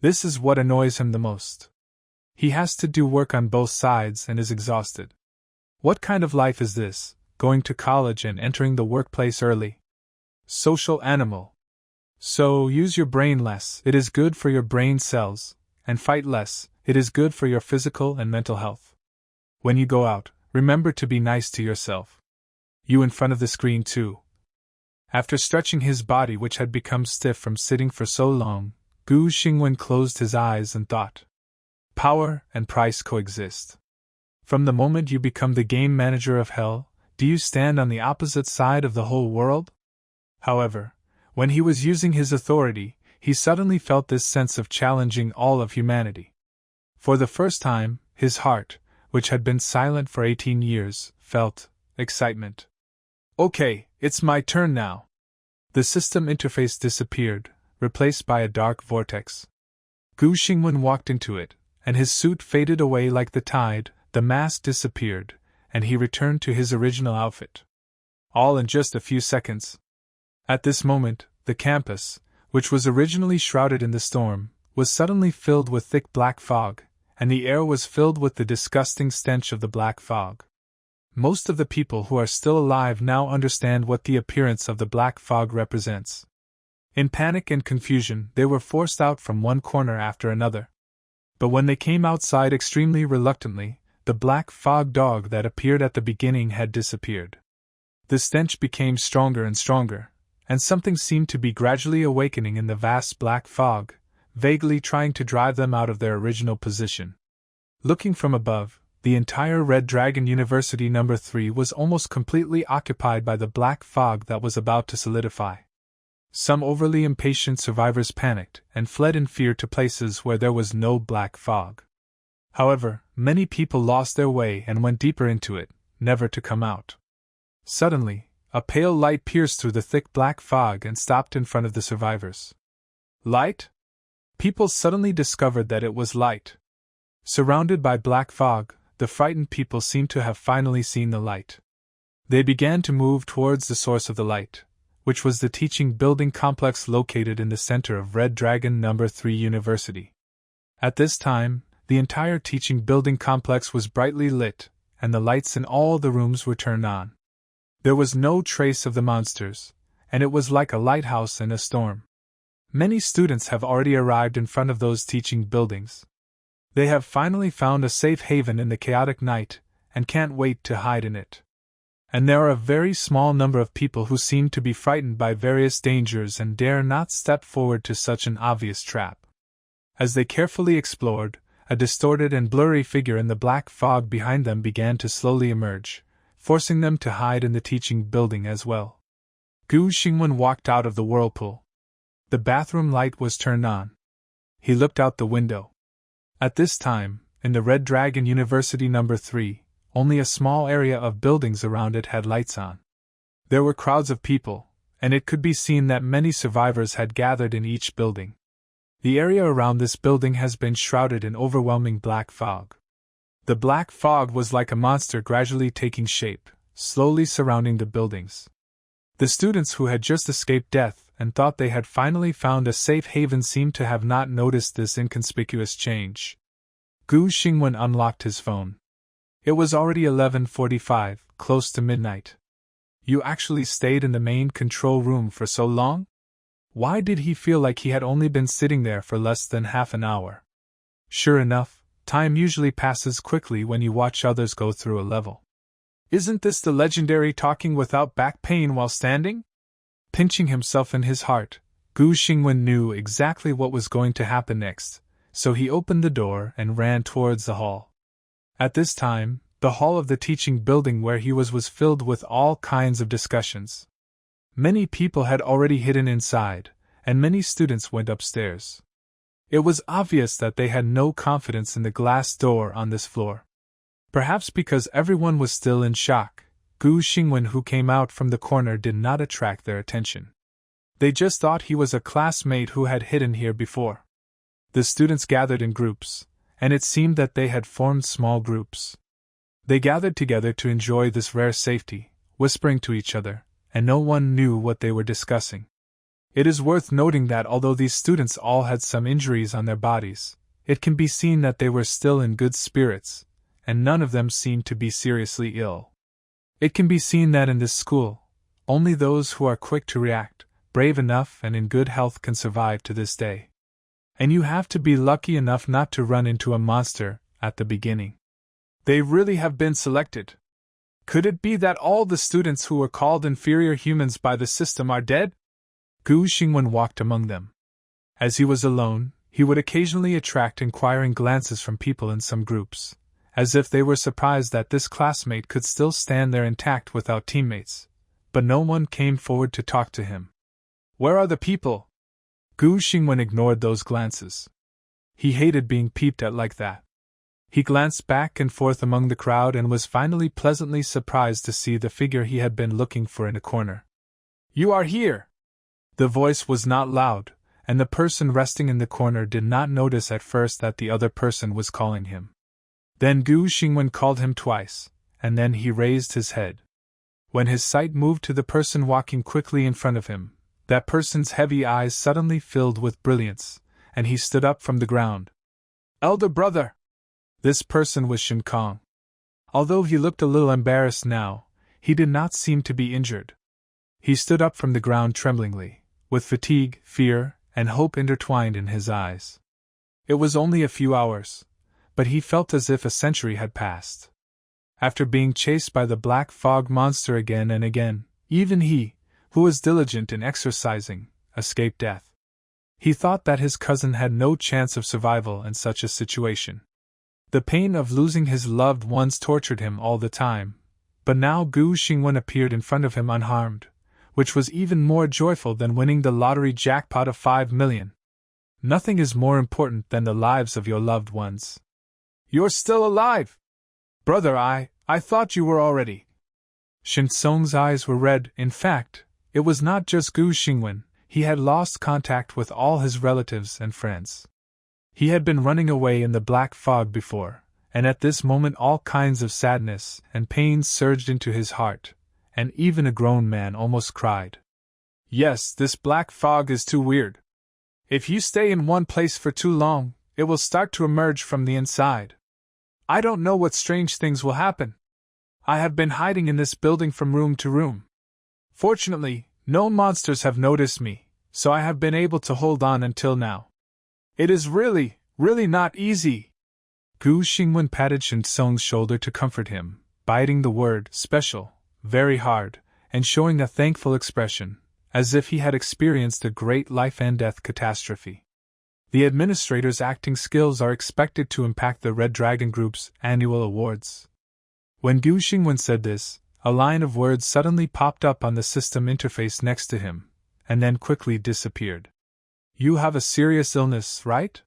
This is what annoys him the most. He has to do work on both sides and is exhausted. What kind of life is this, going to college and entering the workplace early? Social animal. So use your brain less, it is good for your brain cells, and fight less, it is good for your physical and mental health. When you go out, remember to be nice to yourself. You in front of the screen too. After stretching his body, which had become stiff from sitting for so long, Gu Xingwen closed his eyes and thought. Power and price coexist. From the moment you become the game manager of hell, do you stand on the opposite side of the whole world? However, when he was using his authority, he suddenly felt this sense of challenging all of humanity. For the first time, his heart, which had been silent for 18 years, felt excitement. Okay, it's my turn now. The system interface disappeared, replaced by a dark vortex. Gu Xingwen walked into it, and his suit faded away like the tide, the mask disappeared, and he returned to his original outfit. All in just a few seconds. At this moment, the campus, which was originally shrouded in the storm, was suddenly filled with thick black fog, and the air was filled with the disgusting stench of the black fog. Most of the people who are still alive now understand what the appearance of the black fog represents. In panic and confusion, they were forced out from one corner after another. But when they came outside extremely reluctantly, the black fog dog that appeared at the beginning had disappeared. The stench became stronger and stronger, and something seemed to be gradually awakening in the vast black fog, vaguely trying to drive them out of their original position. Looking from above, the entire Red Dragon University No. 3 was almost completely occupied by the black fog that was about to solidify. Some overly impatient survivors panicked and fled in fear to places where there was no black fog. However, many people lost their way and went deeper into it, never to come out. Suddenly, a pale light pierced through the thick black fog and stopped in front of the survivors. Light? People suddenly discovered that it was light. Surrounded by black fog, the frightened people seemed to have finally seen the light. They began to move towards the source of the light, which was the teaching building complex located in the center of Red Dragon No. 3 University. At this time, the entire teaching building complex was brightly lit, and the lights in all the rooms were turned on. There was no trace of the monsters, and it was like a lighthouse in a storm. Many students have already arrived in front of those teaching buildings. They have finally found a safe haven in the chaotic night, and can't wait to hide in it. And there are a very small number of people who seem to be frightened by various dangers and dare not step forward to such an obvious trap. As they carefully explored, a distorted and blurry figure in the black fog behind them began to slowly emerge, forcing them to hide in the teaching building as well. Gu Xingwen walked out of the whirlpool. The bathroom light was turned on. He looked out the window. At this time, in the Red Dragon University No. 3, only a small area of buildings around it had lights on. There were crowds of people, and it could be seen that many survivors had gathered in each building. The area around this building has been shrouded in overwhelming black fog. The black fog was like a monster gradually taking shape, slowly surrounding the buildings. The students who had just escaped death and thought they had finally found a safe haven seemed to have not noticed this inconspicuous change. Gu Xingwen unlocked his phone. It was already 11:45, close to midnight. You actually stayed in the main control room for so long? Why did he feel like he had only been sitting there for less than half an hour? Sure enough, time usually passes quickly when you watch others go through a level. Isn't this the legendary talking without back pain while standing? Pinching himself in his heart, Gu Xingwen knew exactly what was going to happen next, so he opened the door and ran towards the hall. At this time, The hall of the teaching building where he was filled with all kinds of discussions. Many people had already hidden inside, and many students went upstairs. It was obvious that they had no confidence in the glass door on this floor. Perhaps because everyone was still in shock, Gu Xingwen, who came out from the corner, did not attract their attention. They just thought he was a classmate who had hidden here before. The students gathered in groups, and it seemed that they had formed small groups. They gathered together to enjoy this rare safety, whispering to each other, and no one knew what they were discussing. It is worth noting that although these students all had some injuries on their bodies, it can be seen that they were still in good spirits, and none of them seemed to be seriously ill. It can be seen that in this school, only those who are quick to react, brave enough and in good health can survive to this day. And you have to be lucky enough not to run into a monster at the beginning. They really have been selected. Could it be that all the students who were called inferior humans by the system are dead? Gu Xingwen walked among them. As he was alone, he would occasionally attract inquiring glances from people in some groups, as if they were surprised that this classmate could still stand there intact without teammates, but no one came forward to talk to him. Where are the people? Gu Xingwen ignored those glances. He hated being peeped at like that. He glanced back and forth among the crowd and was finally pleasantly surprised to see the figure he had been looking for in a corner. You are here! The voice was not loud, and the person resting in the corner did not notice at first that the other person was calling him. Then Gu Xingwen called him twice, and then he raised his head. When his sight moved to the person walking quickly in front of him, that person's heavy eyes suddenly filled with brilliance, and he stood up from the ground. Elder brother! This person was Shen Kong. Although he looked a little embarrassed now, he did not seem to be injured. He stood up from the ground tremblingly, with fatigue, fear, and hope intertwined in his eyes. It was only a few hours, but he felt as if a century had passed. After being chased by the black fog monster again and again, even he, who was diligent in exercising, escaped death. He thought that his cousin had no chance of survival in such a situation. The pain of losing his loved ones tortured him all the time, but now Gu Xingwen appeared in front of him unharmed, which was even more joyful than winning the lottery jackpot of 5 million. Nothing is more important than the lives of your loved ones. You're still alive! Brother, I thought you were already. Shen Song's eyes were red. In fact, it was not just Gu Xingwen, he had lost contact with all his relatives and friends. He had been running away in the black fog before, and at this moment all kinds of sadness and pain surged into his heart, and even a grown man almost cried. Yes, this black fog is too weird. If you stay in one place for too long, it will start to emerge from the inside. I don't know what strange things will happen. I have been hiding in this building from room to room. Fortunately, no monsters have noticed me, so I have been able to hold on until now. It is really not easy. Gu Xingwen patted Shen Song's shoulder to comfort him, biting the word special very hard, and showing a thankful expression, as if he had experienced a great life-and-death catastrophe. The administrator's acting skills are expected to impact the Red Dragon Group's annual awards. When Gu Xingwen said this, a line of words suddenly popped up on the system interface next to him, and then quickly disappeared. You have a serious illness, right?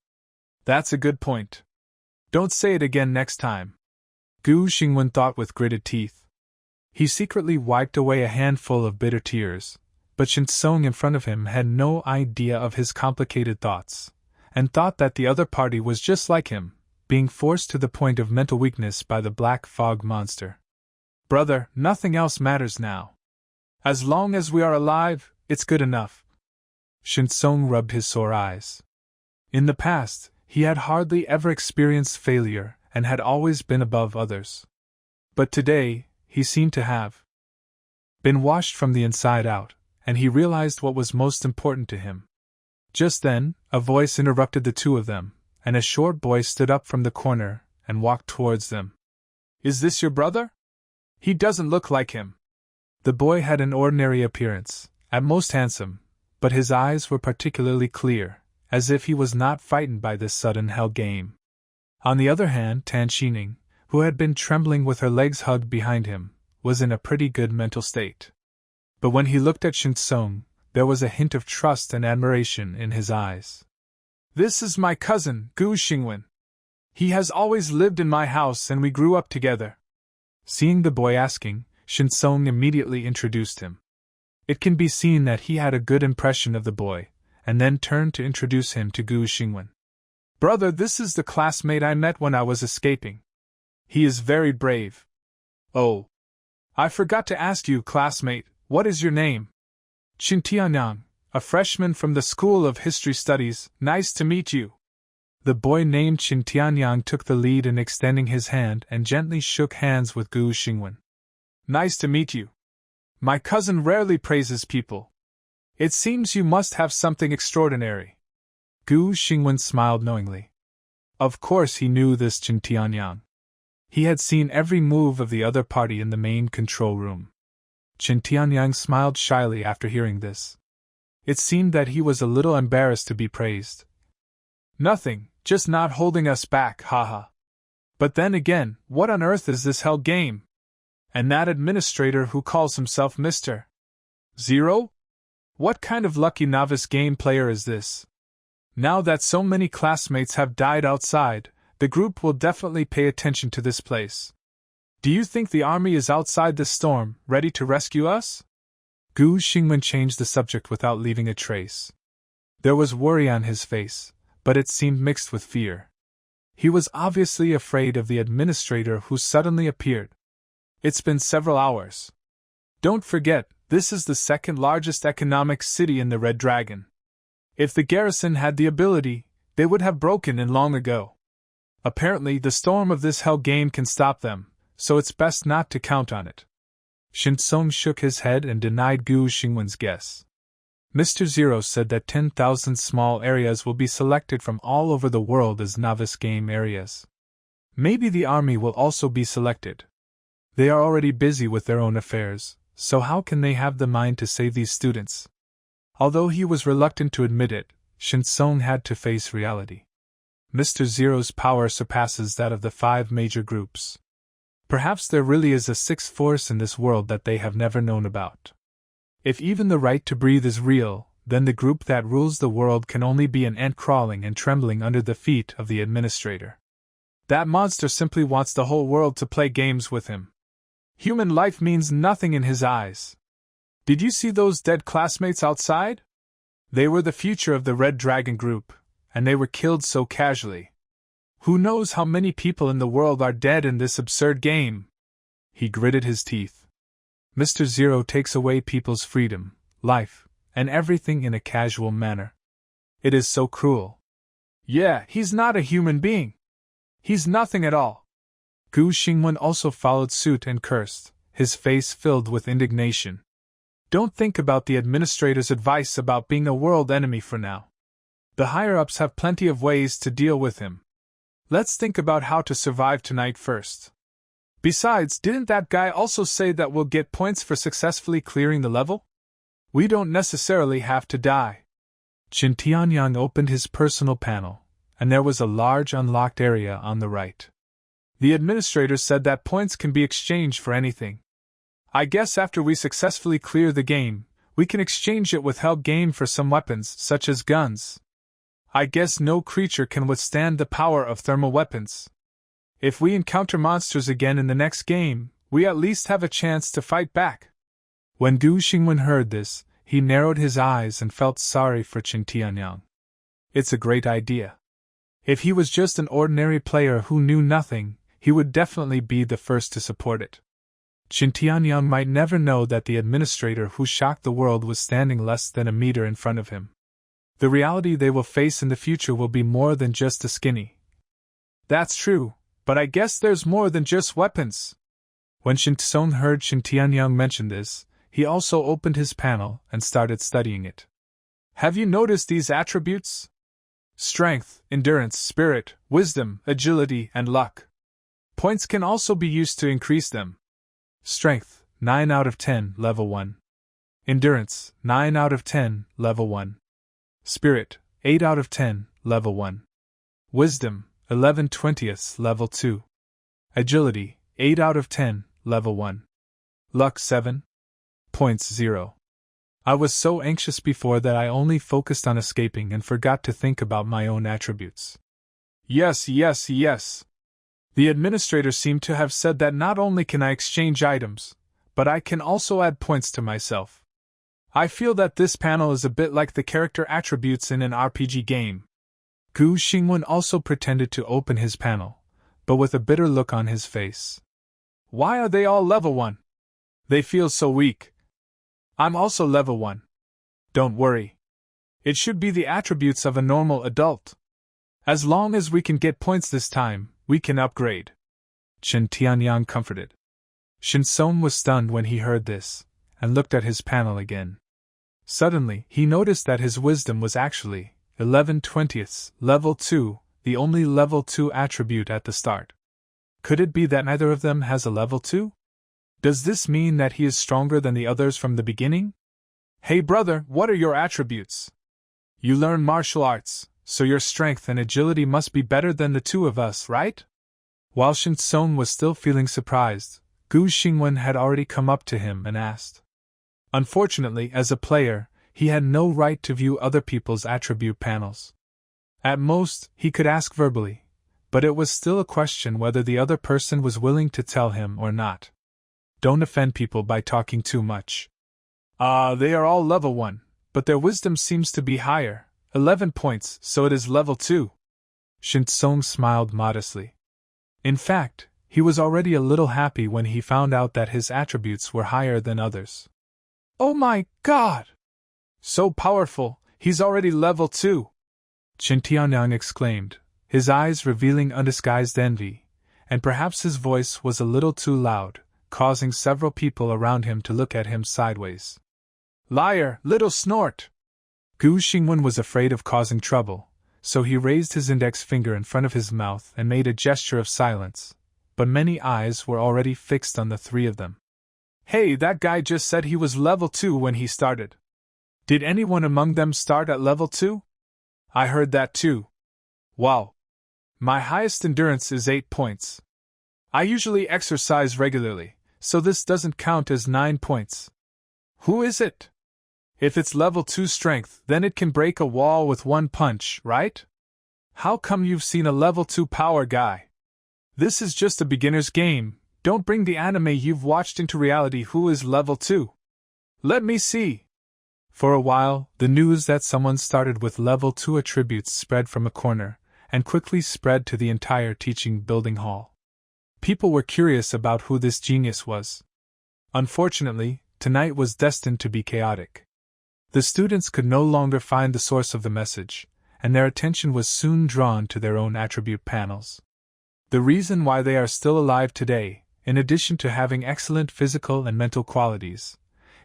That's a good point. Don't say it again next time. Gu Xingwen thought with gritted teeth. He secretly wiped away a handful of bitter tears, but Shen Song in front of him had no idea of his complicated thoughts, and thought that the other party was just like him, being forced to the point of mental weakness by the black fog monster. Brother, nothing else matters now. As long as we are alive, it's good enough. Shen Song rubbed his sore eyes. In the past, he had hardly ever experienced failure and had always been above others. But today, he seemed to have been washed from the inside out, and he realized what was most important to him. Just then, a voice interrupted the two of them, and a short boy stood up from the corner and walked towards them. Is this your brother? He doesn't look like him. The boy had an ordinary appearance, at most handsome, but his eyes were particularly clear, as if he was not frightened by this sudden hell game. On the other hand, Tan Xining, who had been trembling with her legs hugged behind him, was in a pretty good mental state. But when he looked at Shinsong, there was a hint of trust and admiration in his eyes. "This is my cousin, Gu Xingwen. He has always lived in my house and we grew up together." Seeing the boy asking, Shinsong immediately introduced him. It can be seen that he had a good impression of the boy, and then turned to introduce him to Gu Xingwen. "Brother, this is the classmate I met when I was escaping. He is very brave. Oh, I forgot to ask you, classmate, what is your name?" "Qin Tianyang, a freshman from the School of History Studies. Nice to meet you." The boy named Qin Tianyang took the lead in extending his hand and gently shook hands with Gu Xingwen. "Nice to meet you. My cousin rarely praises people. It seems you must have something extraordinary." Gu Xingwen smiled knowingly. Of course he knew this Qin Tianyang. He had seen every move of the other party in the main control room. Qin Tianyang smiled shyly after hearing this. It seemed that he was a little embarrassed to be praised. "Nothing, just not holding us back, haha. But then again, what on earth is this hell game? And that administrator who calls himself Mr. Zero? What kind of lucky novice game player is this? Now that so many classmates have died outside, the group will definitely pay attention to this place. Do you think the army is outside this storm, ready to rescue us?" Gu Xingwen changed the subject without leaving a trace. There was worry on his face, but it seemed mixed with fear. He was obviously afraid of the administrator who suddenly appeared. "It's been several hours. Don't forget, this is the second largest economic city in the Red Dragon. If the garrison had the ability, they would have broken in long ago. Apparently, the storm of this hell game can stop them, so it's best not to count on it." Shinsong shook his head and denied Gu Xingwen's guess. Mr. Zero said that 10,000 small areas will be selected from all over the world as novice game areas. Maybe the army will also be selected. They are already busy with their own affairs, so how can they have the mind to save these students? Although he was reluctant to admit it, Shinsong had to face reality. Mr. Zero's power surpasses that of the 5 major groups. Perhaps there really is a sixth force in this world that they have never known about. If even the right to breathe is real, then the group that rules the world can only be an ant crawling and trembling under the feet of the administrator. That monster simply wants the whole world to play games with him. Human life means nothing in his eyes. Did you see those dead classmates outside? They were the future of the Red Dragon group, and they were killed so casually. Who knows how many people in the world are dead in this absurd game? He gritted his teeth. Mr. Zero takes away people's freedom, life, and everything in a casual manner. It is so cruel. Yeah, he's not a human being. He's nothing at all. Gu Xingwen also followed suit and cursed, his face filled with indignation. Don't think about the administrator's advice about being a world enemy for now. The higher-ups have plenty of ways to deal with him. Let's think about how to survive tonight first. Besides, didn't that guy also say that we'll get points for successfully clearing the level? We don't necessarily have to die. Qin Tianyang opened his personal panel, and there was a large unlocked area on the right. The administrator said that points can be exchanged for anything. I guess after we successfully clear the game, we can exchange it with hell game for some weapons, such as guns. I guess no creature can withstand the power of thermal weapons. If we encounter monsters again in the next game, we at least have a chance to fight back. When Gu Xingwen heard this, he narrowed his eyes and felt sorry for Qin Tianyang. It's a great idea. If he was just an ordinary player who knew nothing, he would definitely be the first to support it. Qin Tianyang might never know that the administrator who shocked the world was standing less than a meter in front of him. The reality they will face in the future will be more than just a skinny. That's true, but I guess there's more than just weapons. When Shinsong heard Qin Tianyang mention this, he also opened his panel and started studying it. Have you noticed these attributes? Strength, endurance, spirit, wisdom, agility, and luck. Points can also be used to increase them. Strength, 9 out of 10, level 1. Endurance, 9 out of 10, level 1. Spirit, 8 out of 10, level 1. Wisdom, 11/20, level 2. Agility, 8 out of 10, level 1. Luck 7.0. I was so anxious before that I only focused on escaping and forgot to think about my own attributes. Yes. The administrator seemed to have said that not only can I exchange items, but I can also add points to myself. I feel that this panel is a bit like the character attributes in an RPG game. Gu Xingwen also pretended to open his panel, but with a bitter look on his face. Why are they all level 1? They feel so weak. I'm also level 1. Don't worry. It should be the attributes of a normal adult. As long as we can get points this time, we can upgrade. Chen Tianyang comforted. Shinsong was stunned when he heard this, and looked at his panel again. Suddenly, he noticed that his wisdom was actually 11/20, level 2, the only level 2 attribute at the start. Could it be that neither of them has a level 2? Does this mean that he is stronger than the others from the beginning? Hey brother, what are your attributes? You learn martial arts, so your strength and agility must be better than the two of us, right? While Shinsong was still feeling surprised, Gu Xingwen had already come up to him and asked. Unfortunately, as a player, he had no right to view other people's attribute panels. At most, he could ask verbally, but it was still a question whether the other person was willing to tell him or not. Don't offend people by talking too much. They are all level 1, but their wisdom seems to be higher, 11 points, so it is level 2. Shinsong smiled modestly. In fact, he was already a little happy when he found out that his attributes were higher than others. Oh my god! So powerful, he's already level 2! Chen Tianyang exclaimed, his eyes revealing undisguised envy, and perhaps his voice was a little too loud, causing several people around him to look at him sideways. Liar, little snort! Gu Xingwen was afraid of causing trouble, so he raised his index finger in front of his mouth and made a gesture of silence, but many eyes were already fixed on the three of them. Hey, that guy just said he was level 2 when he started. Did anyone among them start at level 2? I heard that too. Wow. My highest endurance is 8 points. I usually exercise regularly, so this doesn't count as 9 points. Who is it? If it's level 2 strength, then it can break a wall with one punch, right? How come you've seen a level 2 power guy? This is just a beginner's game. Don't bring the anime you've watched into reality. Who is level 2? Let me see. For a while, the news that someone started with level 2 attributes spread from a corner, and quickly spread to the entire teaching building hall. People were curious about who this genius was. Unfortunately, tonight was destined to be chaotic. The students could no longer find the source of the message, and their attention was soon drawn to their own attribute panels. The reason why they are still alive today, in addition to having excellent physical and mental qualities,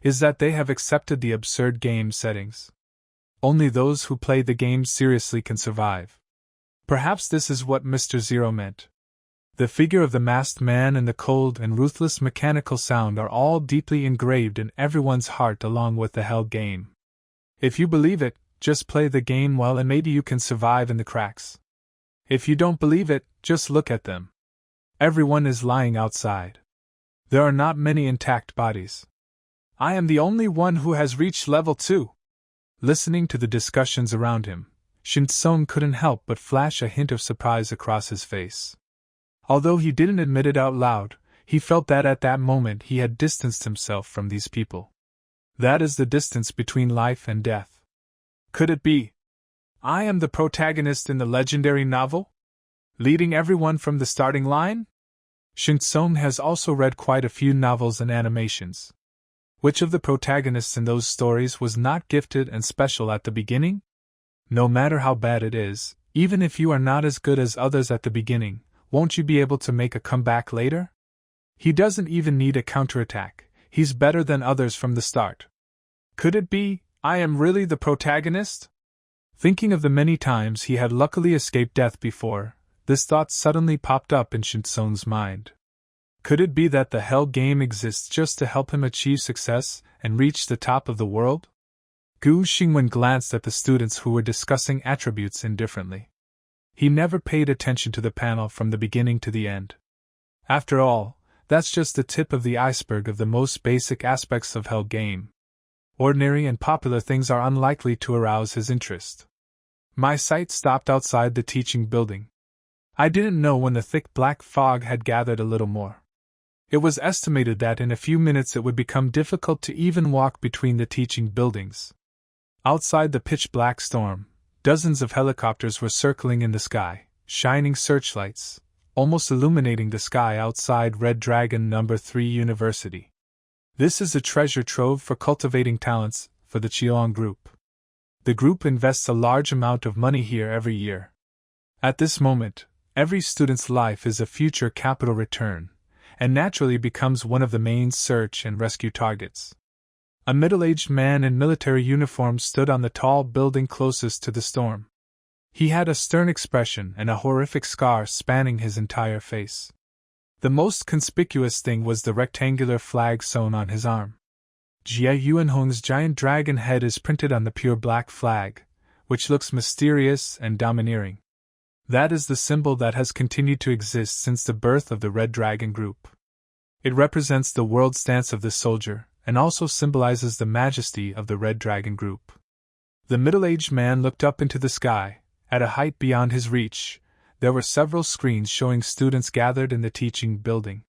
is that they have accepted the absurd game settings. Only those who play the game seriously can survive. Perhaps this is what Mr. Zero meant. The figure of the masked man and the cold and ruthless mechanical sound are all deeply engraved in everyone's heart along with the hell game. If you believe it, just play the game well and maybe you can survive in the cracks. If you don't believe it, just look at them. Everyone is lying outside. There are not many intact bodies. I am the only one who has reached level 2. Listening to the discussions around him, Shinsong couldn't help but flash a hint of surprise across his face. Although he didn't admit it out loud, he felt that at that moment he had distanced himself from these people. That is the distance between life and death. Could it be? I am the protagonist in the legendary novel? Leading everyone from the starting line? Shinsong has also read quite a few novels and animations. Which of the protagonists in those stories was not gifted and special at the beginning? No matter how bad it is, even if you are not as good as others at the beginning, won't you be able to make a comeback later? He doesn't even need a counterattack, he's better than others from the start. Could it be, I am really the protagonist? Thinking of the many times he had luckily escaped death before, this thought suddenly popped up in Shinsong's mind. Could it be that the hell game exists just to help him achieve success and reach the top of the world? Gu Xingwen glanced at the students who were discussing attributes indifferently. He never paid attention to the panel from the beginning to the end. After all, that's just the tip of the iceberg of the most basic aspects of Hell Game. Ordinary and popular things are unlikely to arouse his interest. My sight stopped outside the teaching building. I didn't know when the thick black fog had gathered a little more. It was estimated that in a few minutes it would become difficult to even walk between the teaching buildings. Outside the pitch-black storm, dozens of helicopters were circling in the sky, shining searchlights, almost illuminating the sky outside Red Dragon No. 3 University. This is a treasure trove for cultivating talents for the Cheong Group. The group invests a large amount of money here every year. At this moment, every student's life is a future capital return, and naturally becomes one of the main search and rescue targets. A middle-aged man in military uniform stood on the tall building closest to the storm. He had a stern expression and a horrific scar spanning his entire face. The most conspicuous thing was the rectangular flag sewn on his arm. Jia Yuanhong's giant dragon head is printed on the pure black flag, which looks mysterious and domineering. That is the symbol that has continued to exist since the birth of the Red Dragon Group. It represents the world stance of the soldier, and also symbolizes the majesty of the Red Dragon Group. The middle-aged man looked up into the sky. At a height beyond his reach, there were several screens showing students gathered in the teaching building.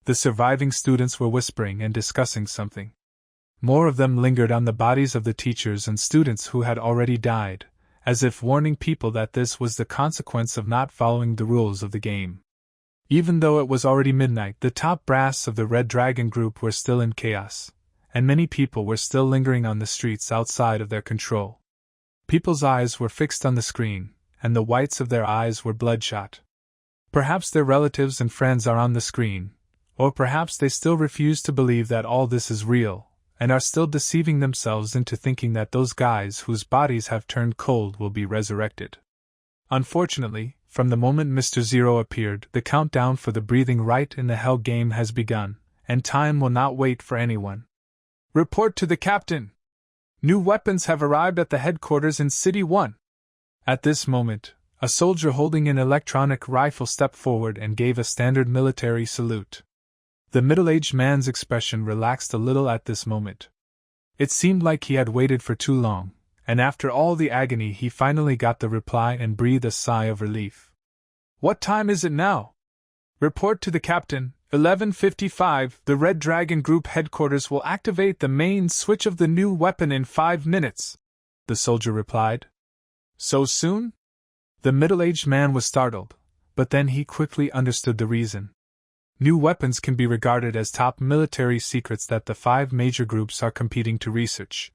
The surviving students were whispering and discussing something. More of them lingered on the bodies of the teachers and students who had already died, as if warning people that this was the consequence of not following the rules of the game. Even though it was already midnight, the top brass of the Red Dragon Group were still in chaos, and many people were still lingering on the streets outside of their control. People's eyes were fixed on the screen, and the whites of their eyes were bloodshot. Perhaps their relatives and friends are on the screen, or perhaps they still refuse to believe that all this is real, and are still deceiving themselves into thinking that those guys whose bodies have turned cold will be resurrected. Unfortunately, from the moment Mr. Zero appeared, the countdown for the breathing right in the Hell Game has begun, and time will not wait for anyone. Report to the captain! New weapons have arrived at the headquarters in City 1. At this moment, a soldier holding an electronic rifle stepped forward and gave a standard military salute. The middle-aged man's expression relaxed a little at this moment. It seemed like he had waited for too long, and after all the agony he finally got the reply and breathed a sigh of relief. What time is it now? Report to the captain, 11:55. The Red Dragon Group headquarters will activate the main switch of the new weapon in 5 minutes, the soldier replied. So soon? The middle-aged man was startled, but then he quickly understood the reason. New weapons can be regarded as top military secrets that the 5 major groups are competing to research.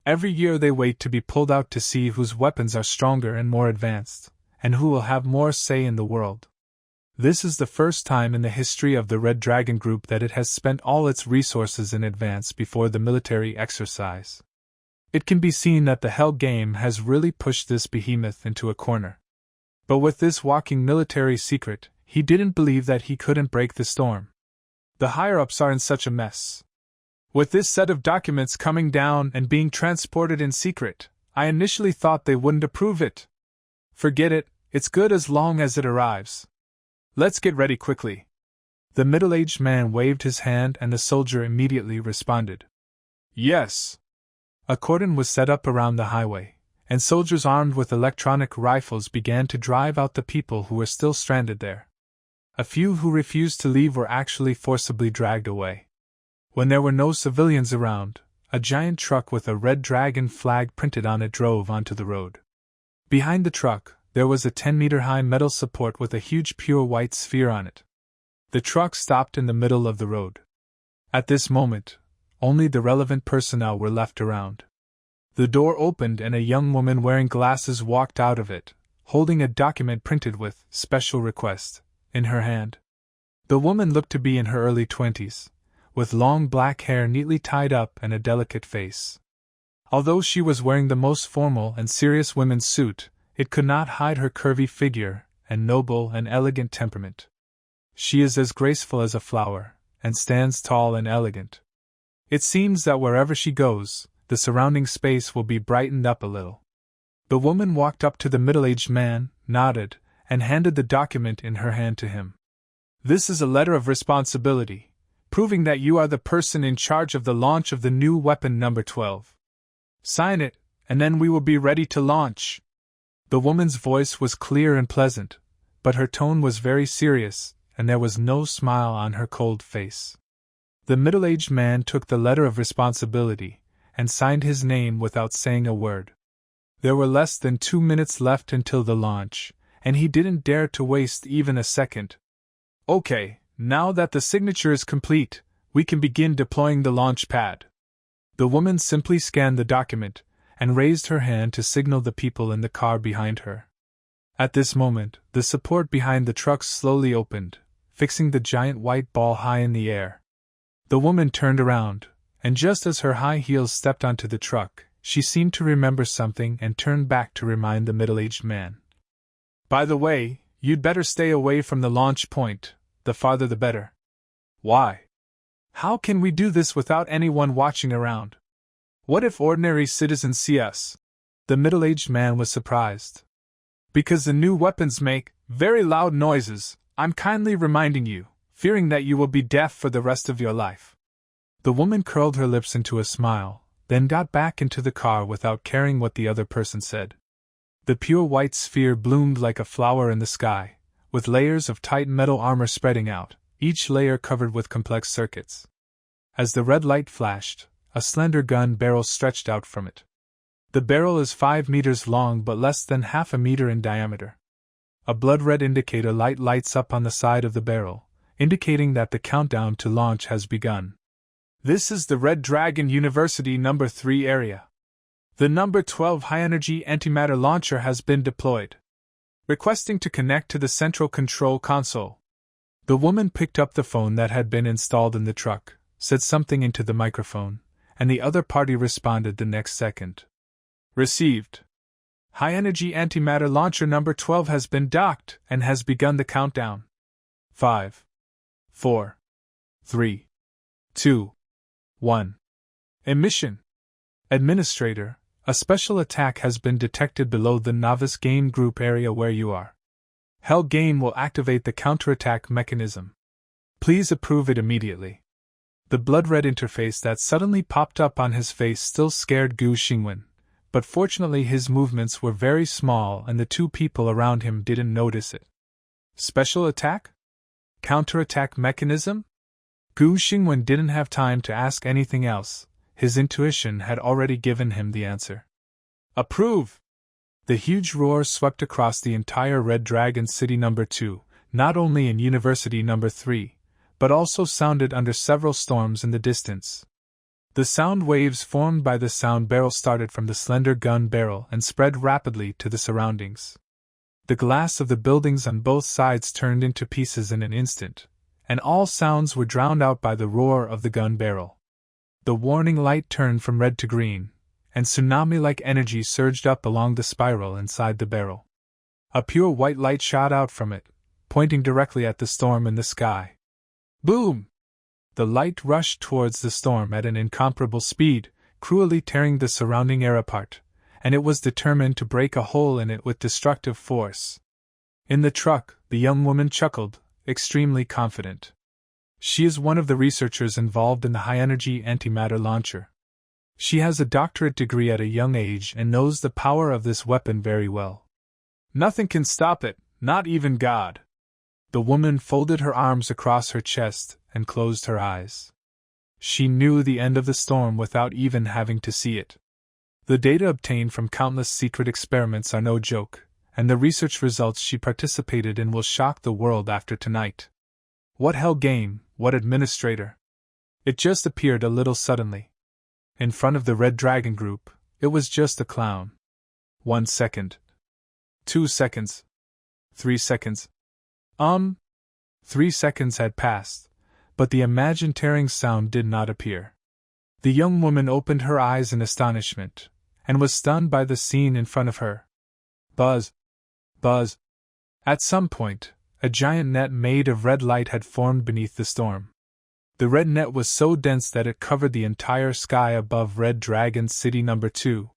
Every year they wait to be pulled out to see whose weapons are stronger and more advanced, and who will have more say in the world. This is the first time in the history of the Red Dragon Group that it has spent all its resources in advance before the military exercise. It can be seen that the Hell Game has really pushed this behemoth into a corner. But with this walking military secret, he didn't believe that he couldn't break the storm. The higher-ups are in such a mess. With this set of documents coming down and being transported in secret, I initially thought they wouldn't approve it. Forget it, it's good as long as it arrives. Let's get ready quickly. The middle-aged man waved his hand and the soldier immediately responded. Yes. A cordon was set up around the highway, and soldiers armed with electronic rifles began to drive out the people who were still stranded there. A few who refused to leave were actually forcibly dragged away. When there were no civilians around, a giant truck with a Red Dragon flag printed on it drove onto the road. Behind the truck, there was a 10-meter-high metal support with a huge pure white sphere on it. The truck stopped in the middle of the road. At this moment, only the relevant personnel were left around. The door opened and a young woman wearing glasses walked out of it, holding a document printed with "Special Request" in her hand. The woman looked to be in her early 20s, with long black hair neatly tied up and a delicate face. Although she was wearing the most formal and serious women's suit, it could not hide her curvy figure and noble and elegant temperament. She is as graceful as a flower, and stands tall and elegant. It seems that wherever she goes, the surrounding space will be brightened up a little. The woman walked up to the middle-aged man, nodded, and handed the document in her hand to him. This is a letter of responsibility, proving that you are the person in charge of the launch of the new weapon number 12. Sign it, and then we will be ready to launch." The woman's voice was clear and pleasant, but her tone was very serious, and there was no smile on her cold face. The middle-aged man took the letter of responsibility and signed his name without saying a word. There were less than 2 minutes left until the launch, and he didn't dare to waste even a second. "Okay, now that the signature is complete, we can begin deploying the launch pad." The woman simply scanned the document and raised her hand to signal the people in the car behind her. At this moment, the support behind the truck slowly opened, fixing the giant white ball high in the air. The woman turned around, and just as her high heels stepped onto the truck, she seemed to remember something and turned back to remind the middle-aged man. "By the way, you'd better stay away from the launch point, the farther the better." "Why? How can we do this without anyone watching around? What if ordinary citizens see us?" The middle-aged man was surprised. "Because the new weapons make very loud noises, I'm kindly reminding you, fearing that you will be deaf for the rest of your life." The woman curled her lips into a smile, then got back into the car without caring what the other person said. The pure white sphere bloomed like a flower in the sky, with layers of tight metal armor spreading out, each layer covered with complex circuits. As the red light flashed, a slender gun barrel stretched out from it. The barrel is 5 meters long but less than half a meter in diameter. A blood-red indicator light lights up on the side of the barrel, indicating that the countdown to launch has begun. This is the Red Dragon University No. 3 area. The No. 12 high-energy antimatter launcher has been deployed. Requesting to connect to the central control console. The woman picked up the phone that had been installed in the truck, said something into the microphone, and the other party responded the next second. "Received. High-energy antimatter launcher No. 12 has been docked and has begun the countdown. 5, 4, 3, 2, 1. Emission. Administrator, a special attack has been detected below the Novice Game Group area where you are. Hell Game will activate the counterattack mechanism. Please approve it immediately." The blood-red interface that suddenly popped up on his face still scared Gu Xingwen, but fortunately his movements were very small and the two people around him didn't notice it. Special attack? Counterattack mechanism? Gu Xingwen didn't have time to ask anything else, his intuition had already given him the answer. "Approve!" The huge roar swept across the entire Red Dragon City No. 2, not only in University No. 3, but also sounded under several storms in the distance. The sound waves formed by the sound barrel started from the slender gun barrel and spread rapidly to the surroundings. The glass of the buildings on both sides turned into pieces in an instant, and all sounds were drowned out by the roar of the gun barrel. The warning light turned from red to green, and tsunami-like energy surged up along the spiral inside the barrel. A pure white light shot out from it, pointing directly at the storm in the sky. Boom! The light rushed towards the storm at an incomparable speed, cruelly tearing the surrounding air apart, and it was determined to break a hole in it with destructive force. In the truck, the young woman chuckled, extremely confident. She is one of the researchers involved in the high-energy antimatter launcher. She has a doctorate degree at a young age and knows the power of this weapon very well. Nothing can stop it, not even God. The woman folded her arms across her chest and closed her eyes. She knew the end of the storm without even having to see it. The data obtained from countless secret experiments are no joke, and the research results she participated in will shock the world after tonight. What hell game, what administrator? It just appeared a little suddenly. In front of the Red Dragon Group, it was just a clown. 1 second. 2 seconds. 3 seconds. 3 seconds had passed, but the imagined tearing sound did not appear. The young woman opened her eyes in astonishment, and was stunned by the scene in front of her. Buzz! Buzz! At some point, a giant net made of red light had formed beneath the storm. The red net was so dense that it covered the entire sky above Red Dragon City No. 2.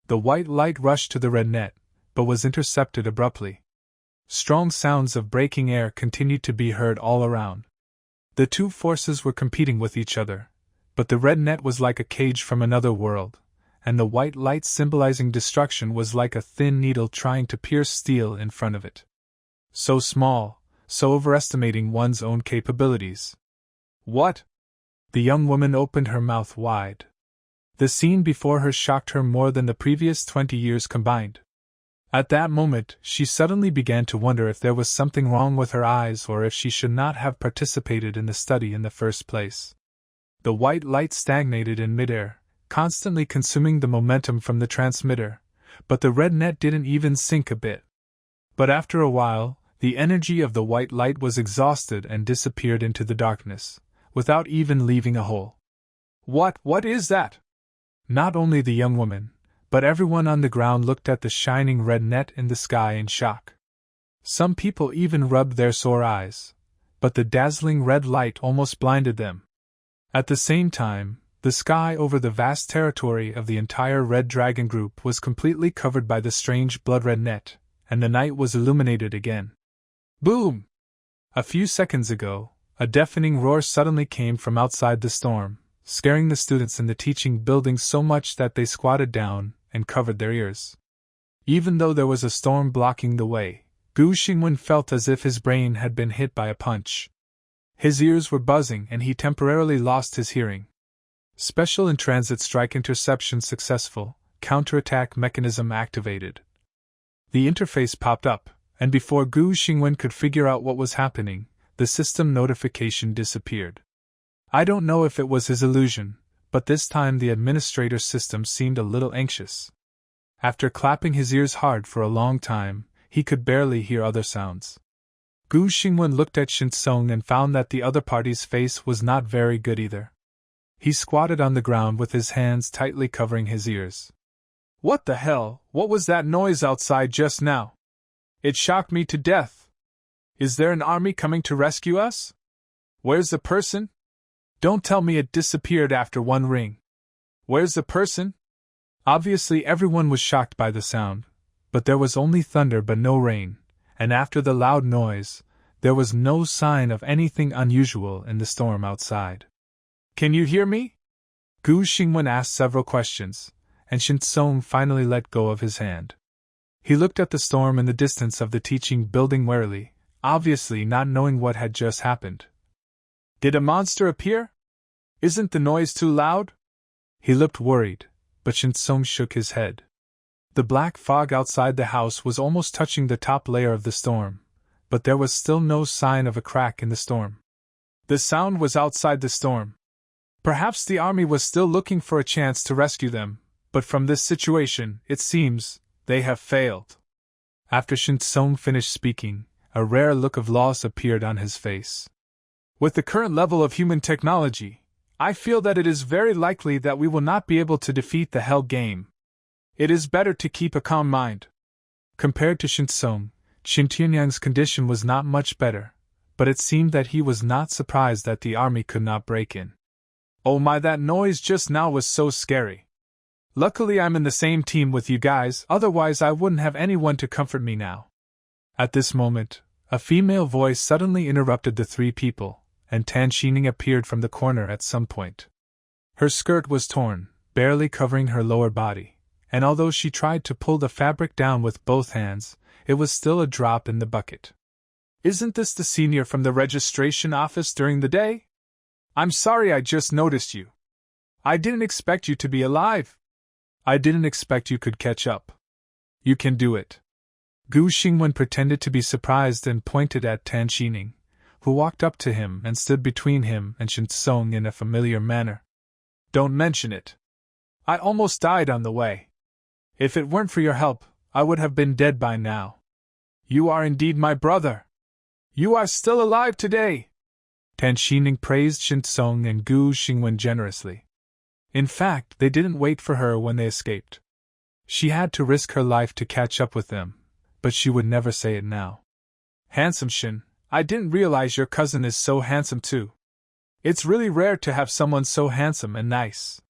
The white light rushed to the red net, but was intercepted abruptly. Strong sounds of breaking air continued to be heard all around. The two forces were competing with each other, but the red net was like a cage from another world, and the white light symbolizing destruction was like a thin needle trying to pierce steel in front of it. So small, so overestimating one's own capabilities. What? The young woman opened her mouth wide. The scene before her shocked her more than the previous 20 years combined. At that moment, she suddenly began to wonder if there was something wrong with her eyes or if she should not have participated in the study in the first place. The white light stagnated in midair, constantly consuming the momentum from the transmitter, but the red net didn't even sink a bit. But after a while, the energy of the white light was exhausted and disappeared into the darkness, without even leaving a hole. What is that? Not only the young woman, but everyone on the ground looked at the shining red net in the sky in shock. Some people even rubbed their sore eyes, but the dazzling red light almost blinded them. At the same time, the sky over the vast territory of the entire Red Dragon group was completely covered by the strange blood-red net, and the night was illuminated again. Boom! A few seconds ago, a deafening roar suddenly came from outside the storm, scaring the students in the teaching building so much that they squatted down and covered their ears. Even though there was a storm blocking the way, Gu Xingwen felt as if his brain had been hit by a punch. His ears were buzzing and he temporarily lost his hearing. Special in-transit strike interception successful, counterattack mechanism activated. The interface popped up, and before Gu Xingwen could figure out what was happening, the system notification disappeared. I don't know if it was his illusion, but this time the administrator's system seemed a little anxious. After clapping his ears hard for a long time, he could barely hear other sounds. Gu Xingwen looked at Shinsong and found that the other party's face was not very good either. He squatted on the ground with his hands tightly covering his ears. What the hell? What was that noise outside just now? It shocked me to death. Is there an army coming to rescue us? Where's the person? Don't tell me it disappeared after one ring. Where's the person? Obviously everyone was shocked by the sound, but there was only thunder but no rain, and after the loud noise, there was no sign of anything unusual in the storm outside. Can you hear me? Gu Xingwen asked several questions, and Shinsong finally let go of his hand. He looked at the storm in the distance of the teaching building warily, obviously not knowing what had just happened. Did a monster appear? Isn't the noise too loud? He looked worried, but Shinsong shook his head. The black fog outside the house was almost touching the top layer of the storm, but there was still no sign of a crack in the storm. The sound was outside the storm. Perhaps the army was still looking for a chance to rescue them, but from this situation, it seems, they have failed. After Shinsong finished speaking, a rare look of loss appeared on his face. With the current level of human technology, I feel that it is very likely that we will not be able to defeat the Hell Game. It is better to keep a calm mind. Compared to Shinsong, Qin Tianyang's condition was not much better, but it seemed that he was not surprised that the army could not break in. Oh my, that noise just now was so scary. Luckily I'm in the same team with you guys, otherwise I wouldn't have anyone to comfort me now. At this moment, a female voice suddenly interrupted the three people, and Tan Xining appeared from the corner at some point. Her skirt was torn, barely covering her lower body, and although she tried to pull the fabric down with both hands, it was still a drop in the bucket. Isn't this the senior from the registration office during the day? I'm sorry I just noticed you. I didn't expect you to be alive. I didn't expect you could catch up. You can do it. Gu Xingwen pretended to be surprised and pointed at Tan Xining, who walked up to him and stood between him and Shinsong in a familiar manner. Don't mention it. I almost died on the way. If it weren't for your help, I would have been dead by now. You are indeed my brother. You are still alive today. Tan Xining praised Shinsong and Gu Xingwen generously. In fact, they didn't wait for her when they escaped. She had to risk her life to catch up with them, but she would never say it now. Handsome Shin, I didn't realize your cousin is so handsome too. It's really rare to have someone so handsome and nice.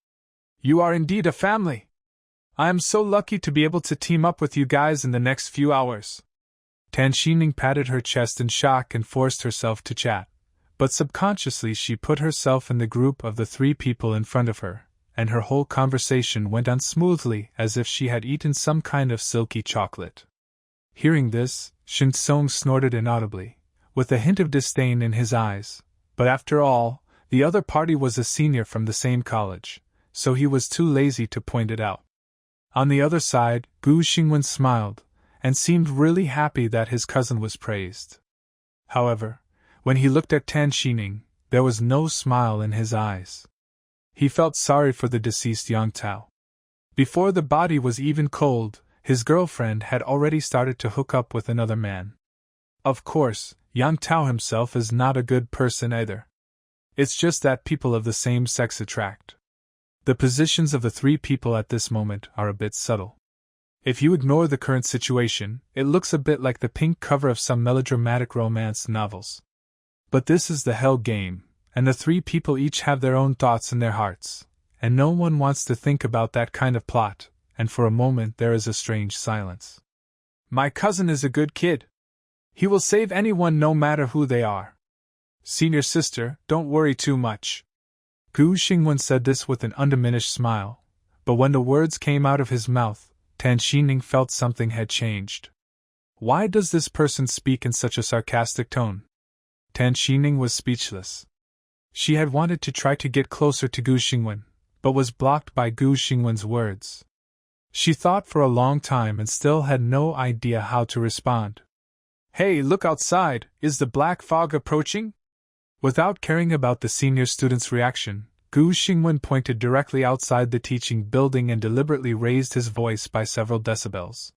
You are indeed a family. I am so lucky to be able to team up with you guys in the next few hours. Tan Xining patted her chest in shock and forced herself to chat, but subconsciously she put herself in the group of the 3 people in front of her, and her whole conversation went on smoothly as if she had eaten some kind of silky chocolate. Hearing this, Shin Song snorted inaudibly, with a hint of disdain in his eyes, but after all, the other party was a senior from the same college, so he was too lazy to point it out. On the other side, Gu Xingwen smiled, and seemed really happy that his cousin was praised. However, when he looked at Tan Xining, there was no smile in his eyes. He felt sorry for the deceased Yang Tao. Before the body was even cold, his girlfriend had already started to hook up with another man. Of course, Yang Tao himself is not a good person either. It's just that people of the same sex attract. The positions of the 3 people at this moment are a bit subtle. If you ignore the current situation, it looks a bit like the pink cover of some melodramatic romance novels. But this is the Hell game, and the 3 people each have their own thoughts in their hearts, and no one wants to think about that kind of plot, and for a moment there is a strange silence. My cousin is a good kid. He will save anyone no matter who they are. Senior sister, don't worry too much. Gu Xingwen said this with an undiminished smile, but when the words came out of his mouth, Tan Xining felt something had changed. Why does this person speak in such a sarcastic tone? Tan Xining was speechless. She had wanted to try to get closer to Gu Xingwen, but was blocked by Gu Xingwen's words. She thought for a long time and still had no idea how to respond. Hey, look outside, is the black fog approaching? Without caring about the senior student's reaction, Gu Xingwen pointed directly outside the teaching building and deliberately raised his voice by several decibels.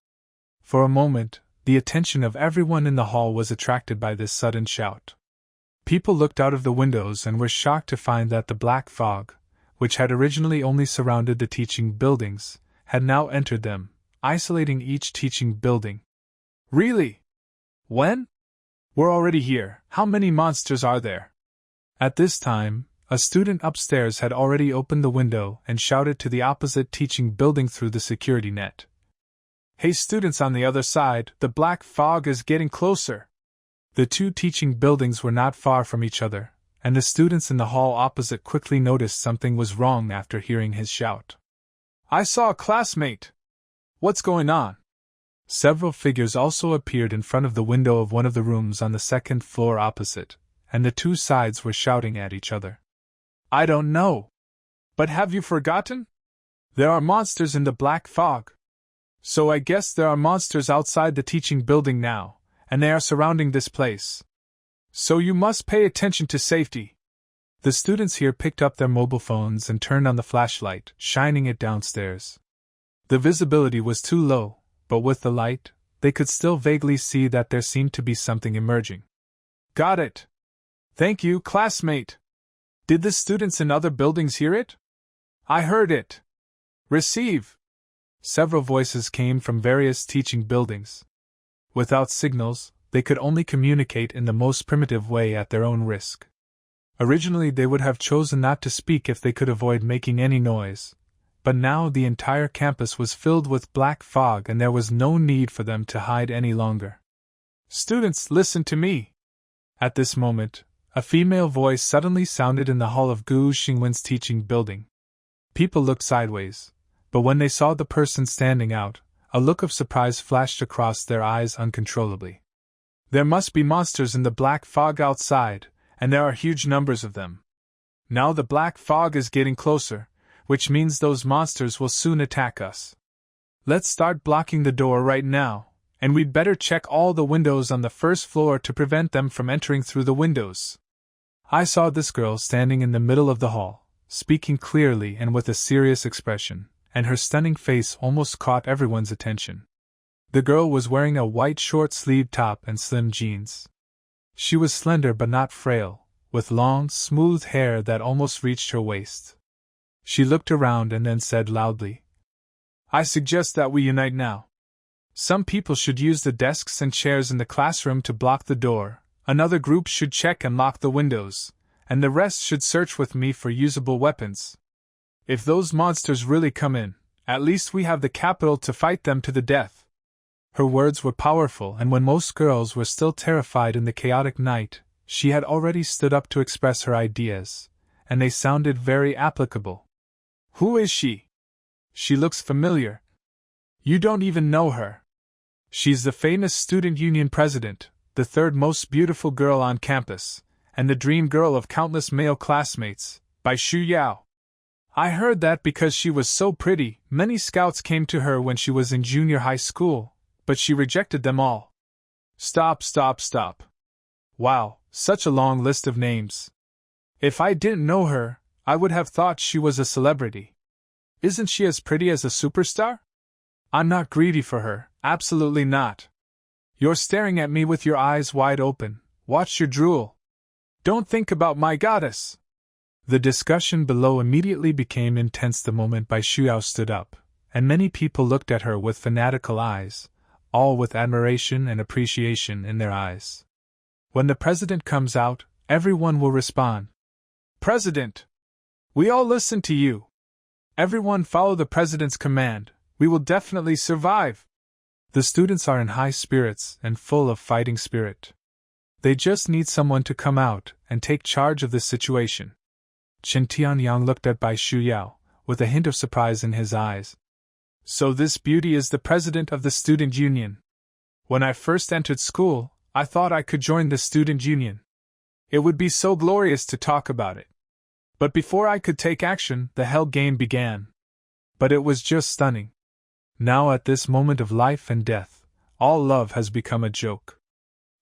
For a moment, the attention of everyone in the hall was attracted by this sudden shout. People looked out of the windows and were shocked to find that the black fog, which had originally only surrounded the teaching buildings, had now entered them, isolating each teaching building. Really? When? We're already here. How many monsters are there? At this time, a student upstairs had already opened the window and shouted to the opposite teaching building through the security net. Hey students on the other side, the black fog is getting closer. The 2 teaching buildings were not far from each other, and the students in the hall opposite quickly noticed something was wrong after hearing his shout. I saw a classmate! What's going on? Several figures also appeared in front of the window of one of the rooms on the 2nd floor opposite, and the 2 sides were shouting at each other. I don't know. But have you forgotten? There are monsters in the black fog. So I guess there are monsters outside the teaching building now, and they are surrounding this place. So you must pay attention to safety. The students here picked up their mobile phones and turned on the flashlight, shining it downstairs. The visibility was too low, but with the light, they could still vaguely see that there seemed to be something emerging. Got it. Thank you, classmate. Did the students in other buildings hear it? I heard it. Receive. Several voices came from various teaching buildings. Without signals, they could only communicate in the most primitive way at their own risk. Originally they would have chosen not to speak if they could avoid making any noise, but now the entire campus was filled with black fog and there was no need for them to hide any longer. Students, listen to me! At this moment, a female voice suddenly sounded in the hall of Gu Xingwen's teaching building. People looked sideways, but when they saw the person standing out, a look of surprise flashed across their eyes uncontrollably. There must be monsters in the black fog outside, and there are huge numbers of them. Now the black fog is getting closer, which means those monsters will soon attack us. Let's start blocking the door right now, and we'd better check all the windows on the 1st floor to prevent them from entering through the windows. I saw this girl standing in the middle of the hall, speaking clearly and with a serious expression, and her stunning face almost caught everyone's attention. The girl was wearing a white short-sleeved top and slim jeans. She was slender but not frail, with long, smooth hair that almost reached her waist. She looked around and then said loudly, I suggest that we unite now. Some people should use the desks and chairs in the classroom to block the door, another group should check and lock the windows, and the rest should search with me for usable weapons. If those monsters really come in, at least we have the capital to fight them to the death. Her words were powerful, and when most girls were still terrified in the chaotic night, she had already stood up to express her ideas, and they sounded very applicable. Who is she? She looks familiar. You don't even know her. She's the famous student union president, the third most beautiful girl on campus, and the dream girl of countless male classmates, Bai Shuyao. I heard that because she was so pretty, many scouts came to her when she was in junior high school, but she rejected them all. Stop. Wow, such a long list of names. If I didn't know her, I would have thought she was a celebrity. Isn't she as pretty as a superstar? I'm not greedy for her, absolutely not. You're staring at me with your eyes wide open. Watch your drool. Don't think about my goddess. The discussion below immediately became intense the moment Bai Shuyao stood up, and many people looked at her with fanatical eyes, all with admiration and appreciation in their eyes. When the president comes out, everyone will respond. President! We all listen to you. Everyone follow the president's command. We will definitely survive. The students are in high spirits and full of fighting spirit. They just need someone to come out and take charge of this situation. Chen Tianyang looked at Bai Shuyao, with a hint of surprise in his eyes. So this beauty is the president of the student union. When I first entered school, I thought I could join the student union. It would be so glorious to talk about it. But before I could take action, the hell game began. But it was just stunning. Now at this moment of life and death, all love has become a joke.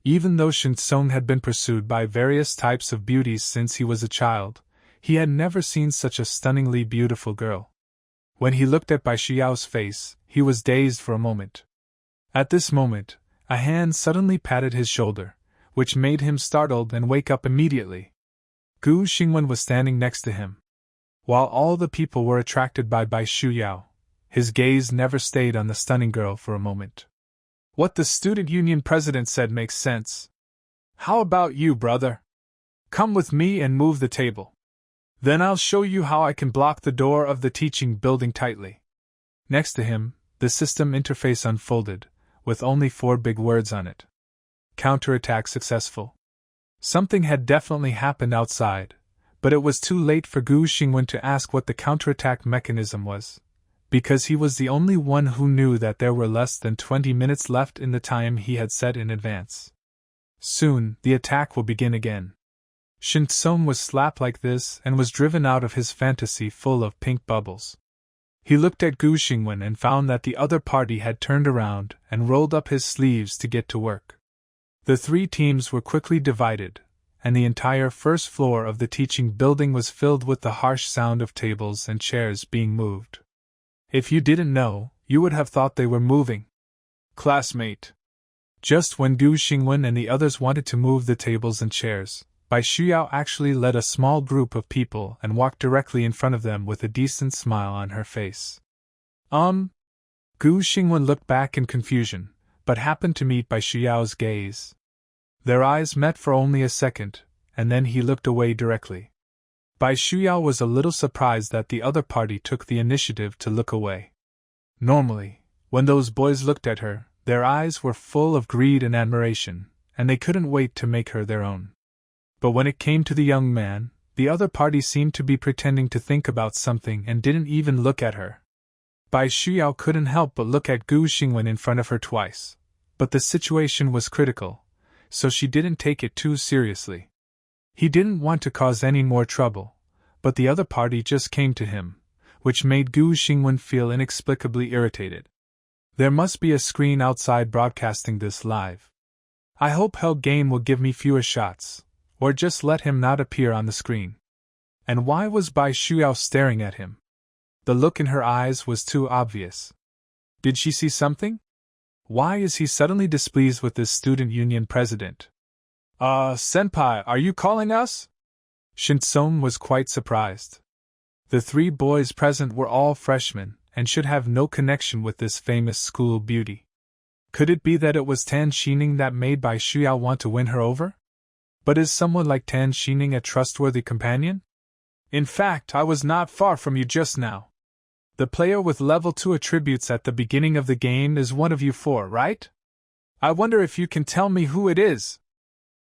Even though Shinsong had been pursued by various types of beauties since he was a child, he had never seen such a stunningly beautiful girl. When he looked at Bai Shuyao's face, he was dazed for a moment. At this moment, a hand suddenly patted his shoulder, which made him startled and wake up immediately. Gu Xingwen was standing next to him. While all the people were attracted by Bai Shuyao, his gaze never stayed on the stunning girl for a moment. What the student union president said makes sense. How about you, brother? Come with me and move the table. Then I'll show you how I can block the door of the teaching building tightly. Next to him, the system interface unfolded, with only 4 big words on it. Counterattack successful. Something had definitely happened outside, but it was too late for Gu Xingwen to ask what the counterattack mechanism was, because he was the only one who knew that there were less than 20 minutes left in the time he had set in advance. Soon, the attack will begin again. Shinsong was slapped like this and was driven out of his fantasy full of pink bubbles. He looked at Gu Xingwen and found that the other party had turned around and rolled up his sleeves to get to work. The 3 teams were quickly divided, and the entire first floor of the teaching building was filled with the harsh sound of tables and chairs being moved. If you didn't know, you would have thought they were moving. Classmate. Just when Gu Xingwen and the others wanted to move the tables and chairs, Bai Shuyao actually led a small group of people and walked directly in front of them with a decent smile on her face. Gu Xingwen looked back in confusion, but happened to meet Bai Shuyao's gaze. Their eyes met for only a second, and then he looked away directly. Bai Shuyao was a little surprised that the other party took the initiative to look away. Normally, when those boys looked at her, their eyes were full of greed and admiration, and they couldn't wait to make her their own. But when it came to the young man, the other party seemed to be pretending to think about something and didn't even look at her. Bai Shuyao couldn't help but look at Gu Xingwen in front of her twice, but the situation was critical, so she didn't take it too seriously. He didn't want to cause any more trouble, but the other party just came to him, which made Gu Xingwen feel inexplicably irritated. There must be a screen outside broadcasting this live. I hope Hell Game will give me fewer shots, or just let him not appear on the screen. And why was Bai Shuyao staring at him? The look in her eyes was too obvious. Did she see something? Why is he suddenly displeased with this student union president? Senpai, are you calling us? Shinsong was quite surprised. The 3 boys present were all freshmen, and should have no connection with this famous school beauty. Could it be that it was Tan Xining that made Bai Shuyao want to win her over? But is someone like Tan Xining a trustworthy companion? In fact, I was not far from you just now. The player with level 2 attributes at the beginning of the game is one of you four, right? I wonder if you can tell me who it is.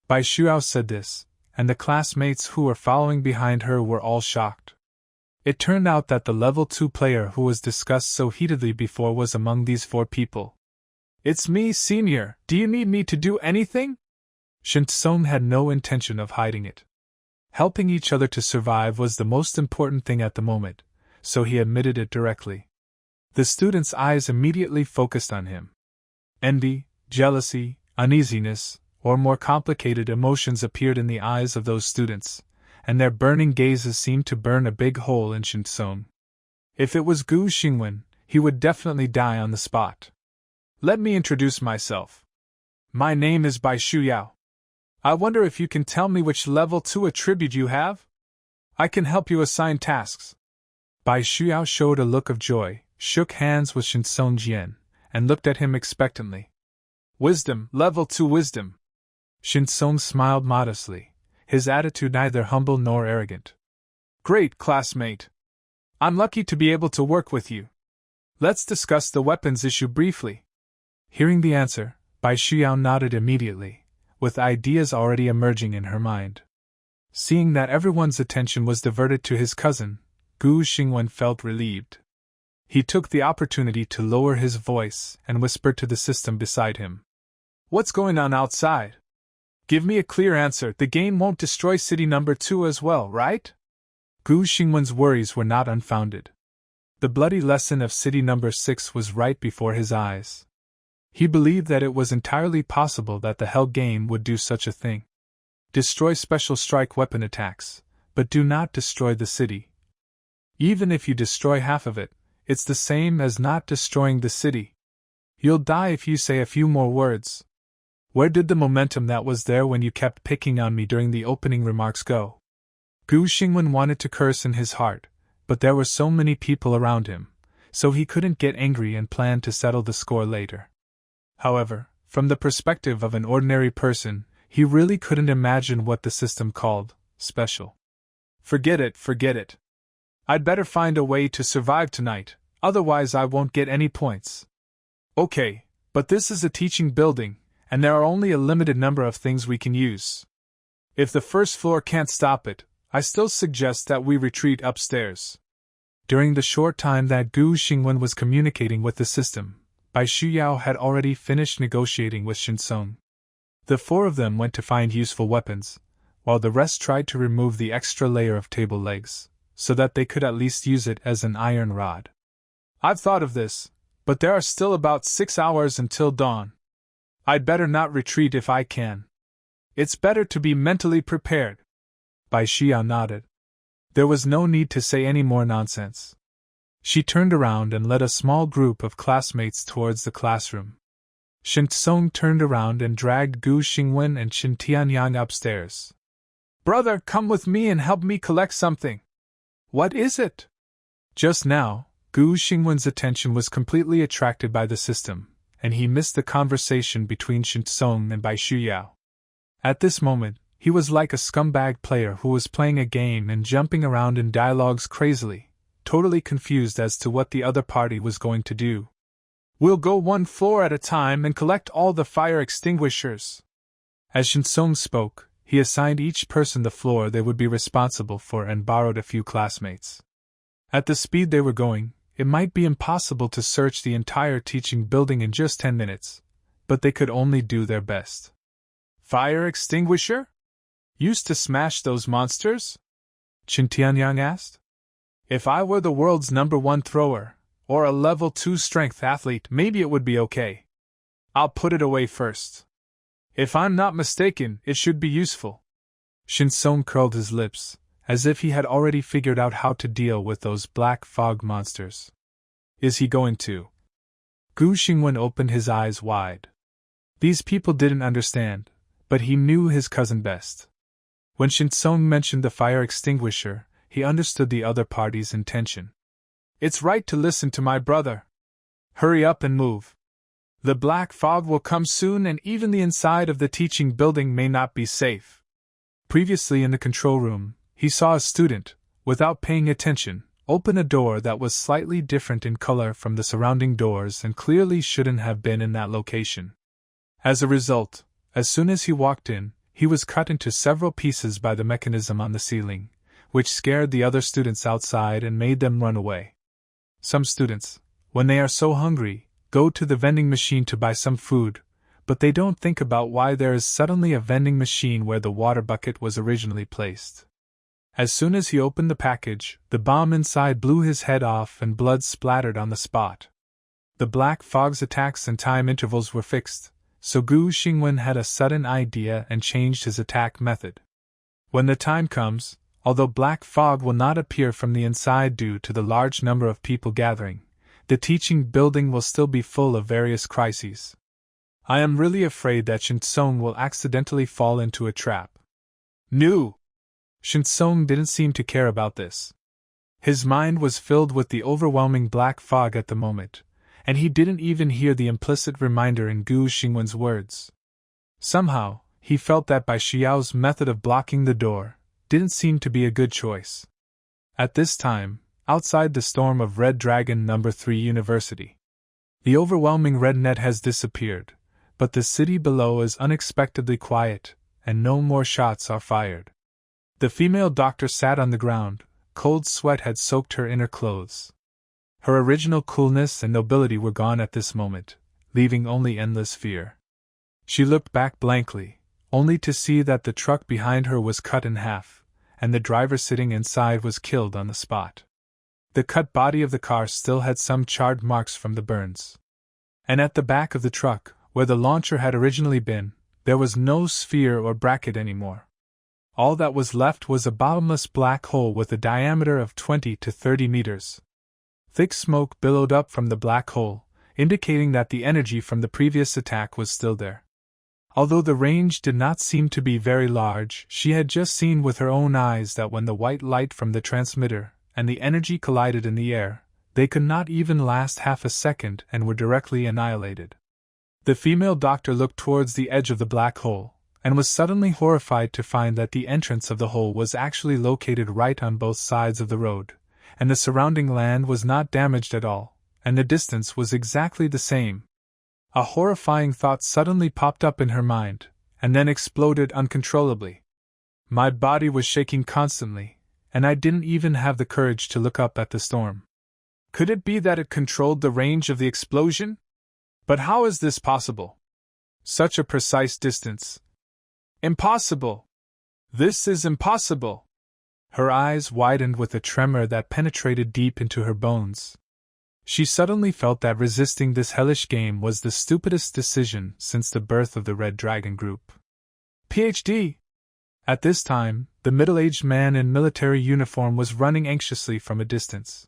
Bai Shuao said this, and the classmates who were following behind her were all shocked. It turned out that the level 2 player who was discussed so heatedly before was among these four people. It's me, senior. Do you need me to do anything? Shin Song had no intention of hiding it. Helping each other to survive was the most important thing at the moment, so he admitted it directly. The students' eyes immediately focused on him. Envy, jealousy, uneasiness, or more complicated emotions appeared in the eyes of those students, and their burning gazes seemed to burn a big hole in Shin Song. If it was Gu Xingwen, he would definitely die on the spot. Let me introduce myself. My name is Bai Shuyao. I wonder if you can tell me which level 2 attribute you have? I can help you assign tasks. Bai Shuyao showed a look of joy, shook hands with Shin Song Jian, and looked at him expectantly. Wisdom, level 2 wisdom. Shin Song smiled modestly, his attitude neither humble nor arrogant. Great, classmate. I'm lucky to be able to work with you. Let's discuss the weapons issue briefly. Hearing the answer, Bai Shuyao nodded immediately, with ideas already emerging in her mind. Seeing that everyone's attention was diverted to his cousin, Gu Xingwen felt relieved. He took the opportunity to lower his voice and whispered to the system beside him. What's going on outside? Give me a clear answer. The game won't destroy city number 2 as well, right? Gu Xingwen's worries were not unfounded. The bloody lesson of city number 6 was right before his eyes. He believed that it was entirely possible that the Hell game would do such a thing. Destroy special strike weapon attacks, but do not destroy the city. Even if you destroy half of it, it's the same as not destroying the city. You'll die if you say a few more words. Where did the momentum that was there when you kept picking on me during the opening remarks go? Gu Xingwen wanted to curse in his heart, but there were so many people around him, so he couldn't get angry and planned to settle the score later. However, from the perspective of an ordinary person, he really couldn't imagine what the system called special. Forget it. I'd better find a way to survive tonight, otherwise I won't get any points. Okay, but this is a teaching building, and there are only a limited number of things we can use. If the first floor can't stop it, I still suggest that we retreat upstairs. During the short time that Gu Xingwen was communicating with the system, Bai Shuyao had already finished negotiating with Shin Song. The four of them went to find useful weapons, while the rest tried to remove the extra layer of table legs, so that they could at least use it as an iron rod. I've thought of this, but there are still about 6 hours until dawn. I'd better not retreat if I can. It's better to be mentally prepared. Bai Shuyao nodded. There was no need to say any more nonsense. She turned around and led a small group of classmates towards the classroom. Shin Song turned around and dragged Gu Xingwen and Shin Tianyang upstairs. Brother, come with me and help me collect something. What is it? Just now, Gu Xingwen's attention was completely attracted by the system, and he missed the conversation between Shin Song and Bai Shuyao. At this moment, he was like a scumbag player who was playing a game and jumping around in dialogues crazily, totally confused as to what the other party was going to do. We'll go one floor at a time and collect all the fire extinguishers. As Shin Song spoke, he assigned each person the floor they would be responsible for and borrowed a few classmates. At the speed they were going, it might be impossible to search the entire teaching building in just 10 minutes, but they could only do their best. Fire extinguisher? Used to smash those monsters? Shin Tianyang asked. If I were the world's #1 thrower, or a level 2 strength athlete, maybe it would be okay. I'll put it away first. If I'm not mistaken, it should be useful. Shin Song curled his lips, as if he had already figured out how to deal with those black fog monsters. Is he going to? Gu Xingwen opened his eyes wide. These people didn't understand, but he knew his cousin best. When Shin Song mentioned the fire extinguisher, he understood the other party's intention. It's right to listen to my brother. Hurry up and move. The black fog will come soon and even the inside of the teaching building may not be safe. Previously in the control room, he saw a student, without paying attention, open a door that was slightly different in color from the surrounding doors and clearly shouldn't have been in that location. As a result, as soon as he walked in, he was cut into several pieces by the mechanism on the ceiling, which scared the other students outside and made them run away. Some students, when they are so hungry, go to the vending machine to buy some food, but they don't think about why there is suddenly a vending machine where the water bucket was originally placed. As soon as he opened the package, the bomb inside blew his head off and blood splattered on the spot. The black fog's attacks and time intervals were fixed, so Gu Xingwen had a sudden idea and changed his attack method. When the time comes, although black fog will not appear from the inside due to the large number of people gathering, the teaching building will still be full of various crises. I am really afraid that Shinsong will accidentally fall into a trap. No! Shinsong didn't seem to care about this. His mind was filled with the overwhelming black fog at the moment, and he didn't even hear the implicit reminder in Gu Xingwen's words. Somehow, he felt that Bai Xiao's method of blocking the door didn't seem to be a good choice. At this time, outside the storm of Red Dragon No. 3 University, the overwhelming red net has disappeared, but the city below is unexpectedly quiet, and no more shots are fired. The female doctor sat on the ground. Cold sweat had soaked her inner clothes. Her original coolness and nobility were gone at this moment, leaving only endless fear. She looked back blankly, only to see that the truck behind her was cut in half, and the driver sitting inside was killed on the spot. The cut body of the car still had some charred marks from the burns. And at the back of the truck, where the launcher had originally been, there was no sphere or bracket anymore. All that was left was a bottomless black hole with a diameter of 20 to 30 meters. Thick smoke billowed up from the black hole, indicating that the energy from the previous attack was still there. Although the range did not seem to be very large, she had just seen with her own eyes that when the white light from the transmitter and the energy collided in the air, they could not even last half a second and were directly annihilated. The female doctor looked towards the edge of the black hole, and was suddenly horrified to find that the entrance of the hole was actually located right on both sides of the road, and the surrounding land was not damaged at all, and the distance was exactly the same. A horrifying thought suddenly popped up in her mind, and then exploded uncontrollably. My body was shaking constantly, and I didn't even have the courage to look up at the storm. Could it be that it controlled the range of the explosion? But how is this possible? Such a precise distance. Impossible! This is impossible! Her eyes widened with a tremor that penetrated deep into her bones. She suddenly felt that resisting this hellish game was the stupidest decision since the birth of the Red Dragon Group. PhD! At this time, the middle-aged man in military uniform was running anxiously from a distance.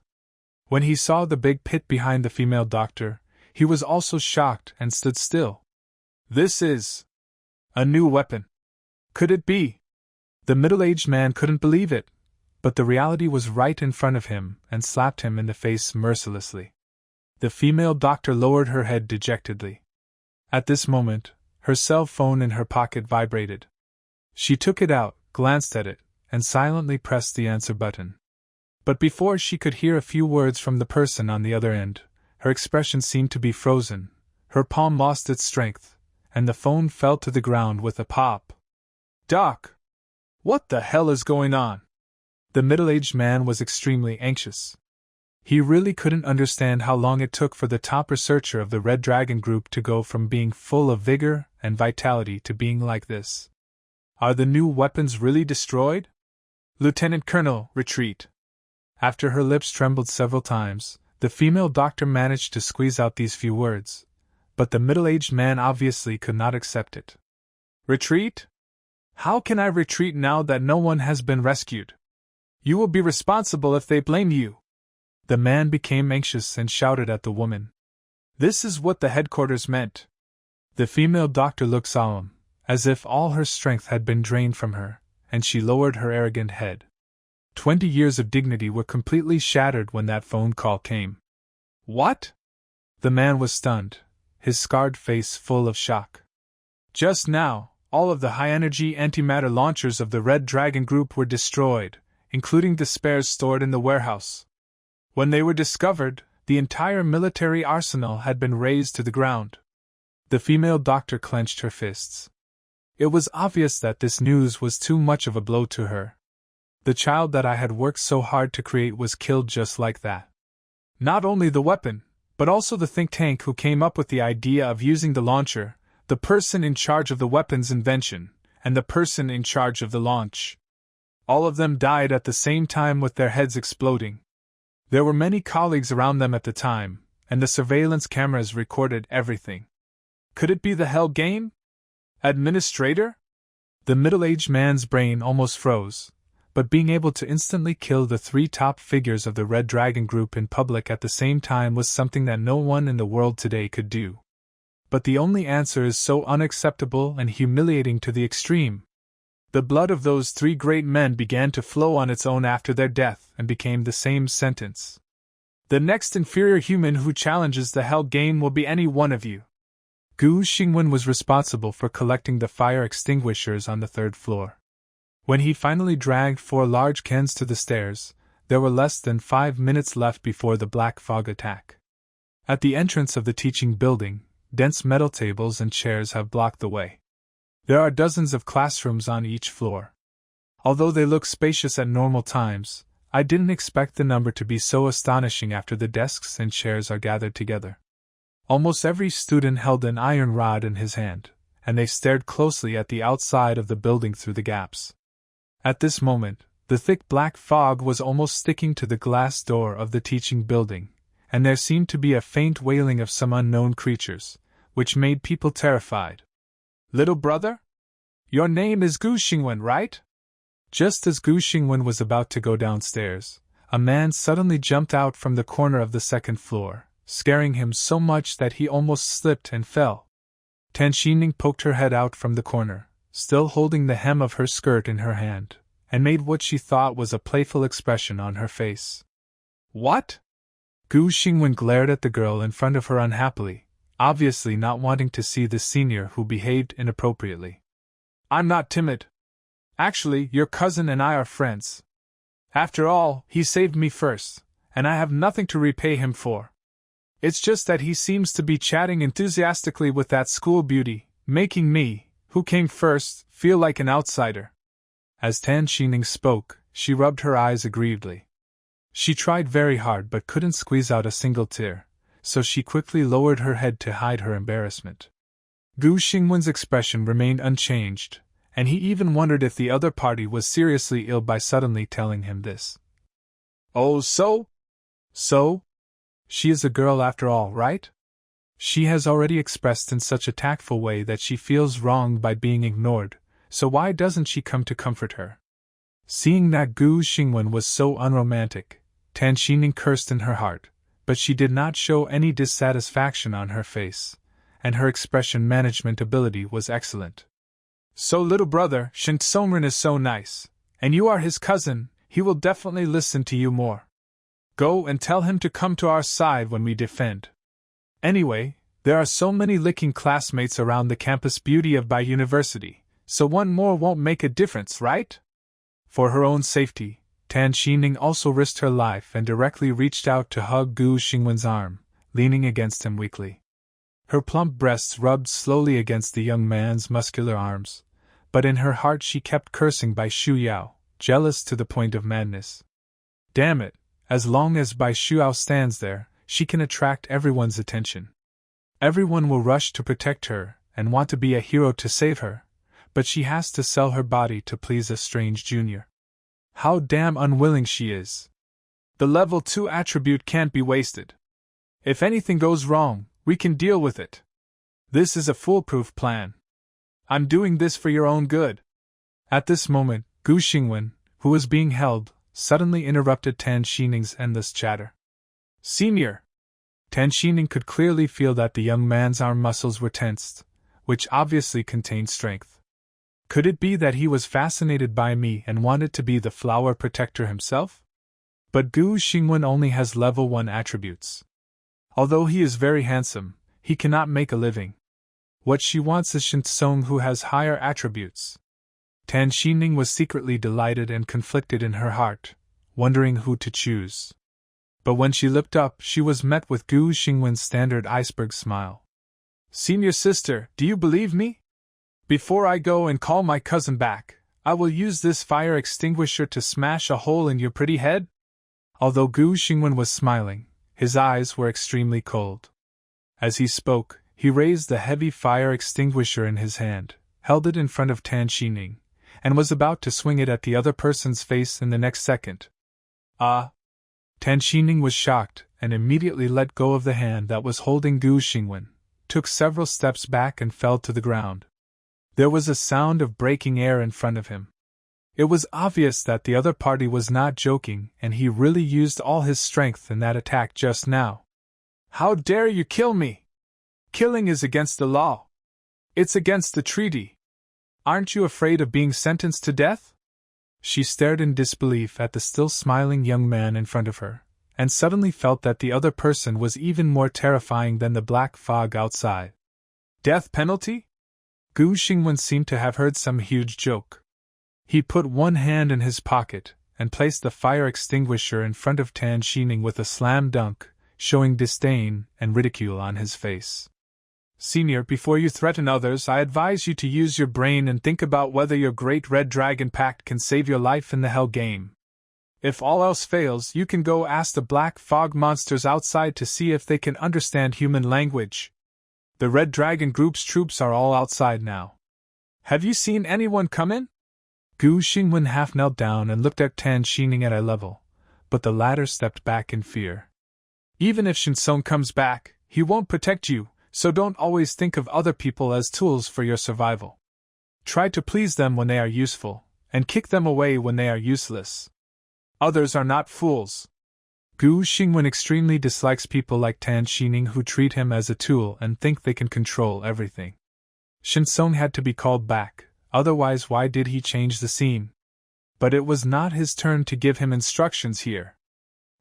When he saw the big pit behind the female doctor, he was also shocked and stood still. This is a new weapon. Could it be? The middle-aged man couldn't believe it, but the reality was right in front of him and slapped him in the face mercilessly. The female doctor lowered her head dejectedly. At this moment, her cell phone in her pocket vibrated. She took it out, glanced at it, and silently pressed the answer button. But before she could hear a few words from the person on the other end, her expression seemed to be frozen, her palm lost its strength, and the phone fell to the ground with a pop. Doc! What the hell is going on? The middle-aged man was extremely anxious. He really couldn't understand how long it took for the top researcher of the Red Dragon Group to go from being full of vigor and vitality to being like this. Are the new weapons really destroyed? Lieutenant Colonel, retreat. After her lips trembled several times, the female doctor managed to squeeze out these few words, but the middle-aged man obviously could not accept it. Retreat? How can I retreat now that no one has been rescued? You will be responsible if they blame you. The man became anxious and shouted at the woman. This is what the headquarters meant. The female doctor looked solemn, as if all her strength had been drained from her, and she lowered her arrogant head. 20 years of dignity were completely shattered when that phone call came. What? The man was stunned, his scarred face full of shock. Just now, all of the high-energy antimatter launchers of the Red Dragon Group were destroyed, including the spares stored in the warehouse. When they were discovered, the entire military arsenal had been razed to the ground. The female doctor clenched her fists. It was obvious that this news was too much of a blow to her. The child that I had worked so hard to create was killed just like that. Not only the weapon, but also the think tank who came up with the idea of using the launcher, the person in charge of the weapon's invention, and the person in charge of the launch. All of them died at the same time with their heads exploding. There were many colleagues around them at the time, and the surveillance cameras recorded everything. Could it be the Hell Game? Administrator? The middle-aged man's brain almost froze, but being able to instantly kill the 3 top figures of the Red Dragon Group in public at the same time was something that no one in the world today could do. But the only answer is so unacceptable and humiliating to the extreme. The blood of those 3 great men began to flow on its own after their death and became the same sentence. The next inferior human who challenges the Hell Game will be any one of you. Gu Xingwen was responsible for collecting the fire extinguishers on the 3rd floor. When he finally dragged 4 large cans to the stairs, there were less than 5 minutes left before the black fog attack. At the entrance of the teaching building, dense metal tables and chairs have blocked the way. There are dozens of classrooms on each floor. Although they look spacious at normal times, I didn't expect the number to be so astonishing after the desks and chairs are gathered together. Almost every student held an iron rod in his hand, and they stared closely at the outside of the building through the gaps. At this moment, the thick black fog was almost sticking to the glass door of the teaching building, and there seemed to be a faint wailing of some unknown creatures, which made people terrified. Little brother? Your name is Gu Xingwen, right? Just as Gu Xingwen was about to go downstairs, a man suddenly jumped out from the corner of the 2nd floor, scaring him so much that he almost slipped and fell. Tan Xining poked her head out from the corner, still holding the hem of her skirt in her hand, and made what she thought was a playful expression on her face. What? Gu Xingwen glared at the girl in front of her unhappily, obviously not wanting to see the senior who behaved inappropriately. I'm not timid. Actually, your cousin and I are friends. After all, he saved me first, and I have nothing to repay him for. It's just that he seems to be chatting enthusiastically with that school beauty, making me, who came first, feel like an outsider. As Tan Xining spoke, she rubbed her eyes aggrievedly. She tried very hard but couldn't squeeze out a single tear, so she quickly lowered her head to hide her embarrassment. Gu Xingwen's expression remained unchanged, and he even wondered if the other party was seriously ill by suddenly telling him this. Oh, so? So? She is a girl after all, right? She has already expressed in such a tactful way that she feels wronged by being ignored, so why doesn't she come to comfort her? Seeing that Gu Xingwen was so unromantic, Tan Xining cursed in her heart, but she did not show any dissatisfaction on her face, and her expression management ability was excellent. So little brother, Shen Tsongren is so nice, and you are his cousin, he will definitely listen to you more. Go and tell him to come to our side when we defend. Anyway, there are so many licking classmates around the campus beauty of Bai University, so one more won't make a difference, right? For her own safety, Tan Xining also risked her life and directly reached out to hug Gu Xingwen's arm, leaning against him weakly. Her plump breasts rubbed slowly against the young man's muscular arms, but in her heart she kept cursing Bai Shuyao, jealous to the point of madness. Damn it, as long as Bai Shuyao stands there, she can attract everyone's attention. Everyone will rush to protect her and want to be a hero to save her, but she has to sell her body to please a strange junior. How damn unwilling she is. The level 2 attribute can't be wasted. If anything goes wrong, we can deal with it. This is a foolproof plan. I'm doing this for your own good. At this moment, Gu Xingwen, who was being held, suddenly interrupted Tan Xining's endless chatter. Senior! Tan Xining could clearly feel that the young man's arm muscles were tensed, which obviously contained strength. Could it be that he was fascinated by me and wanted to be the flower protector himself? But Gu Xingwen only has level 1 attributes. Although he is very handsome, he cannot make a living. What she wants is Shen Tsong, who has higher attributes. Tan Xining was secretly delighted and conflicted in her heart, wondering who to choose. But when she looked up, she was met with Gu Xingwen's standard iceberg smile. Senior sister, do you believe me? Before I go and call my cousin back, I will use this fire extinguisher to smash a hole in your pretty head? Although Gu Xingwen was smiling, his eyes were extremely cold. As he spoke, he raised the heavy fire extinguisher in his hand, held it in front of Tan Xining, and was about to swing it at the other person's face in the next second. Ah! Tan Xining was shocked and immediately let go of the hand that was holding Gu Xingwen, took several steps back and fell to the ground. There was a sound of breaking air in front of him. It was obvious that the other party was not joking, and he really used all his strength in that attack just now. How dare you kill me? Killing is against the law. It's against the treaty. Aren't you afraid of being sentenced to death? She stared in disbelief at the still smiling young man in front of her, and suddenly felt that the other person was even more terrifying than the black fog outside. Death penalty? Gu Xingwen seemed to have heard some huge joke. He put one hand in his pocket and placed the fire extinguisher in front of Tan Xining with a slam dunk, showing disdain and ridicule on his face. Senior, before you threaten others, I advise you to use your brain and think about whether your great Red Dragon Pact can save your life in the Hell game. If all else fails, you can go ask the Black Fog monsters outside to see if they can understand human language. The Red Dragon Group's troops are all outside now. Have you seen anyone come in? Gu Xingwen half knelt down and looked at Tan Xining at eye level, but the latter stepped back in fear. Even if Shinsong comes back, he won't protect you, so don't always think of other people as tools for your survival. Try to please them when they are useful, and kick them away when they are useless. Others are not fools. Gu Xingwen extremely dislikes people like Tan Xining who treat him as a tool and think they can control everything. Shinsong had to be called back, otherwise why did he change the scene? But it was not his turn to give him instructions here.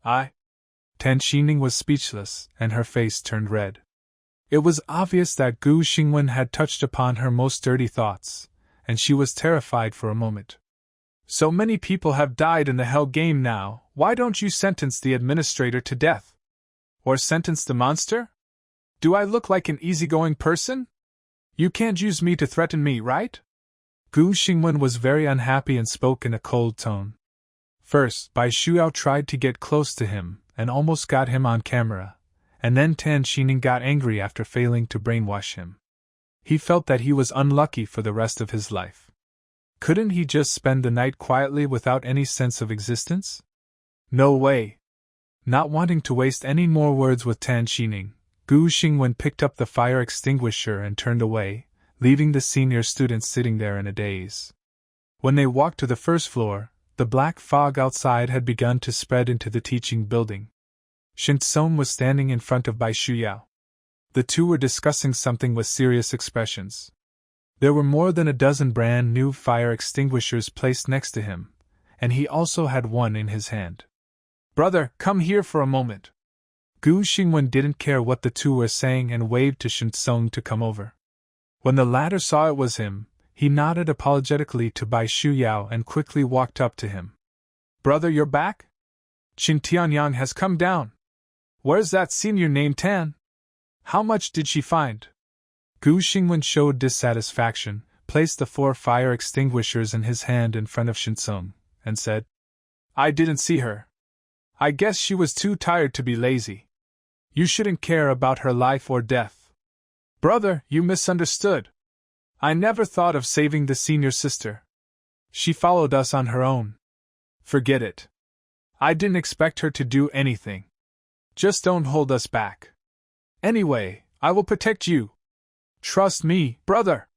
Tan Xining was speechless, and her face turned red. It was obvious that Gu Xingwen had touched upon her most dirty thoughts, and she was terrified for a moment. So many people have died in the Hell game now, why don't you sentence the administrator to death? Or sentence the monster? Do I look like an easygoing person? You can't use me to threaten me, right? Gu Xingwen was very unhappy and spoke in a cold tone. First, Bai Shuao tried to get close to him and almost got him on camera, and then Tan Xining got angry after failing to brainwash him. He felt that he was unlucky for the rest of his life. Couldn't he just spend the night quietly without any sense of existence? No way. Not wanting to waste any more words with Tan Xining, Gu Xingwen picked up the fire extinguisher and turned away, leaving the senior students sitting there in a daze. When they walked to the first floor, the black fog outside had begun to spread into the teaching building. Shinsong was standing in front of Bai Shuyao. The two were discussing something with serious expressions. There were more than a dozen brand new fire extinguishers placed next to him, and he also had one in his hand. Brother, come here for a moment. Gu Xingwen didn't care what the two were saying and waved to Shinsong to come over. When the latter saw it was him, he nodded apologetically to Bai Shuyao and quickly walked up to him. Brother, you're back? Qin Tianyang has come down. Where's that senior named Tan? How much did she find? Gu Xingwen showed dissatisfaction, placed the 4 fire extinguishers in his hand in front of Shinsong, and said, I didn't see her. I guess she was too tired to be lazy. You shouldn't care about her life or death. Brother, you misunderstood. I never thought of saving the senior sister. She followed us on her own. Forget it. I didn't expect her to do anything. Just don't hold us back. Anyway, I will protect you. Trust me, brother.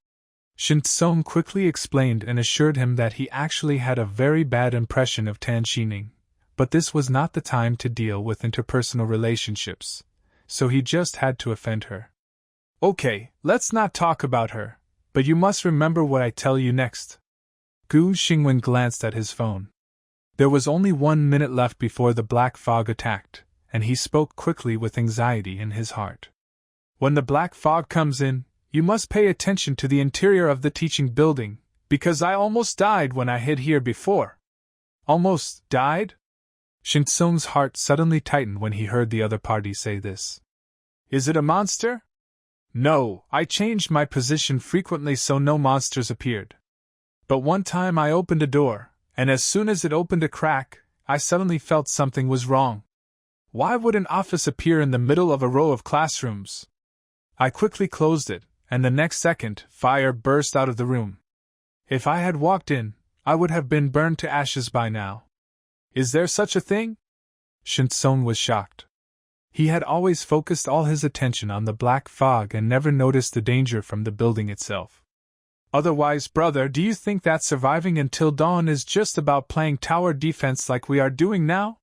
Shinsong quickly explained and assured him that he actually had a very bad impression of Tan Xining, but this was not the time to deal with interpersonal relationships, so he just had to offend her. Okay, let's not talk about her, but you must remember what I tell you next. Gu Xingwen glanced at his phone. There was only 1 minute left before the black fog attacked, and he spoke quickly with anxiety in his heart. When the black fog comes in, you must pay attention to the interior of the teaching building, because I almost died when I hid here before. Almost died? Shinsong's heart suddenly tightened when he heard the other party say this. Is it a monster? No, I changed my position frequently so no monsters appeared. But one time I opened a door, and as soon as it opened a crack, I suddenly felt something was wrong. Why would an office appear in the middle of a row of classrooms? I quickly closed it, and the next second, fire burst out of the room. If I had walked in, I would have been burned to ashes by now. Is there such a thing? Shinsong was shocked. He had always focused all his attention on the black fog and never noticed the danger from the building itself. Otherwise, brother, do you think that surviving until dawn is just about playing tower defense like we are doing now?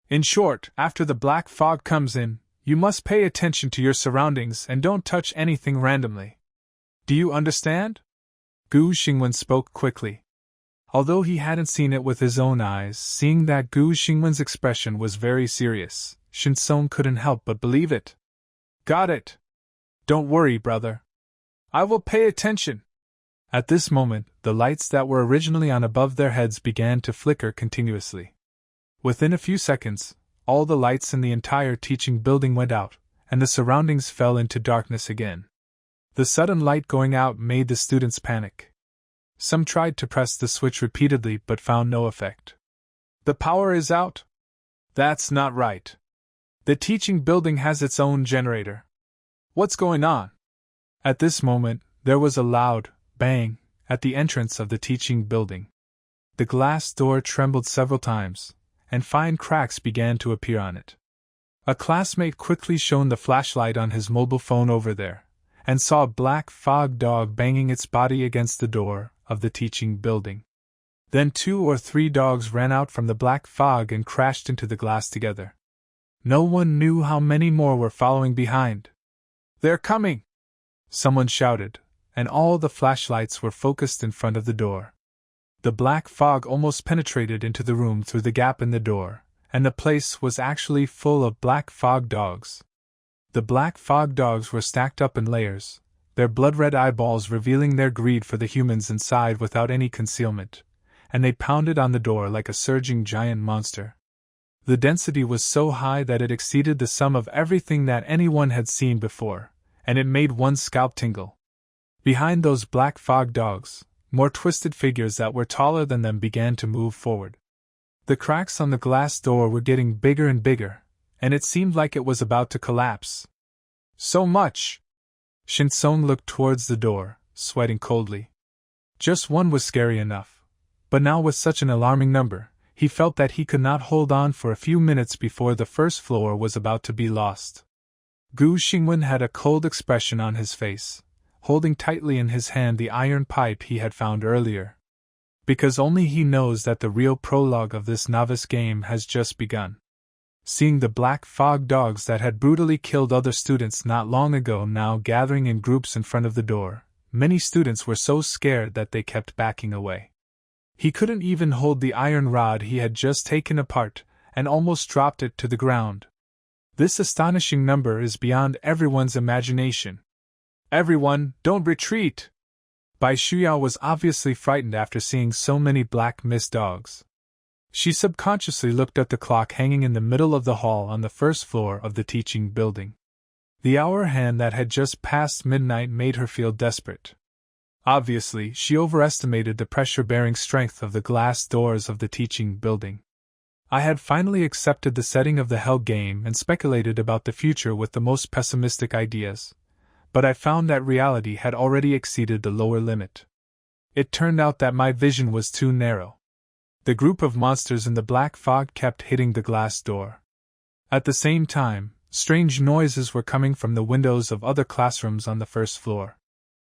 In short, after the black fog comes in, you must pay attention to your surroundings and don't touch anything randomly. Do you understand? Gu Xingwen spoke quickly. Although he hadn't seen it with his own eyes, seeing that Gu Xingwen's expression was very serious, Shinsong couldn't help but believe it. Got it. Don't worry, brother. I will pay attention. At this moment, the lights that were originally on above their heads began to flicker continuously. Within a few seconds, all the lights in the entire teaching building went out, and the surroundings fell into darkness again. The sudden light going out made the students panic. Some tried to press the switch repeatedly but found no effect. The power is out? That's not right. The teaching building has its own generator. What's going on? At this moment, there was a loud bang at the entrance of the teaching building. The glass door trembled several times, and fine cracks began to appear on it. A classmate quickly shone the flashlight on his mobile phone over there, and saw a black fog dog banging its body against the door of the teaching building. Then 2 or 3 dogs ran out from the black fog and crashed into the glass together. No one knew how many more were following behind. They're coming! Someone shouted, and all the flashlights were focused in front of the door. The black fog almost penetrated into the room through the gap in the door, and the place was actually full of black fog dogs. The black fog dogs were stacked up in layers, their blood-red eyeballs revealing their greed for the humans inside without any concealment, and they pounded on the door like a surging giant monster. The density was so high that it exceeded the sum of everything that anyone had seen before, and it made one's scalp tingle. Behind those black fog dogs, more twisted figures that were taller than them began to move forward. The cracks on the glass door were getting bigger and bigger, and it seemed like it was about to collapse. So much! Shinsong looked towards the door, sweating coldly. Just one was scary enough, but now with such an alarming number, he felt that he could not hold on for a few minutes before the first floor was about to be lost. Gu Xingwen had a cold expression on his face, holding tightly in his hand the iron pipe he had found earlier. Because only he knows that the real prologue of this novice game has just begun. Seeing the black fog dogs that had brutally killed other students not long ago now gathering in groups in front of the door, many students were so scared that they kept backing away. He couldn't even hold the iron rod he had just taken apart, and almost dropped it to the ground. This astonishing number is beyond everyone's imagination. Everyone, don't retreat! Bai Shuyao was obviously frightened after seeing so many black mist dogs. She subconsciously looked at the clock hanging in the middle of the hall on the first floor of the teaching building. The hour hand that had just passed midnight made her feel desperate. Obviously, she overestimated the pressure-bearing strength of the glass doors of the teaching building. I had finally accepted the setting of the hell game and speculated about the future with the most pessimistic ideas, but I found that reality had already exceeded the lower limit. It turned out that my vision was too narrow. The group of monsters in the black fog kept hitting the glass door. At the same time, strange noises were coming from the windows of other classrooms on the first floor.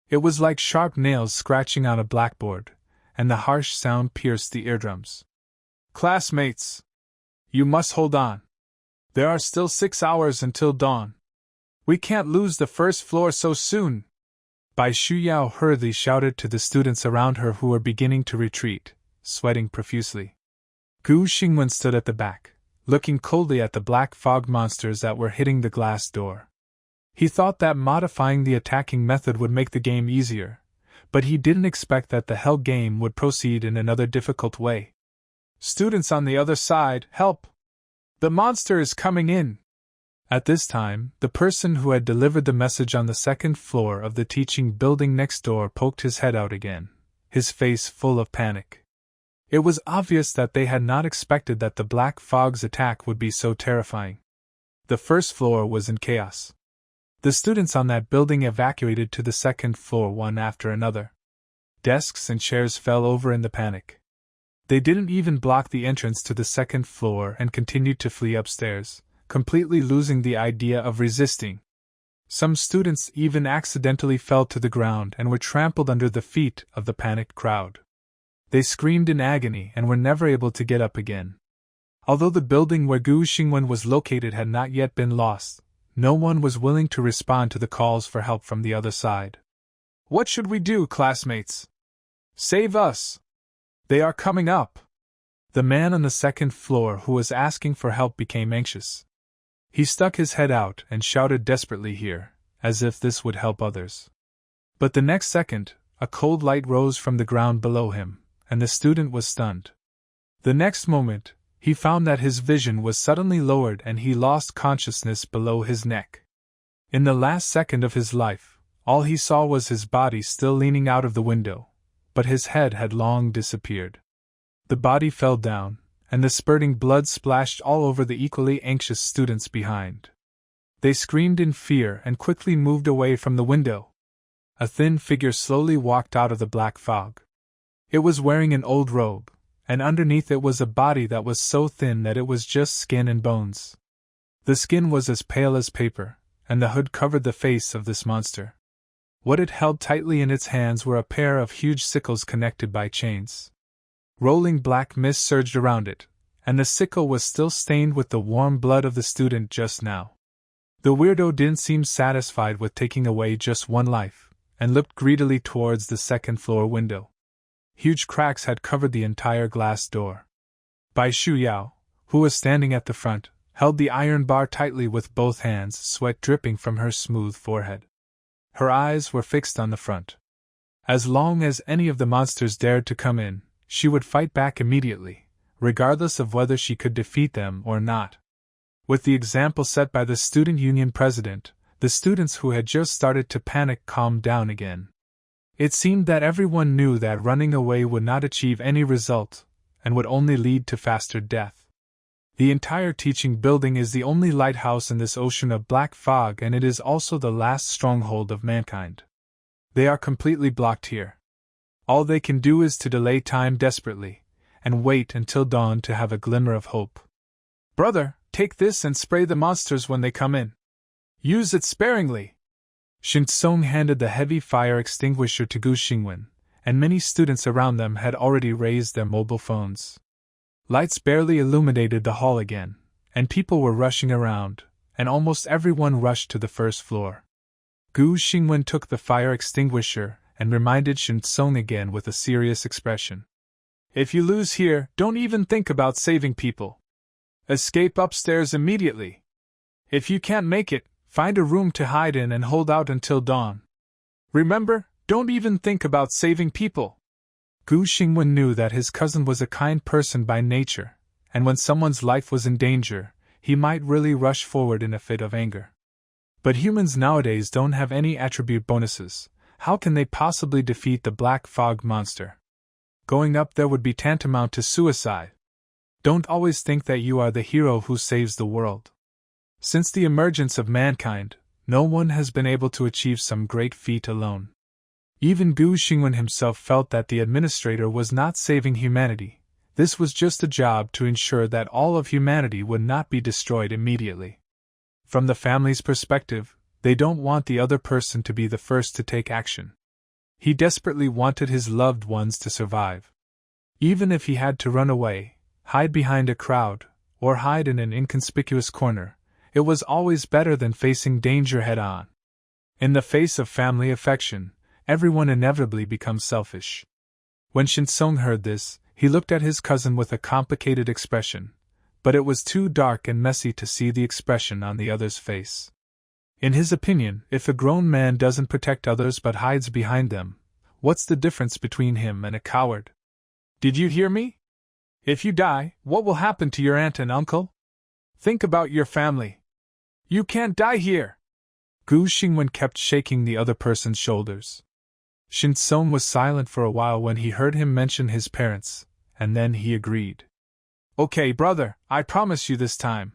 It was like sharp nails scratching on a blackboard, and the harsh sound pierced the eardrums. Classmates! You must hold on. There are still 6 hours until dawn. We can't lose the first floor so soon! Bai Shuyao hurriedly shouted to the students around her who were beginning to retreat, sweating profusely. Gu Xingwen stood at the back, looking coldly at the black fog monsters that were hitting the glass door. He thought that modifying the attacking method would make the game easier, but he didn't expect that the hell game would proceed in another difficult way. Students on the other side, help! The monster is coming in! At this time, the person who had delivered the message on the second floor of the teaching building next door poked his head out again, his face full of panic. It was obvious that they had not expected that the Black Fog's attack would be so terrifying. The first floor was in chaos. The students on that building evacuated to the second floor one after another. Desks and chairs fell over in the panic. They didn't even block the entrance to the second floor and continued to flee upstairs, completely losing the idea of resisting. Some students even accidentally fell to the ground and were trampled under the feet of the panicked crowd. They screamed in agony and were never able to get up again. Although the building where Gu Xingwen was located had not yet been lost, no one was willing to respond to the calls for help from the other side. What should we do, classmates? Save us! They are coming up! The man on the second floor who was asking for help became anxious. He stuck his head out and shouted desperately here, as if this would help others. But the next second, a cold light rose from the ground below him, and the student was stunned. The next moment, he found that his vision was suddenly lowered and he lost consciousness below his neck. In the last second of his life, all he saw was his body still leaning out of the window, but his head had long disappeared. The body fell down, and the spurting blood splashed all over the equally anxious students behind. They screamed in fear and quickly moved away from the window. A thin figure slowly walked out of the black fog. It was wearing an old robe, and underneath it was a body that was so thin that it was just skin and bones. The skin was as pale as paper, and the hood covered the face of this monster. What it held tightly in its hands were a pair of huge sickles connected by chains. Rolling black mist surged around it, and the sickle was still stained with the warm blood of the student just now. The weirdo didn't seem satisfied with taking away just one life, and looked greedily towards the second floor window. Huge cracks had covered the entire glass door. Bai Shuyao, who was standing at the front, held the iron bar tightly with both hands, sweat dripping from her smooth forehead. Her eyes were fixed on the front. As long as any of the monsters dared to come in, she would fight back immediately, regardless of whether she could defeat them or not. With the example set by the student union president, the students who had just started to panic calmed down again. It seemed that everyone knew that running away would not achieve any result, and would only lead to faster death. The entire teaching building is the only lighthouse in this ocean of black fog, and it is also the last stronghold of mankind. They are completely blocked here. All they can do is to delay time desperately, and wait until dawn to have a glimmer of hope. Brother, take this and spray the monsters when they come in. Use it sparingly. Shinsong handed the heavy fire extinguisher to Gu Xingwen, and many students around them had already raised their mobile phones. Lights barely illuminated the hall again, and people were rushing around, and almost everyone rushed to the first floor. Gu Xingwen took the fire extinguisher and reminded Shinsong again with a serious expression. If you lose here, don't even think about saving people. Escape upstairs immediately. If you can't make it, find a room to hide in and hold out until dawn. Remember, don't even think about saving people. Gu Xingwen knew that his cousin was a kind person by nature, and when someone's life was in danger, he might really rush forward in a fit of anger. But humans nowadays don't have any attribute bonuses. How can they possibly defeat the Black Fog monster? Going up there would be tantamount to suicide. Don't always think that you are the hero who saves the world. Since the emergence of mankind, no one has been able to achieve some great feat alone. Even Gu Xingwen himself felt that the administrator was not saving humanity. This was just a job to ensure that all of humanity would not be destroyed immediately. From the family's perspective, they don't want the other person to be the first to take action. He desperately wanted his loved ones to survive. Even if he had to run away, hide behind a crowd, or hide in an inconspicuous corner, it was always better than facing danger head-on. In the face of family affection, everyone inevitably becomes selfish. When Shinsong heard this, he looked at his cousin with a complicated expression, but it was too dark and messy to see the expression on the other's face. In his opinion, if a grown man doesn't protect others but hides behind them, what's the difference between him and a coward? Did you hear me? If you die, what will happen to your aunt and uncle? Think about your family. You can't die here. Gu Xingwen kept shaking the other person's shoulders. Shin Song was silent for a while when he heard him mention his parents, and then he agreed. Okay, brother, I promise you this time.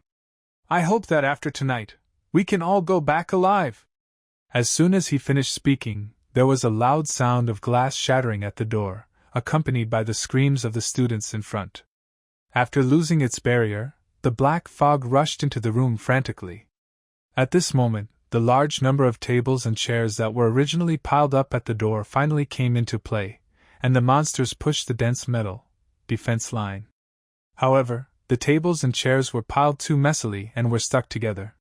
I hope that after tonight, we can all go back alive. As soon as he finished speaking, there was a loud sound of glass shattering at the door, accompanied by the screams of the students in front. After losing its barrier, the black fog rushed into the room frantically. At this moment, the large number of tables and chairs that were originally piled up at the door finally came into play, and the monsters pushed the dense metal defense line. However, the tables and chairs were piled too messily and were stuck together.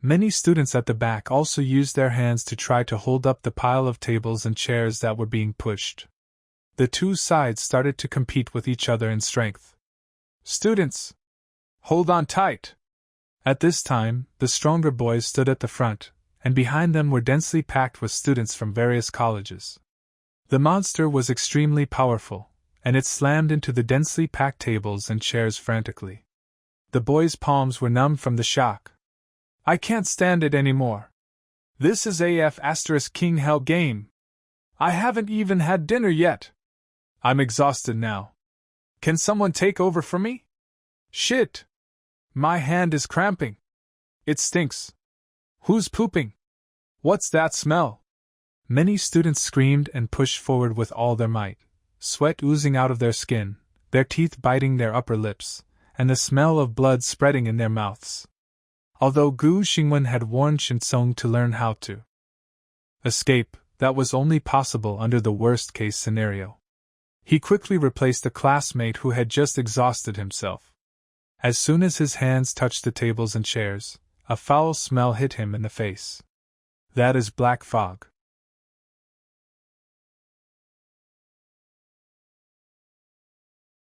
Many students at the back also used their hands to try to hold up the pile of tables and chairs that were being pushed. The two sides started to compete with each other in strength. Students! Hold on tight! At this time, the stronger boys stood at the front, and behind them were densely packed with students from various colleges. The monster was extremely powerful, and it slammed into the densely packed tables and chairs frantically. The boys' palms were numb from the shock. I can't stand it anymore. This is King Hell game. I haven't even had dinner yet. I'm exhausted now. Can someone take over for me? Shit! My hand is cramping. It stinks. Who's pooping? What's that smell? Many students screamed and pushed forward with all their might, sweat oozing out of their skin, their teeth biting their upper lips, and the smell of blood spreading in their mouths. Although Gu Xingwen had warned Shin Song to learn how to escape, that was only possible under the worst-case scenario. He quickly replaced a classmate who had just exhausted himself. As soon as his hands touched the tables and chairs, a foul smell hit him in the face. That is black fog.